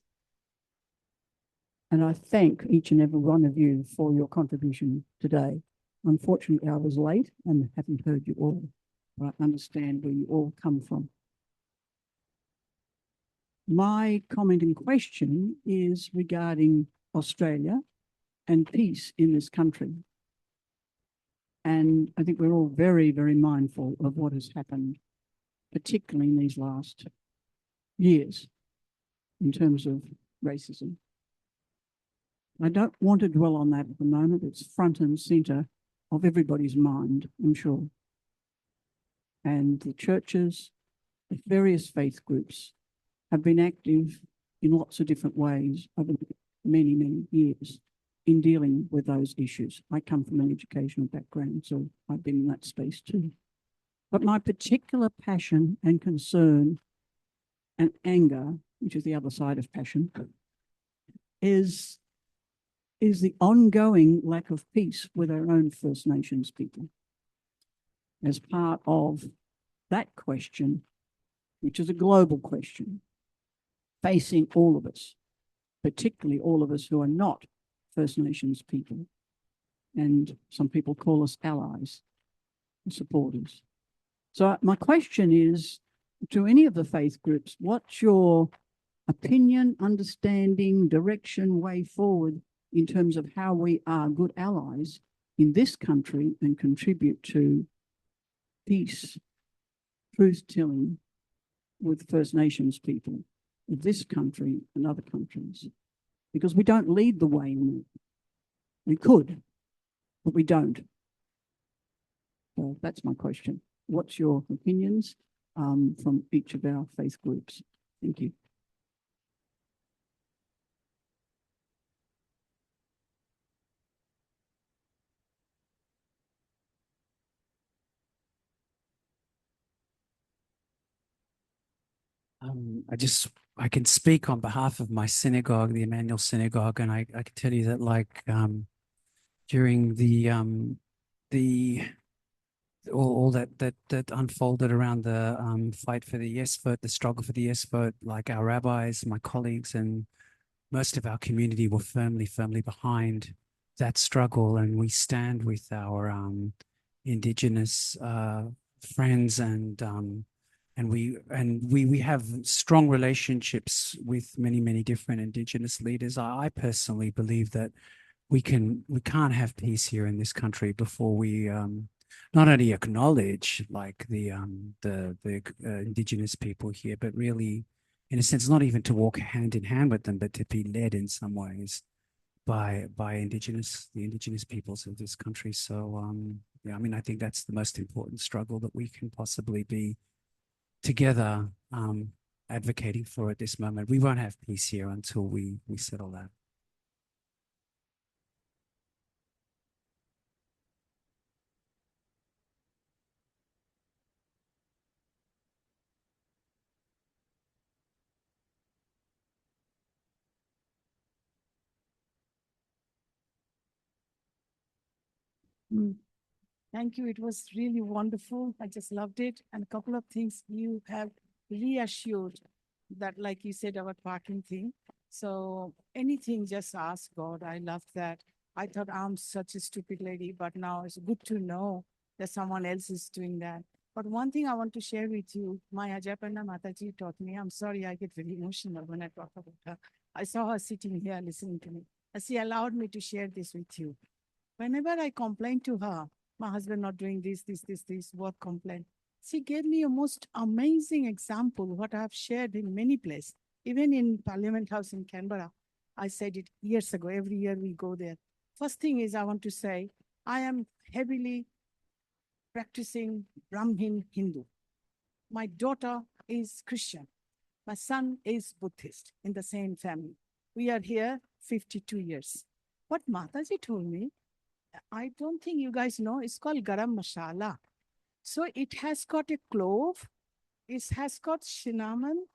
And I thank each and every one of you for your contribution today. Unfortunately, I was late and haven't heard you all, but I understand where you all come from. My comment in question is regarding Australia and peace in this country. And I think we're all very, very mindful of what has happened, particularly in these last years, in terms of racism. I don't want to dwell on that at the moment. It's front and centre of everybody's mind, I'm sure. And the churches, the various faith groups have been active in lots of different ways over many, many years in dealing with those issues. I come from an educational background, so I've been in that space too. But my particular passion and concern and anger, which is the other side of passion, is the ongoing lack of peace with our own First Nations people. As part of that question, which is a global question, facing all of us, particularly all of us who are not First Nations people, and some people call us allies and supporters. So my question is, to any of the faith groups, what's your opinion, understanding, direction, way forward in terms of how we are good allies in this country and contribute to peace, truth-telling with First Nations people of this country and other countries? Because we don't lead the way in it. We could, but we don't. So that's my question. What's your opinions from each of our faith groups? Thank you. I can speak on behalf of my synagogue, the Emmanuel Synagogue, and I can tell you that, like, during all that unfolded around the fight for the yes vote, the struggle for the yes vote, like our rabbis, my colleagues, and most of our community were firmly behind that struggle, and we stand with our Indigenous friends, and we have strong relationships with many different Indigenous leaders. I personally believe that we can't have peace here in this country before we not only acknowledge, like, the Indigenous people here, but really, in a sense, not even to walk hand in hand with them, but to be led in some ways by the indigenous peoples of this country. So yeah, I mean, I think that's the most important struggle that we can possibly be together advocating for at this moment. We won't have peace here until we settle that. Thank you. It was really wonderful. I just loved it. And a couple of things you have reassured that, like you said, about parking thing. So anything, just ask God. I loved that. I thought I'm such a stupid lady, but now it's good to know that someone else is doing that. But one thing I want to share with you, my Ajayaprana Mataji taught me. I'm sorry, I get very emotional when I talk about her. I saw her sitting here listening to me. And she allowed me to share this with you. Whenever I complained to her, my husband not doing this, work complaint, she gave me a most amazing example, what I have shared in many places, even in Parliament House in Canberra. I said it years ago, every year we go there. First thing is I want to say, I am heavily practicing Brahmin Hindu. My daughter is Christian. My son is Buddhist in the same family. We are here 52 years. What Mataji told me, I don't think you guys know, it's called garam masala. So it has got a clove, it has got cinnamon,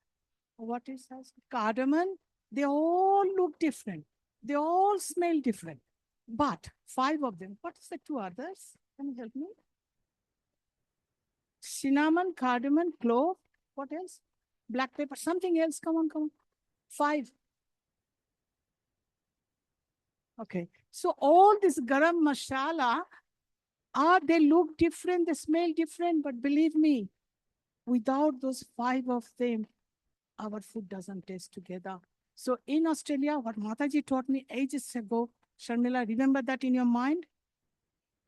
what is has cardamom. They all look different. They all smell different. But 5 of them, what is the 2 others? Can you help me? Cinnamon, cardamom, clove, what else? Black pepper, something else, come on. 5. Okay, so all this garam masala, they look different, they smell different, but believe me, without those 5 of them, our food doesn't taste together. So in Australia, what Mataji taught me ages ago, Sharmila, remember that in your mind?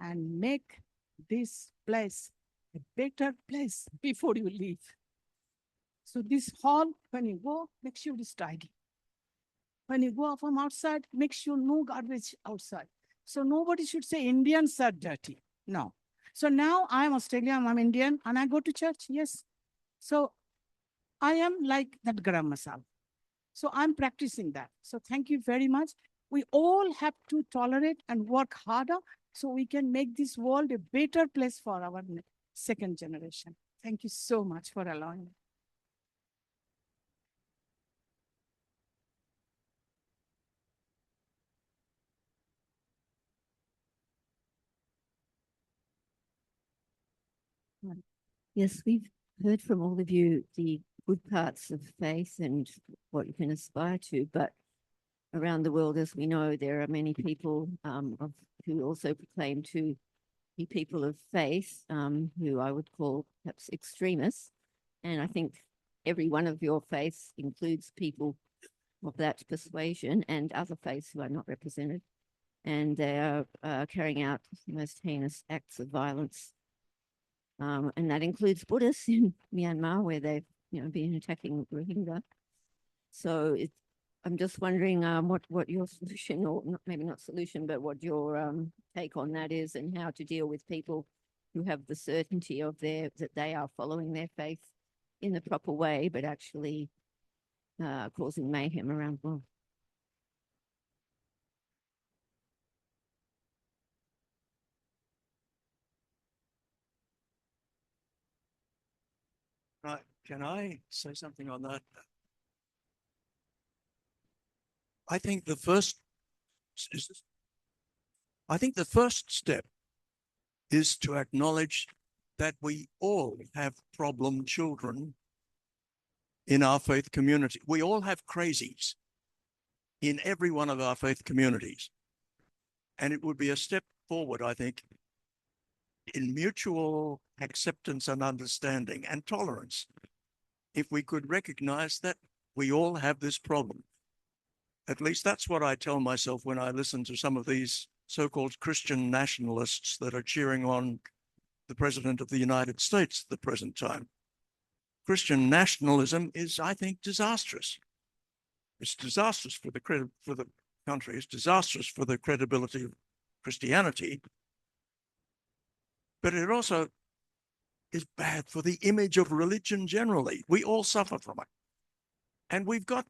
And make this place a better place before you leave. So this hall, when you go, make sure it's tidy. When you go from outside, make sure no garbage outside. So nobody should say Indians are dirty. No. So now I'm Australian, I'm Indian, and I go to church, yes. So I am like that garam masala. So I'm practicing that. So thank you very much. We all have to tolerate and work harder so we can make this world a better place for our second generation. Thank you so much for allowing me. Yes, we've heard from all of you the good parts of faith and what you can aspire to, but around the world, as we know, there are many people who also proclaim to be people of faith, who I would call perhaps extremists. And I think every one of your faiths includes people of that persuasion and other faiths who are not represented. And they are carrying out the most heinous acts of violence. And that includes Buddhists in Myanmar, where they've been attacking Rohingya. So I'm just wondering what your solution, or maybe not solution, but what your take on that is, and how to deal with people who have the certainty of that they are following their faith in the proper way, but actually causing mayhem around the world. Right. Can I say something on that? I think the first step is to acknowledge that we all have problem children in our faith community. We all have crazies in every one of our faith communities. And it would be a step forward, I think, in mutual acceptance and understanding and tolerance, if we could recognize that we all have this problem. At least that's what I tell myself when I listen to some of these so-called Christian nationalists that are cheering on the President of the United States at the present time. Christian nationalism is, I think, disastrous. It's disastrous for the country. It's disastrous for the credibility of Christianity, but it also is bad for the image of religion generally. We all suffer from it. And we've got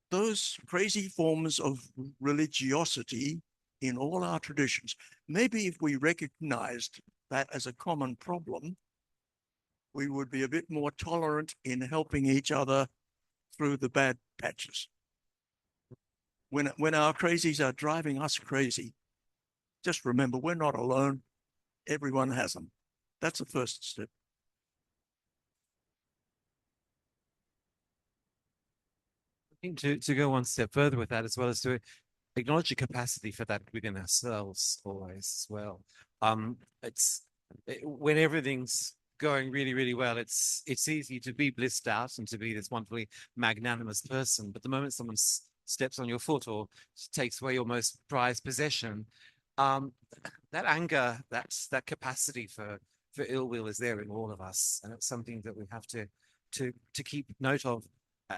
those crazy forms of religiosity in all our traditions. Maybe if we recognized that as a common problem, we would be a bit more tolerant in helping each other through the bad patches. When our crazies are driving us crazy, just remember we're not alone. Everyone has them. That's the first step. I think to go one step further with that, as well as to acknowledge the capacity for that within ourselves always as well. When everything's going really, really well, it's easy to be blissed out and to be this wonderfully magnanimous person. But the moment someone steps on your foot or takes away your most prized possession, that anger, that capacity for ill will is there in all of us, and it's something that we have to keep note of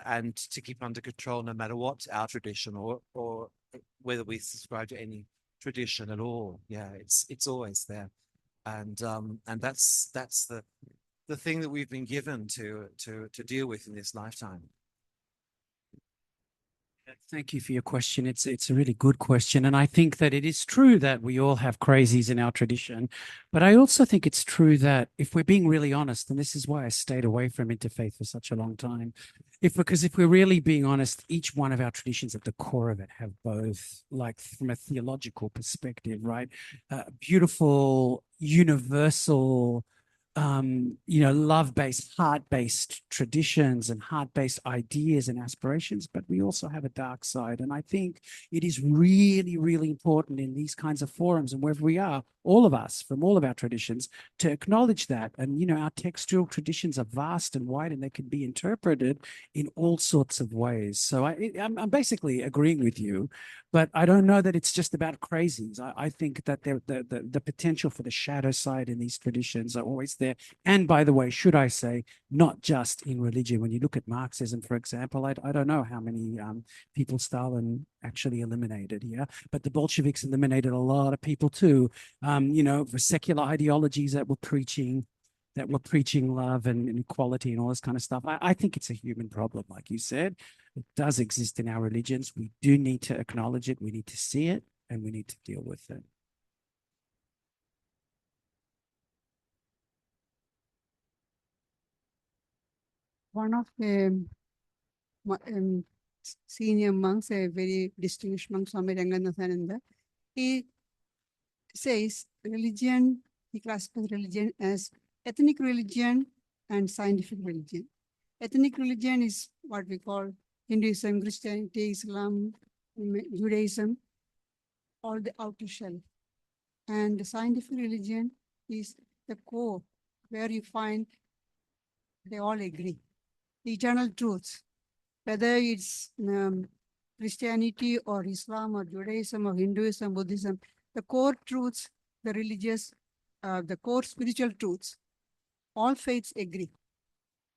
and to keep under control, no matter what our tradition or whether we subscribe to any tradition at all. Yeah, it's always there, and that's the thing that we've been given to deal with in this lifetime. Thank you for your question. It's a really good question. And I think that it is true that we all have crazies in our tradition. But I also think it's true that if we're being really honest, and this is why I stayed away from interfaith for such a long time, because if we're really being honest, each one of our traditions at the core of it have both, like from a theological perspective, right? Beautiful, universal, love-based, heart-based traditions and heart-based ideas and aspirations, but we also have a dark side. And I think it is really, really important in these kinds of forums and wherever we are, all of us from all of our traditions, to acknowledge that. And, our textual traditions are vast and wide, and they can be interpreted in all sorts of ways. So I'm basically agreeing with you, but I don't know that it's just about crazies. I think that the potential for the shadow side in these traditions are always there. And by the way, should I say, not just in religion. When you look at Marxism, for example, I don't know how many people Stalin actually eliminated here, but the Bolsheviks eliminated a lot of people too. For secular ideologies that were preaching love and equality and all this kind of stuff. I think it's a human problem, like you said. It does exist in our religions. We do need to acknowledge it. We need to see it, and we need to deal with it. One of the senior monks, a very distinguished monk, Swami Ranganathananda, he says religion, he classifies religion as ethnic religion and scientific religion. Ethnic religion is what we call Hinduism, Christianity, Islam, Judaism, all the outer shell. And the scientific religion is the core where you find they all agree. The eternal truths, whether it's Christianity or Islam or Judaism or Hinduism, Buddhism, the core truths, the religious, the core spiritual truths, all faiths agree.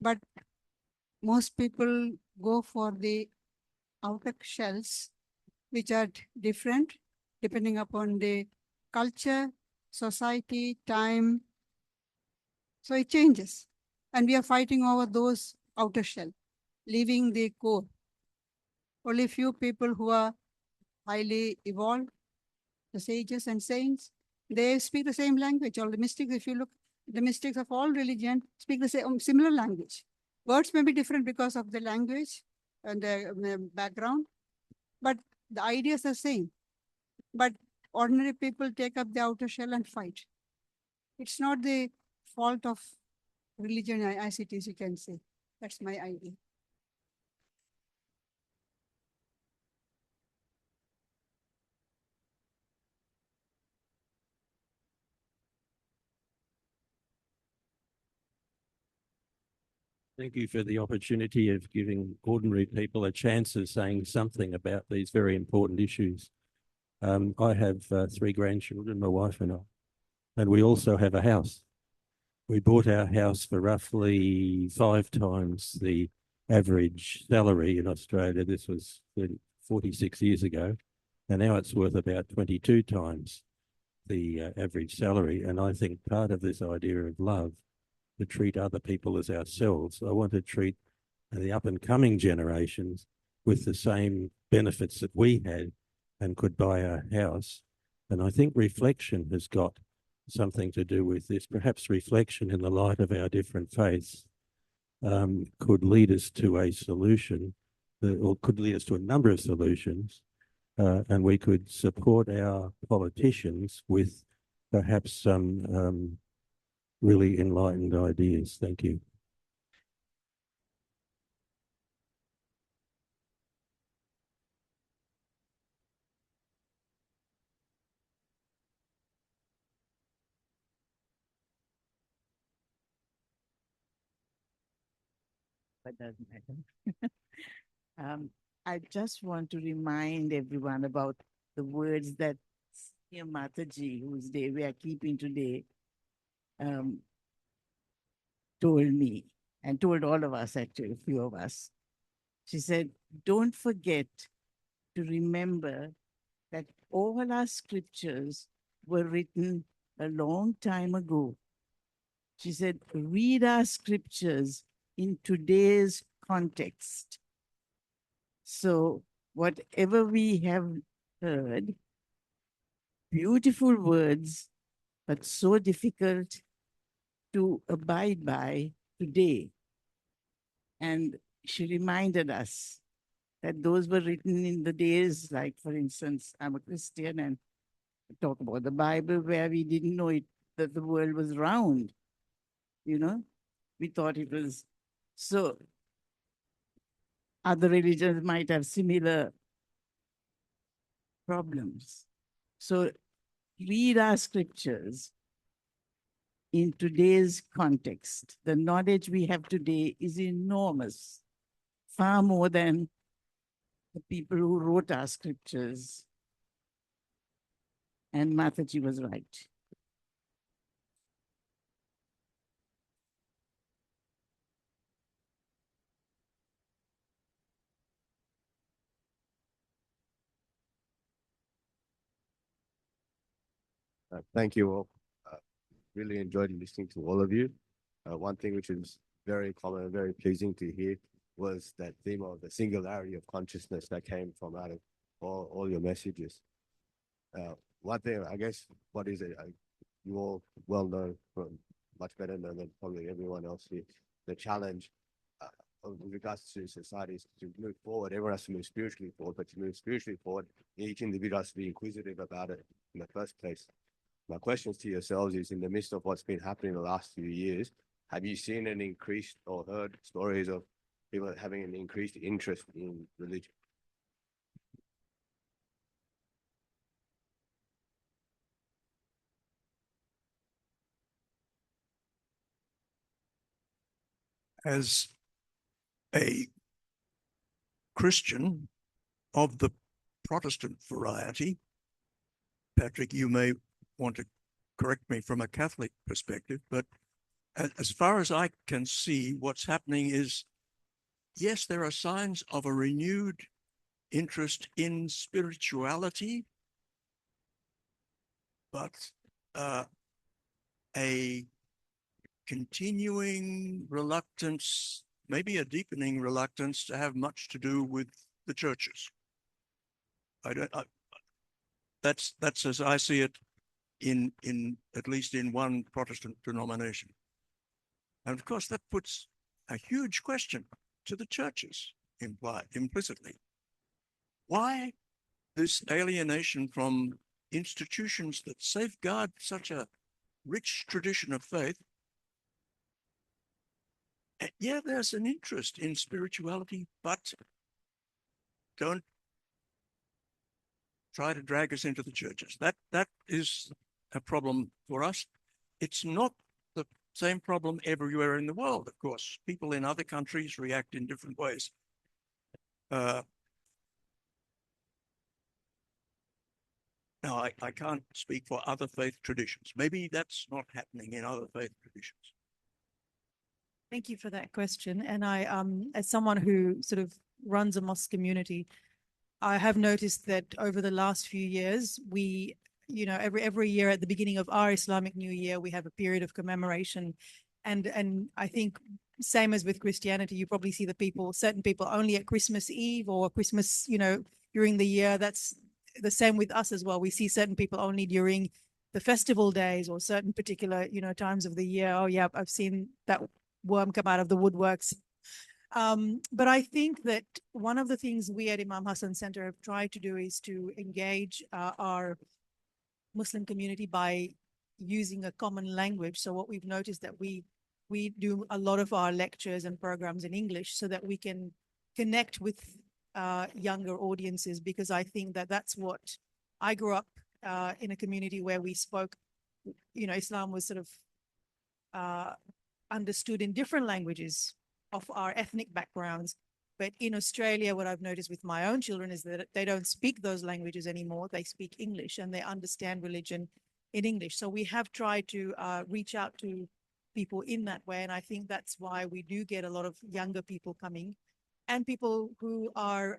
But most people go for the outer shells, which are different depending upon the culture, society, time. So it changes. And we are fighting over those outer shell, leaving the core. Only few people who are highly evolved, the sages and saints, they speak the same language. All the mystics, if you look, the mystics of all religion speak the same similar language. Words may be different because of the language and the background, but the ideas are the same. But ordinary people take up the outer shell and fight. It's not the fault of religion as it is, you can say. That's my idea. Thank you for the opportunity of giving ordinary people a chance of saying something about these very important issues. I have 3 grandchildren, my wife and I, and we also have a house. We bought our house for roughly 5 times the average salary in Australia. This was 46 years ago. and now it's worth about 22 times the average salary. And I think part of this idea of love, to treat other people as ourselves, I want to treat the up and coming generations with the same benefits that we had and could buy a house. And I think reflection has got something to do with this. Perhaps reflection in the light of our different faiths could lead us to a solution, or could lead us to a number of solutions, and we could support our politicians with perhaps some really enlightened ideas. Thank you. But doesn't matter. I just want to remind everyone about the words that Senior Mataji, whose day we are keeping today, told me and told all of us, actually, a few of us. She said, don't forget to remember that all our scriptures were written a long time ago. She said, read our scriptures in today's context. So whatever we have heard, beautiful words, but so difficult to abide by today. And she reminded us that those were written in the days, like, for instance, I'm a Christian and I talk about the Bible, where we didn't know it, that the world was round, you know? We thought it was. So other religions might have similar problems. So read our scriptures in today's context. The knowledge we have today is enormous, far more than the people who wrote our scriptures. And Mataji was right. Thank you all. Really enjoyed listening to all of you. One thing which is very common and very pleasing to hear was that theme of the singularity of consciousness that came from out of all your messages. One thing, I guess, what is it? You all well know, from much better known than probably everyone else here, the challenge with regards to society is to move forward. Everyone has to move spiritually forward, but to move spiritually forward, each individual has to be inquisitive about it in the first place. My questions to yourselves is, in the midst of what's been happening in the last few years, have you seen an increased or heard stories of people having an increased interest in religion? As a Christian of the Protestant variety, Patrick, you may want to correct me from a Catholic perspective, but as far as I can see, what's happening is, yes, there are signs of a renewed interest in spirituality, but a continuing reluctance, maybe a deepening reluctance to have much to do with the churches. That's as I see it in at least in one Protestant denomination. And of course, that puts a huge question to the churches implicitly. Why this alienation from institutions that safeguard such a rich tradition of faith? And yeah, there's an interest in spirituality, but don't try to drag us into the churches. That is a problem for us. It's not the same problem everywhere in the world, of course. People in other countries react in different ways. Now, I can't speak for other faith traditions. Maybe that's not happening in other faith traditions. Thank you for that question. And I, as someone who sort of runs a mosque community, I have noticed that over the last few years, we, every year at the beginning of our Islamic New Year, we have a period of commemoration. And I think same as with Christianity, you probably see certain people only at Christmas Eve or Christmas, during the year. That's the same with us as well. We see certain people only during the festival days or certain particular, times of the year. Oh yeah, I've seen that worm come out of the woodworks. But I think that one of the things we at Imam Hassan Center have tried to do is to engage our Muslim community by using a common language. So what we've noticed that we do a lot of our lectures and programs in English so that we can connect with younger audiences, because I think that that's what I grew up in a community where we spoke, Islam was sort of understood in different languages of our ethnic backgrounds. But in Australia, what I've noticed with my own children is that they don't speak those languages anymore. They speak English and they understand religion in English. So we have tried to reach out to people in that way. And I think that's why we do get a lot of younger people coming, and people who are,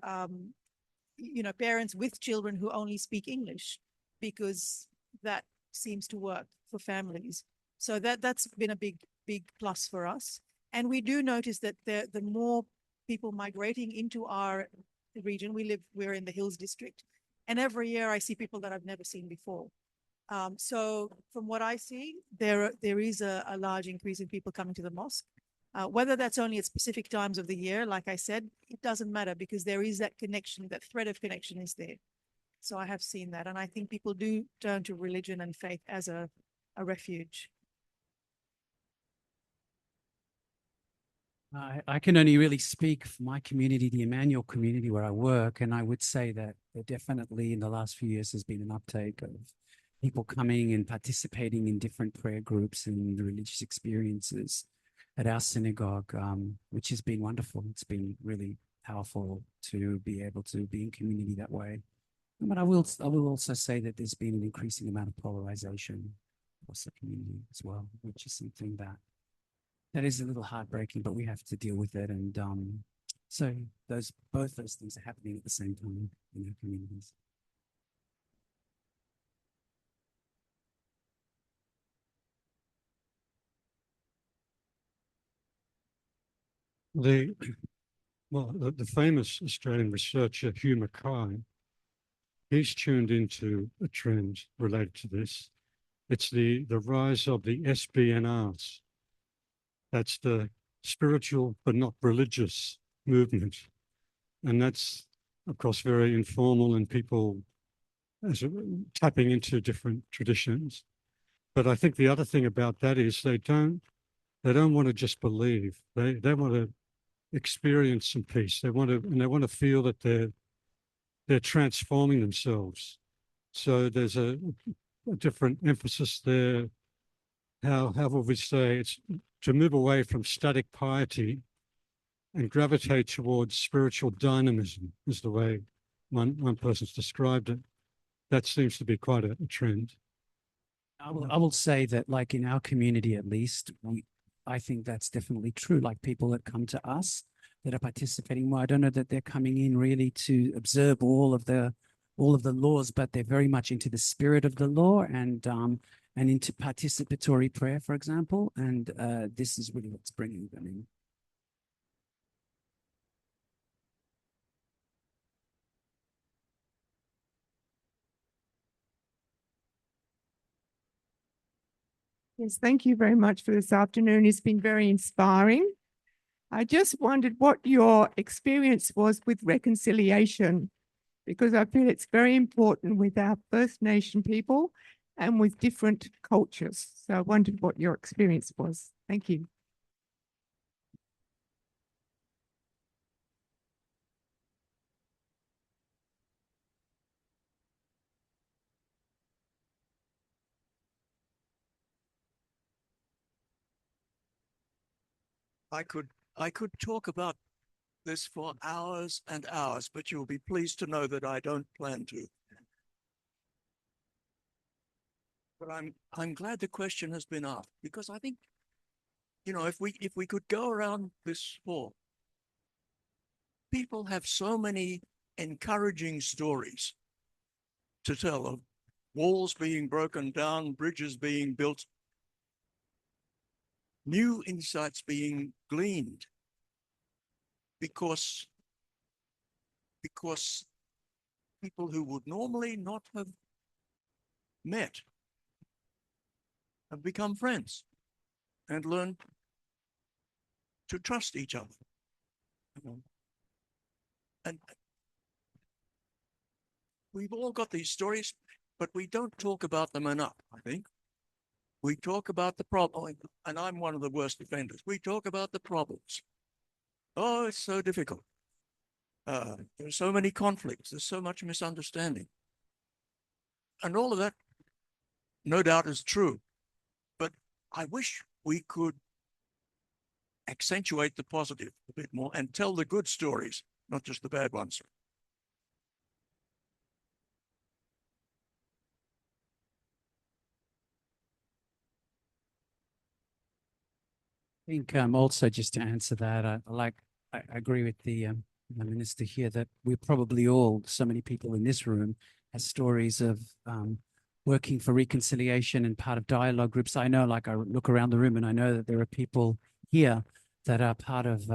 parents with children who only speak English, because that seems to work for families. So that's been a big plus for us. And we do notice that the more people migrating into our region, we're in the Hills District, and every year I see people that I've never seen before. So from what I see, there is a large increase in people coming to the mosque. Whether that's only at specific times of the year, like I said, it doesn't matter, because there is that connection, that thread of connection is there. So I have seen that, and I think people do turn to religion and faith as a refuge. I can only really speak for my community, the Emmanuel community where I work, and I would say that there definitely in the last few years has been an uptake of people coming and participating in different prayer groups and religious experiences at our synagogue, which has been wonderful. It's been really powerful to be able to be in community that way. But I will also say that there's been an increasing amount of polarization across the community as well, which is something that is a little heartbreaking, but we have to deal with it. And so both those things are happening at the same time in our communities. The famous Australian researcher Hugh Mackay, he's tuned into a trend related to this. It's the rise of the SBNRs. That's the spiritual but not religious movement. And that's, of course, very informal and people tapping into different traditions. But I think the other thing about that is they don't want to just believe. They want to experience some peace. They want to feel that they're transforming themselves. So there's a different emphasis there. How would we say, it's to move away from static piety and gravitate towards spiritual dynamism, is the way one person's described it. That seems to be quite a trend. I will say that, like in our community at least, I think that's definitely true. Like people that come to us that are participating more, I don't know that they're coming in really to observe all of the laws, but they're very much into the spirit of the law and into participatory prayer, for example. And this is really what's bringing them in. Yes, thank you very much for this afternoon. It's been very inspiring. I just wondered what your experience was with reconciliation, because I feel it's very important with our First Nation people and with different cultures. So I wondered what your experience was. Thank you. I could talk about this for hours and hours, but you'll be pleased to know that I don't plan to. But I'm glad the question has been asked, because I think, if we could go around this hall, people have so many encouraging stories to tell of walls being broken down, bridges being built, new insights being gleaned because people who would normally not have met have become friends and learned to trust each other. And we've all got these stories, but we don't talk about them enough, I think. We talk about the problem, and I'm one of the worst offenders. We talk about the problems. Oh, it's so difficult. There's so many conflicts. There's so much misunderstanding. And all of that, no doubt, is true. But I wish we could accentuate the positive a bit more and tell the good stories, not just the bad ones. I think also just to answer that, I agree with the minister here that we're probably all, so many people in this room, has stories of working for reconciliation and part of dialogue groups. I know, like I look around the room and I know that there are people here that are part of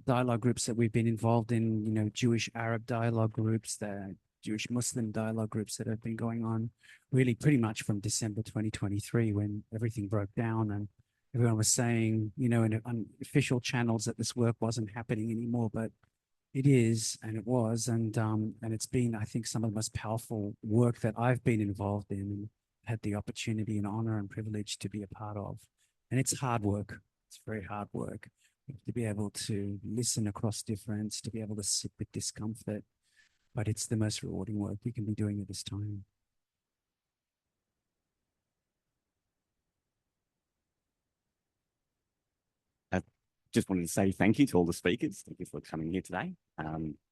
dialogue groups that we've been involved in, you know, Jewish Arab dialogue groups, the Jewish Muslim dialogue groups that have been going on really pretty much from December 2023 when everything broke down and everyone was saying, you know, on official channels that this work wasn't happening anymore, but it is, and it was, and it's been, I think, some of the most powerful work that I've been involved in and had the opportunity and honor and privilege to be a part of. And it's hard work. It's very hard work to be able to listen across difference, to be able to sit with discomfort, but it's the most rewarding work you can be doing at this time. Just wanted to say thank you to all the speakers. Thank you for coming here today.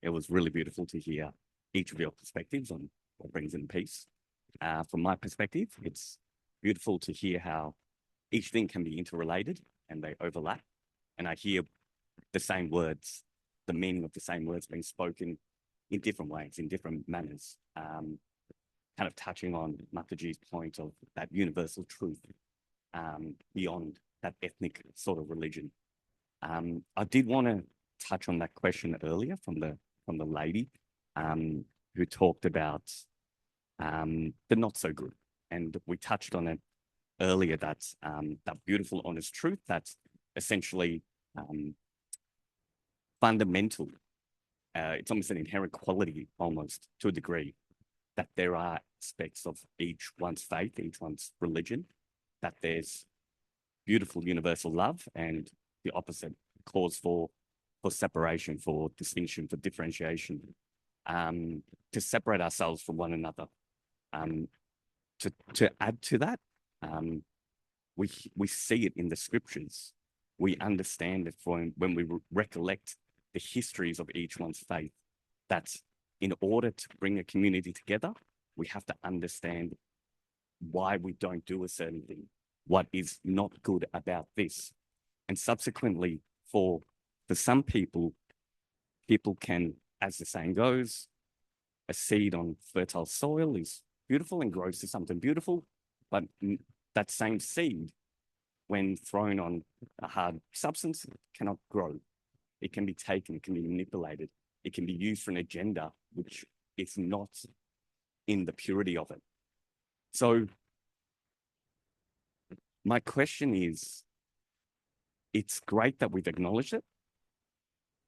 It was really beautiful to hear each of your perspectives on what brings in peace. From my perspective, it's beautiful to hear how each thing can be interrelated and they overlap. And I hear the same words, the meaning of the same words being spoken in different ways, in different manners, kind of touching on Mataji's point of that universal truth beyond that ethnic sort of religion. I did want to touch on that question earlier from the lady who talked about the not so good, and we touched on it earlier. That's that beautiful, honest truth. That's essentially fundamental. It's almost an inherent quality, almost to a degree, that there are aspects of each one's faith, each one's religion, that there's beautiful universal love and the opposite cause for separation, for distinction, for differentiation, to separate ourselves from one another. To add to that, we see it in the scriptures. We understand it when we recollect the histories of each one's faith, that in order to bring a community together, we have to understand why we don't do a certain thing, what is not good about this. And subsequently, for some people can, as the saying goes, a seed on fertile soil is beautiful and grows to something beautiful, but that same seed, when thrown on a hard substance, cannot grow. It can be taken, it can be manipulated, it can be used for an agenda which is not in the purity of it. So my question is, it's great that we've acknowledged it,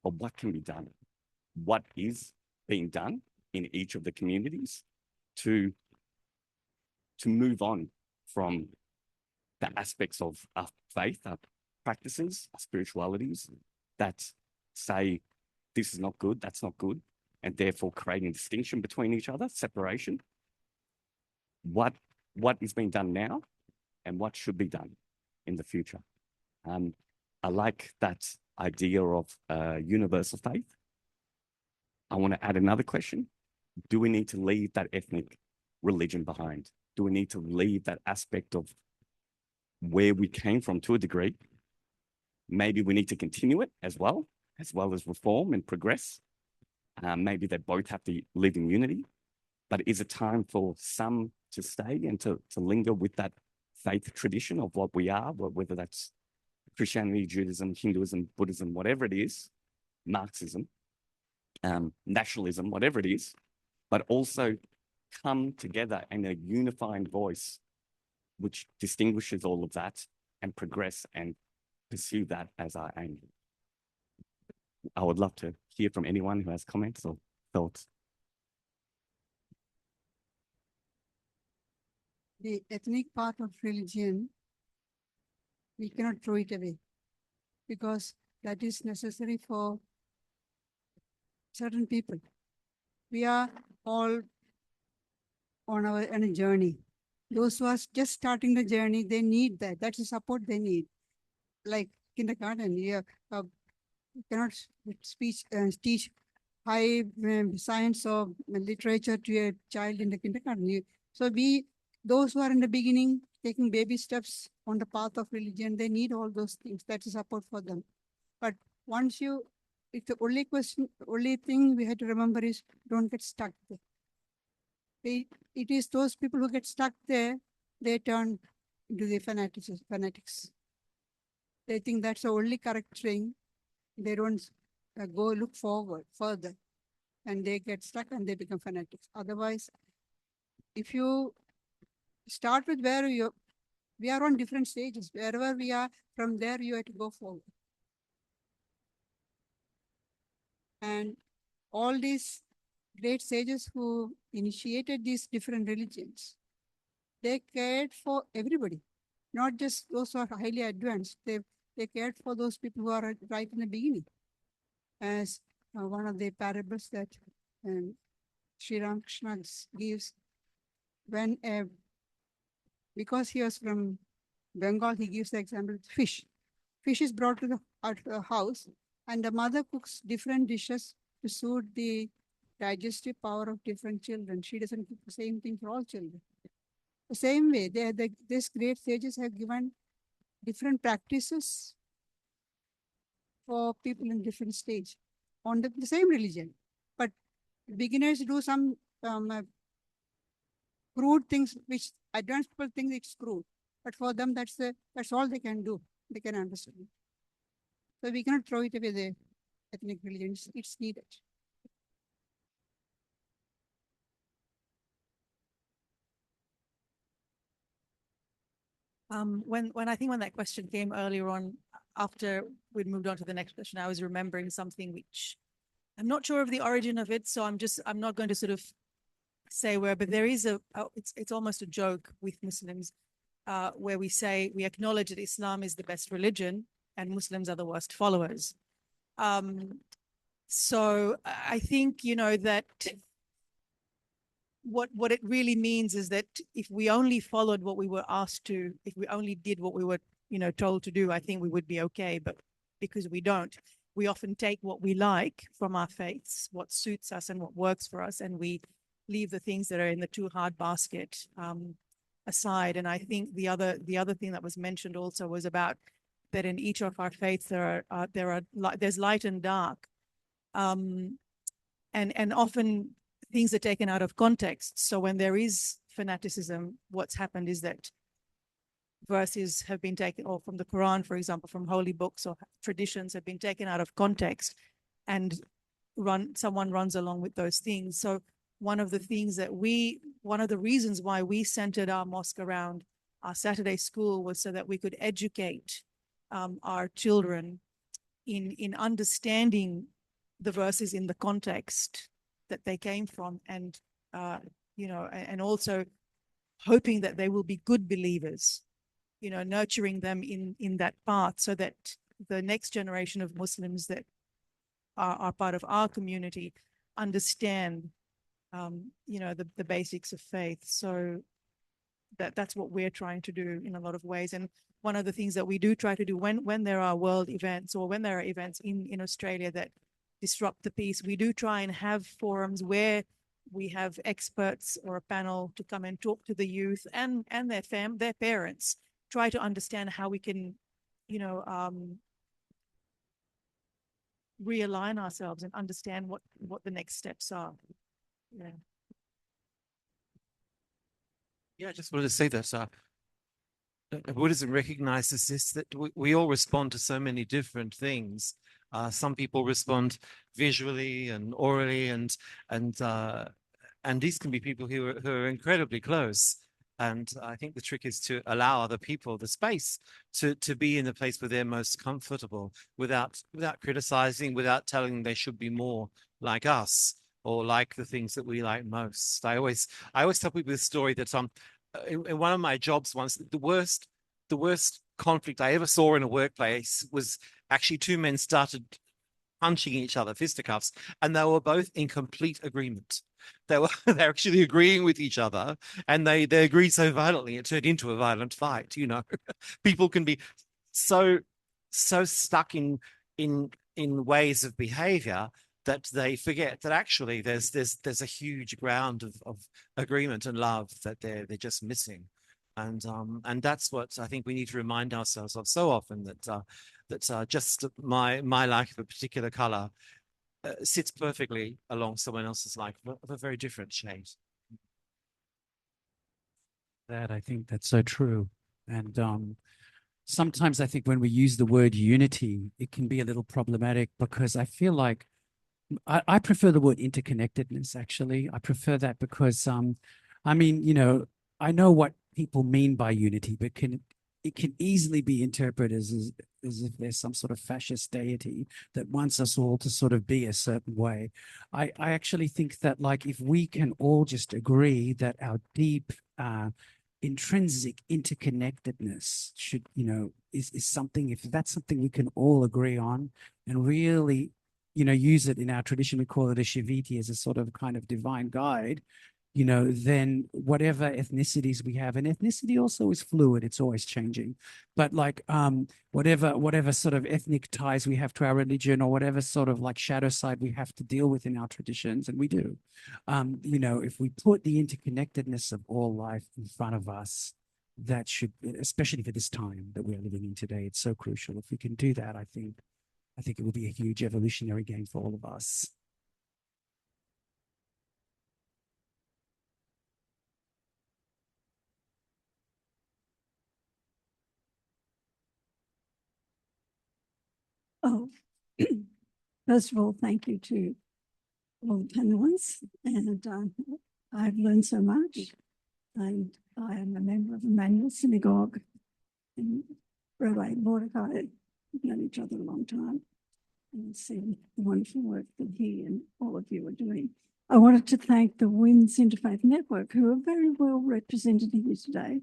but what can be done? What is being done in each of the communities to move on from the aspects of our faith, our practices, our spiritualities that say this is not good, that's not good, and therefore creating distinction between each other, separation? What is being done now and what should be done in the future? I like that idea of universal faith. I want to add another question. Do we need to leave that ethnic religion behind? Do we need to leave that aspect of where we came from to a degree? Maybe we need to continue it as well as reform and progress. Maybe they both have to live in unity, but is it time for some to stay and to linger with that faith tradition of what we are, whether that's Christianity, Judaism, Hinduism, Buddhism, whatever it is, Marxism, nationalism, whatever it is, but also come together in a unifying voice which distinguishes all of that and progress and pursue that as our aim. I would love to hear from anyone who has comments or thoughts. The ethnic part of religion, we cannot throw it away because that is necessary for certain people. We are all on a journey. Those who are just starting the journey, they need that. That's the support they need. Like kindergarten, you cannot teach high science or literature to a child in the kindergarten. Those who are in the beginning, taking baby steps on the path of religion, they need all those things. That's a support for them. But once it's the only thing we have to remember is don't get stuck there. It is those people who get stuck there, they turn into the fanatics. They think that's the only correct thing. They don't go look forward further, and they get stuck and they become fanatics. Otherwise, if you start with where we are on different stages. Wherever we are, from there you have to go forward. And all these great sages who initiated these different religions, they cared for everybody, not just those who are highly advanced. They cared for those people who are right in the beginning. As one of the parables that Sri Ramakrishna gives, when because he was from Bengal, he gives the example of fish. Fish is brought to the house, and the mother cooks different dishes to suit the digestive power of different children. She doesn't cook the same thing for all children. The same way, these great sages have given different practices for people in different stage on the same religion. But beginners do some crude things which advanced people think it's crude. But for them, that's all they can do. They can understand. So we cannot throw it away, the ethnic religion. It's needed. When that question came earlier on, after we'd moved on to the next question, I was remembering something which I'm not sure of the origin of it, so I'm not going to sort of say where, but there is it's almost a joke with Muslims where we acknowledge that Islam is the best religion and Muslims are the worst followers. So I think, that what it really means is that if we only followed what we were asked to, if we only did what we were, told to do, I think we would be okay. But because we don't, we often take what we like from our faiths, what suits us and what works for us, and we leave the things that are in the too hard basket aside. And I think the other thing that was mentioned also was about that in each of our faiths there's light and dark, and often things are taken out of context. So when there is fanaticism, what's happened is that verses have been taken, or from the Quran, for example, from holy books or traditions have been taken out of context, and someone runs along with those things. So one of the reasons why we centered our mosque around our Saturday school was so that we could educate our children in understanding the verses in the context that they came from, and and also hoping that they will be good believers, nurturing them in that path, so that the next generation of Muslims that are part of our community understand the basics of faith. So that's what we're trying to do in a lot of ways. And one of the things that we do try to do when there are world events, or when there are events in Australia that disrupt the peace, we do try and have forums where we have experts or a panel to come and talk to the youth and their parents, try to understand how we can realign ourselves and understand what the next steps are. Yeah. Yeah, I just wanted to say that Buddhism recognizes this, that we all respond to so many different things. Some people respond visually and orally, and these can be people who are incredibly close. And I think the trick is to allow other people the space to be in the place where they're most comfortable, without criticizing, without telling them they should be more like us or like the things that we like most. I always tell people this story that in one of my jobs once, the worst conflict I ever saw in a workplace was actually two men started punching each other, fisticuffs, and they were both in complete agreement. They're actually agreeing with each other, and they agreed so violently it turned into a violent fight. You know, people can be so stuck in ways of behavior that they forget that actually there's a huge ground of agreement and love that they're just missing. And that's what I think we need to remind ourselves of so often, that just my life of a particular color sits perfectly along someone else's life of a very different shade. I think that's so true. And sometimes I think when we use the word unity, it can be a little problematic, because I feel like I prefer the word interconnectedness, actually. I prefer that because, I mean, you know, I know what people mean by unity, but it can easily be interpreted as if there's some sort of fascist deity that wants us all to sort of be a certain way. I actually think that, like, if we can all just agree that our deep intrinsic interconnectedness should, you know, is something, if that's something we can all agree on and really, you know, use it in our tradition, we call it a Shiviti, as a sort of kind of divine guide, you know, then whatever ethnicities we have, and ethnicity also is fluid, it's always changing, but like whatever sort of ethnic ties we have to our religion, or whatever sort of like shadow side we have to deal with in our traditions, and we do, you know, if we put the interconnectedness of all life in front of us, that should, especially for this time that we're living in today, it's so crucial. If we can do that, I think it will be a huge evolutionary gain for all of us. Oh, first of all, thank you to all the panelists, and I've learned so much. And I am a member of the Manual Synagogue, and Rabbi Mordecai. We've known each other a long time, and see the wonderful work that he and all of you are doing. I wanted to thank the Women's Interfaith Network, who are very well represented here today.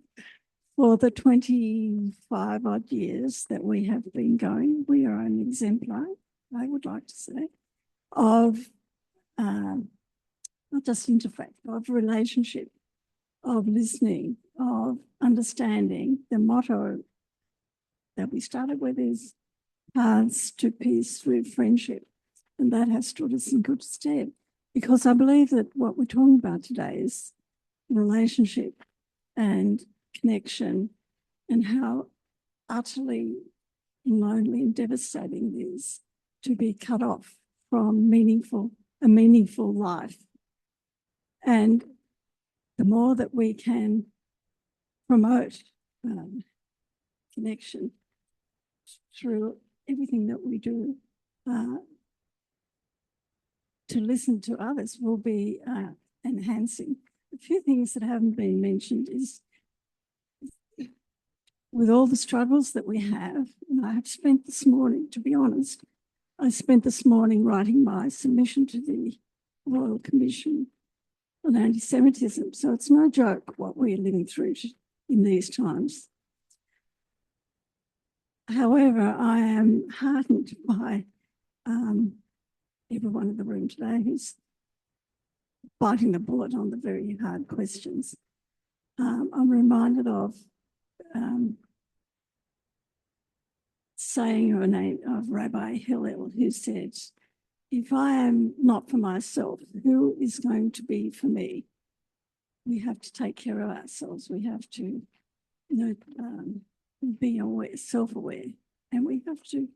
For the 25 odd years that we have been going, we are an exemplar, I would like to say, of not just interfaith, of relationship, of listening, of understanding. The motto that we started with is paths to peace through friendship, and that has stood us in good stead, because I believe that what we're talking about today is relationship and connection, and how utterly lonely and devastating it is to be cut off from a meaningful life. And the more that we can promote connection through everything that we do, to listen to others will be enhancing. A few things that haven't been mentioned is, with all the struggles that we have, and I have spent this morning, to be honest, I spent this morning writing my submission to the Royal Commission on Anti-Semitism. So it's no joke what we're living through in these times. However, I am heartened by everyone in the room today who's biting the bullet on the very hard questions. I'm reminded of saying her name of Rabbi Hillel, who said, if I am not for myself, who is going to be for me? We have to take care of ourselves. We have to, be aware, self-aware, and we have to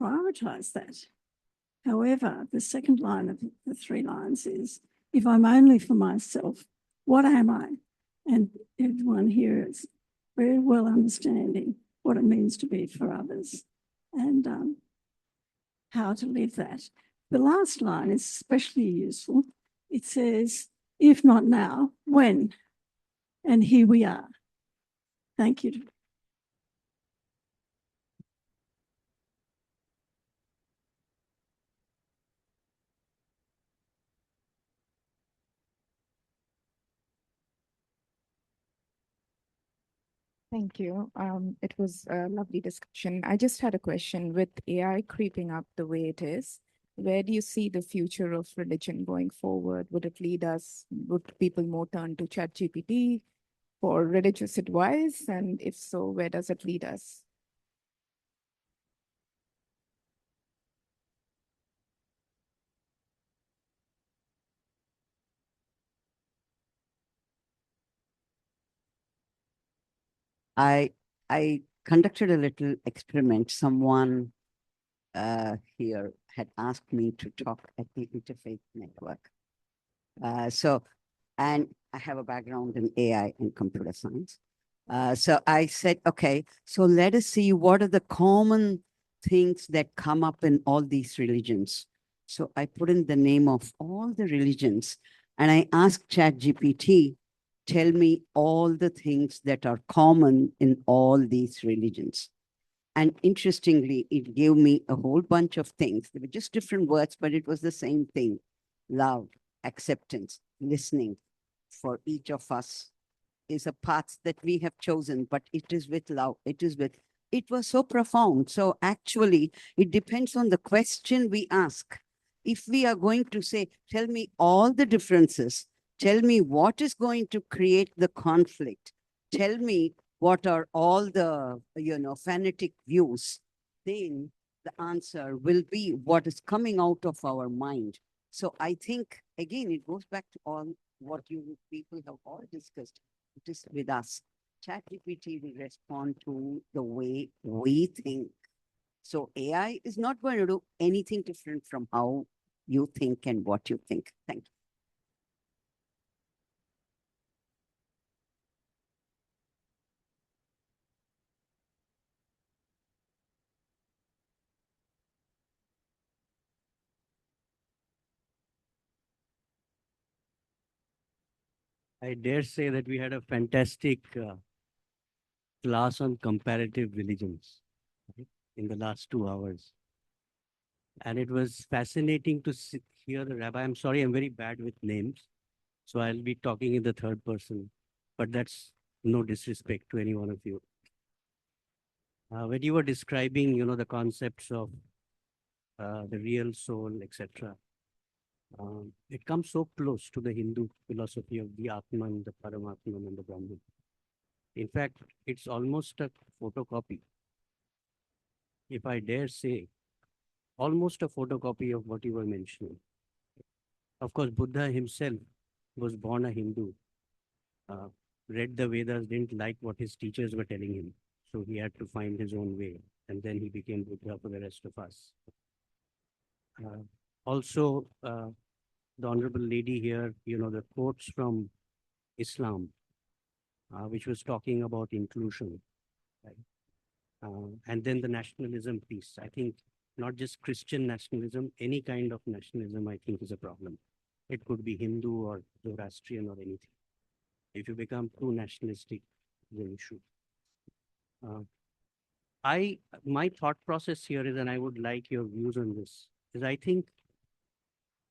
prioritize that. However, the second line of the 3 lines is, if I'm only for myself, what am I? And everyone here is very well understanding what it means to be for others and how to live that. The last line is especially useful. It says, if not now, when? And here we are. Thank you. Thank you. It was a lovely discussion. I just had a question. With AI creeping up the way it is, where do you see the future of religion going forward? Would people more turn to ChatGPT for religious advice? And if so, where does it lead us? I conducted a little experiment. Someone here had asked me to talk at the Interfaith Network. And I have a background in AI and computer science. So I said, okay, so let us see what are the common things that come up in all these religions. So I put in the name of all the religions and I asked ChatGPT, tell me all the things that are common in all these religions. And interestingly, it gave me a whole bunch of things. They were just different words, but it was the same thing. Love, acceptance, listening for each of us is a path that we have chosen, but it is with love. It was so profound. So actually, it depends on the question we ask. If we are going to say, tell me all the differences, tell me what is going to create the conflict, tell me what are all the, fanatic views, then the answer will be what is coming out of our mind. So I think, again, it goes back to all what you people have all discussed. It is with us. ChatGPT will respond to the way we think. So AI is not going to do anything different from how you think and what you think. Thank you. I dare say that we had a fantastic class on comparative religions in the last 2 hours. And it was fascinating to hear the rabbi. I'm sorry, I'm very bad with names. So I'll be talking in the third person, but that's no disrespect to any one of you. When you were describing, the concepts of the real soul, etc., it comes so close to the Hindu philosophy of the Atman, the Paramatman, and the Brahman. In fact, it's almost a photocopy, if I dare say, almost a photocopy of what you were mentioning. Of course, Buddha himself was born a Hindu, read the Vedas, didn't like what his teachers were telling him. So he had to find his own way. And then he became Buddha for the rest of us. Also, the honorable lady here, the quotes from Islam, which was talking about inclusion, right? And then the nationalism piece. I think not just Christian nationalism, any kind of nationalism, I think, is a problem. It could be Hindu or Zoroastrian or anything. If you become too nationalistic, it's an issue. My thought process here is, and I would like your views on this, is I think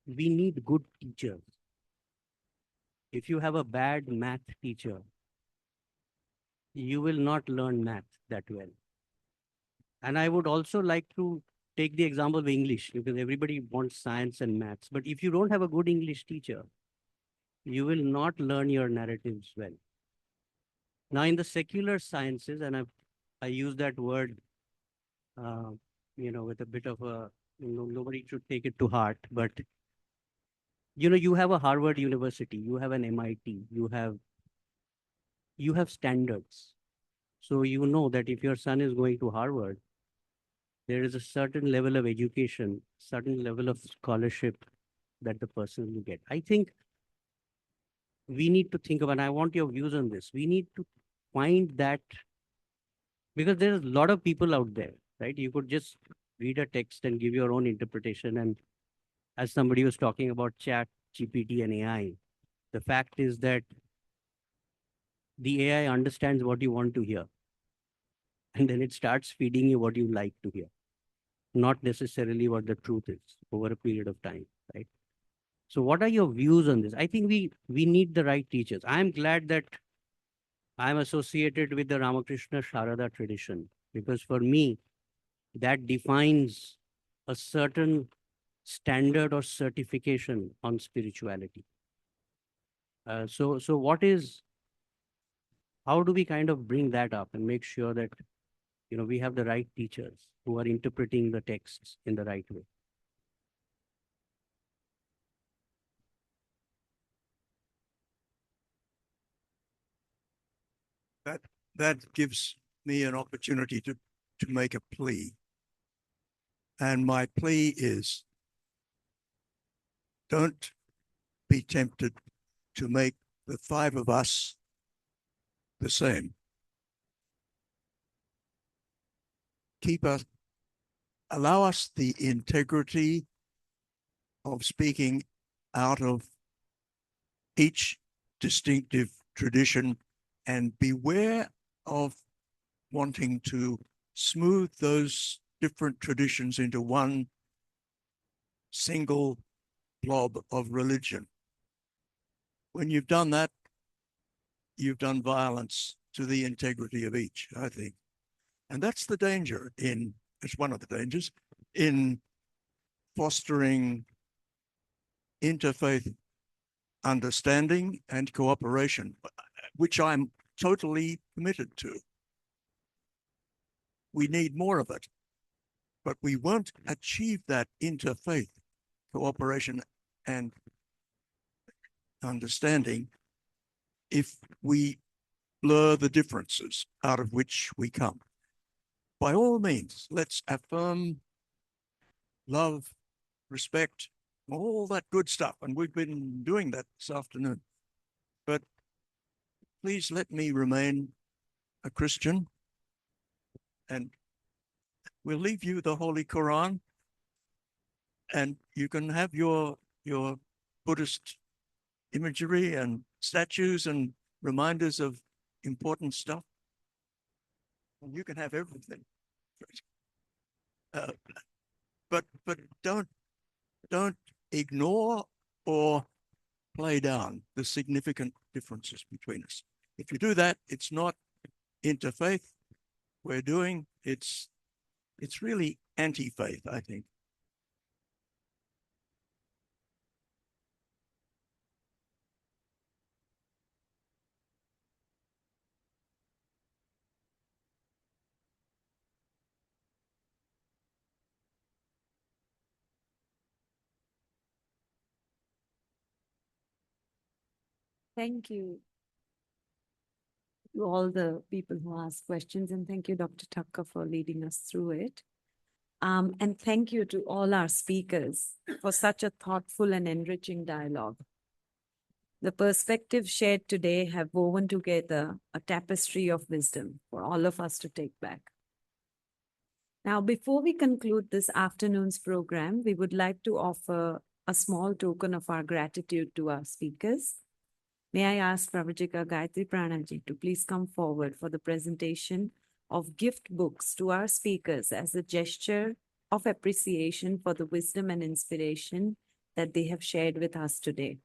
we need good teachers. If you have a bad math teacher, you will not learn math that well. And I would also like to take the example of English, because everybody wants science and maths. But if you don't have a good English teacher, you will not learn your narratives well. Now, in the secular sciences, and I use that word, with a bit of a, nobody should take it to heart, but you have a Harvard University, you have an MIT, you have standards. So you know that if your son is going to Harvard, there is a certain level of education, certain level of scholarship that the person will get. I think we need to think about, and I want your views on this. We need to find that, because there's a lot of people out there, right? You could just read a text and give your own interpretation. And as somebody was talking about chat, GPT and AI, the fact is that the AI understands what you want to hear. And then it starts feeding you what you like to hear, not necessarily what the truth is over a period of time, right? So what are your views on this? I think we need the right teachers. I'm glad that I'm associated with the Ramakrishna Sarada tradition, because for me, that defines a certain standard or certification on spirituality. So how do we kind of bring that up and make sure that, we have the right teachers who are interpreting the texts in the right way? That gives me an opportunity to make a plea. And my plea is, don't be tempted to make the five of us the same. Allow us the integrity of speaking out of each distinctive tradition, and beware of wanting to smooth those different traditions into one single blob of religion. When you've done that, you've done violence to the integrity of each, I think. And that's the danger it's one of the dangers in fostering interfaith understanding and cooperation, which I'm totally committed to. We need more of it, but we won't achieve that interfaith cooperation and understanding if we blur the differences out of which we come. By all means, let's affirm love, respect, all that good stuff. And we've been doing that this afternoon. But please let me remain a Christian, and we'll leave you the Holy Quran, and you can have your Buddhist imagery and statues and reminders of important stuff. And you can have everything. But don't ignore or play down the significant differences between us. If you do that, it's not interfaith we're doing, it's really anti-faith, I think. Thank you to all the people who asked questions, and thank you, Dr. Tucker, for leading us through it. And thank you to all our speakers for such a thoughtful and enriching dialogue. The perspectives shared today have woven together a tapestry of wisdom for all of us to take back. Now, before we conclude this afternoon's program, we would like to offer a small token of our gratitude to our speakers. May I ask Pravrajika Gayatriprana ji to please come forward for the presentation of gift books to our speakers as a gesture of appreciation for the wisdom and inspiration that they have shared with us today.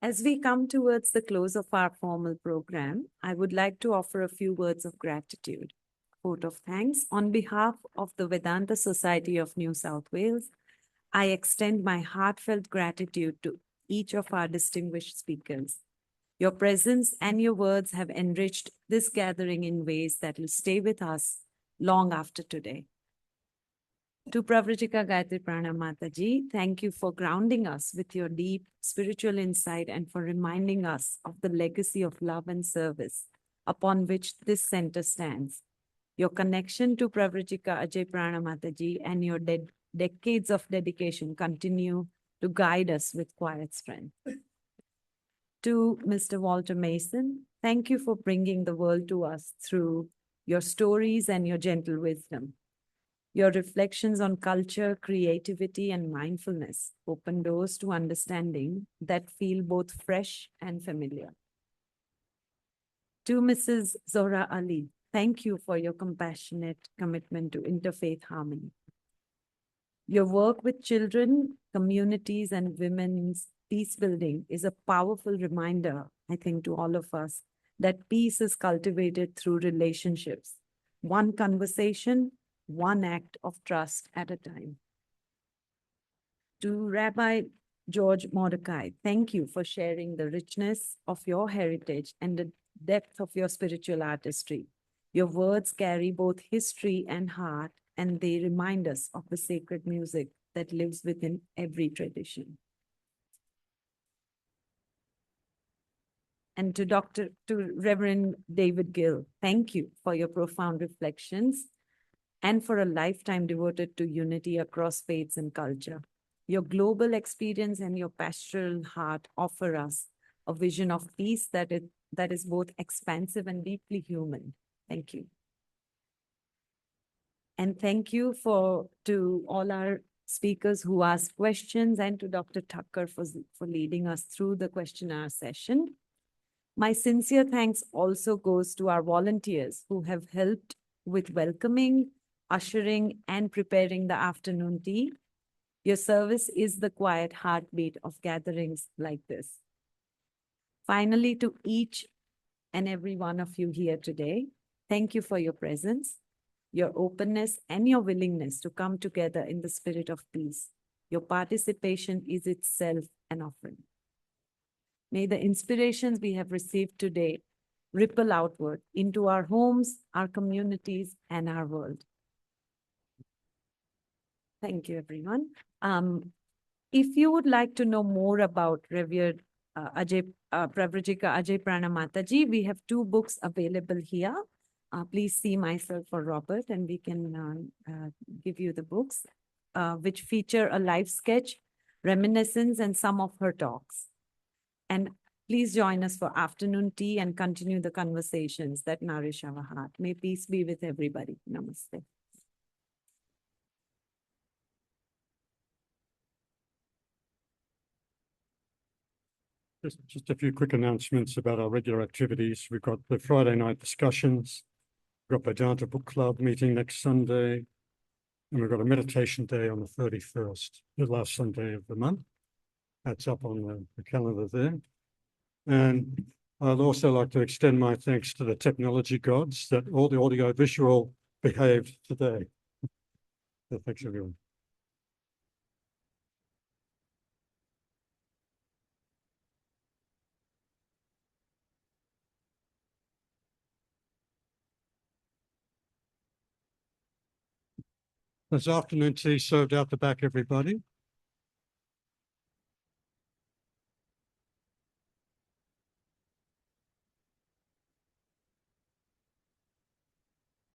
As we come towards the close of our formal program, I would like to offer a few words of gratitude. Vote of thanks on behalf of the Vedanta Society of New South Wales. I extend my heartfelt gratitude to each of our distinguished speakers. Your presence and your words have enriched this gathering in ways that will stay with us long after today. To Pravrajika Gayatriprana Mataji, thank you for grounding us with your deep spiritual insight and for reminding us of the legacy of love and service upon which this center stands. Your connection to Pravrajika Ajayaprana Mataji and your decades of dedication continue to guide us with quiet strength. To Mr. Walter Mason, thank you for bringing the world to us through your stories and your gentle wisdom. Your reflections on culture, creativity, and mindfulness open doors to understanding that feel both fresh and familiar. To Mrs. Zora Ali, thank you for your compassionate commitment to interfaith harmony. Your work with children, communities, and women's peace building is a powerful reminder, I think, to all of us that peace is cultivated through relationships, one conversation, one act of trust at a time. To Rabbi George Mordecai, thank you for sharing the richness of your heritage and the depth of your spiritual artistry. Your words carry both history and heart, and they remind us of the sacred music that lives within every tradition. And to Reverend David Gill, thank you for your profound reflections and for a lifetime devoted to unity across faiths and culture. Your global experience and your pastoral heart offer us a vision of peace that is both expansive and deeply human. Thank you. And thank you to all our speakers who asked questions and to Dr. Thakkar for leading us through the questionnaire session. My sincere thanks also goes to our volunteers who have helped with welcoming, ushering, and preparing the afternoon tea. Your service is the quiet heartbeat of gatherings like this. Finally, to each and every one of you here today, thank you for your presence, your openness, and your willingness to come together in the spirit of peace. Your participation is itself an offering. May the inspirations we have received today ripple outward into our homes, our communities, and our world. Thank you, everyone. If you would like to know more about Revered Pravrajika Ajayaprana Mataji, we have 2 books available here. Please see myself or Robert, and we can give you the books, which feature a life sketch, reminiscence, and some of her talks. And please join us for afternoon tea and continue the conversations that nourish our heart. May peace be with everybody. Namaste. Just a few quick announcements about our regular activities. We've got the Friday night discussions. We've got Vedanta Book Club meeting next Sunday. And we've got a meditation day on the 31st, the last Sunday of the month. That's up on the calendar there. And I'd also like to extend my thanks to the technology gods that all the audio visual behaved today. So thanks, everyone. There's afternoon tea served out the back, everybody.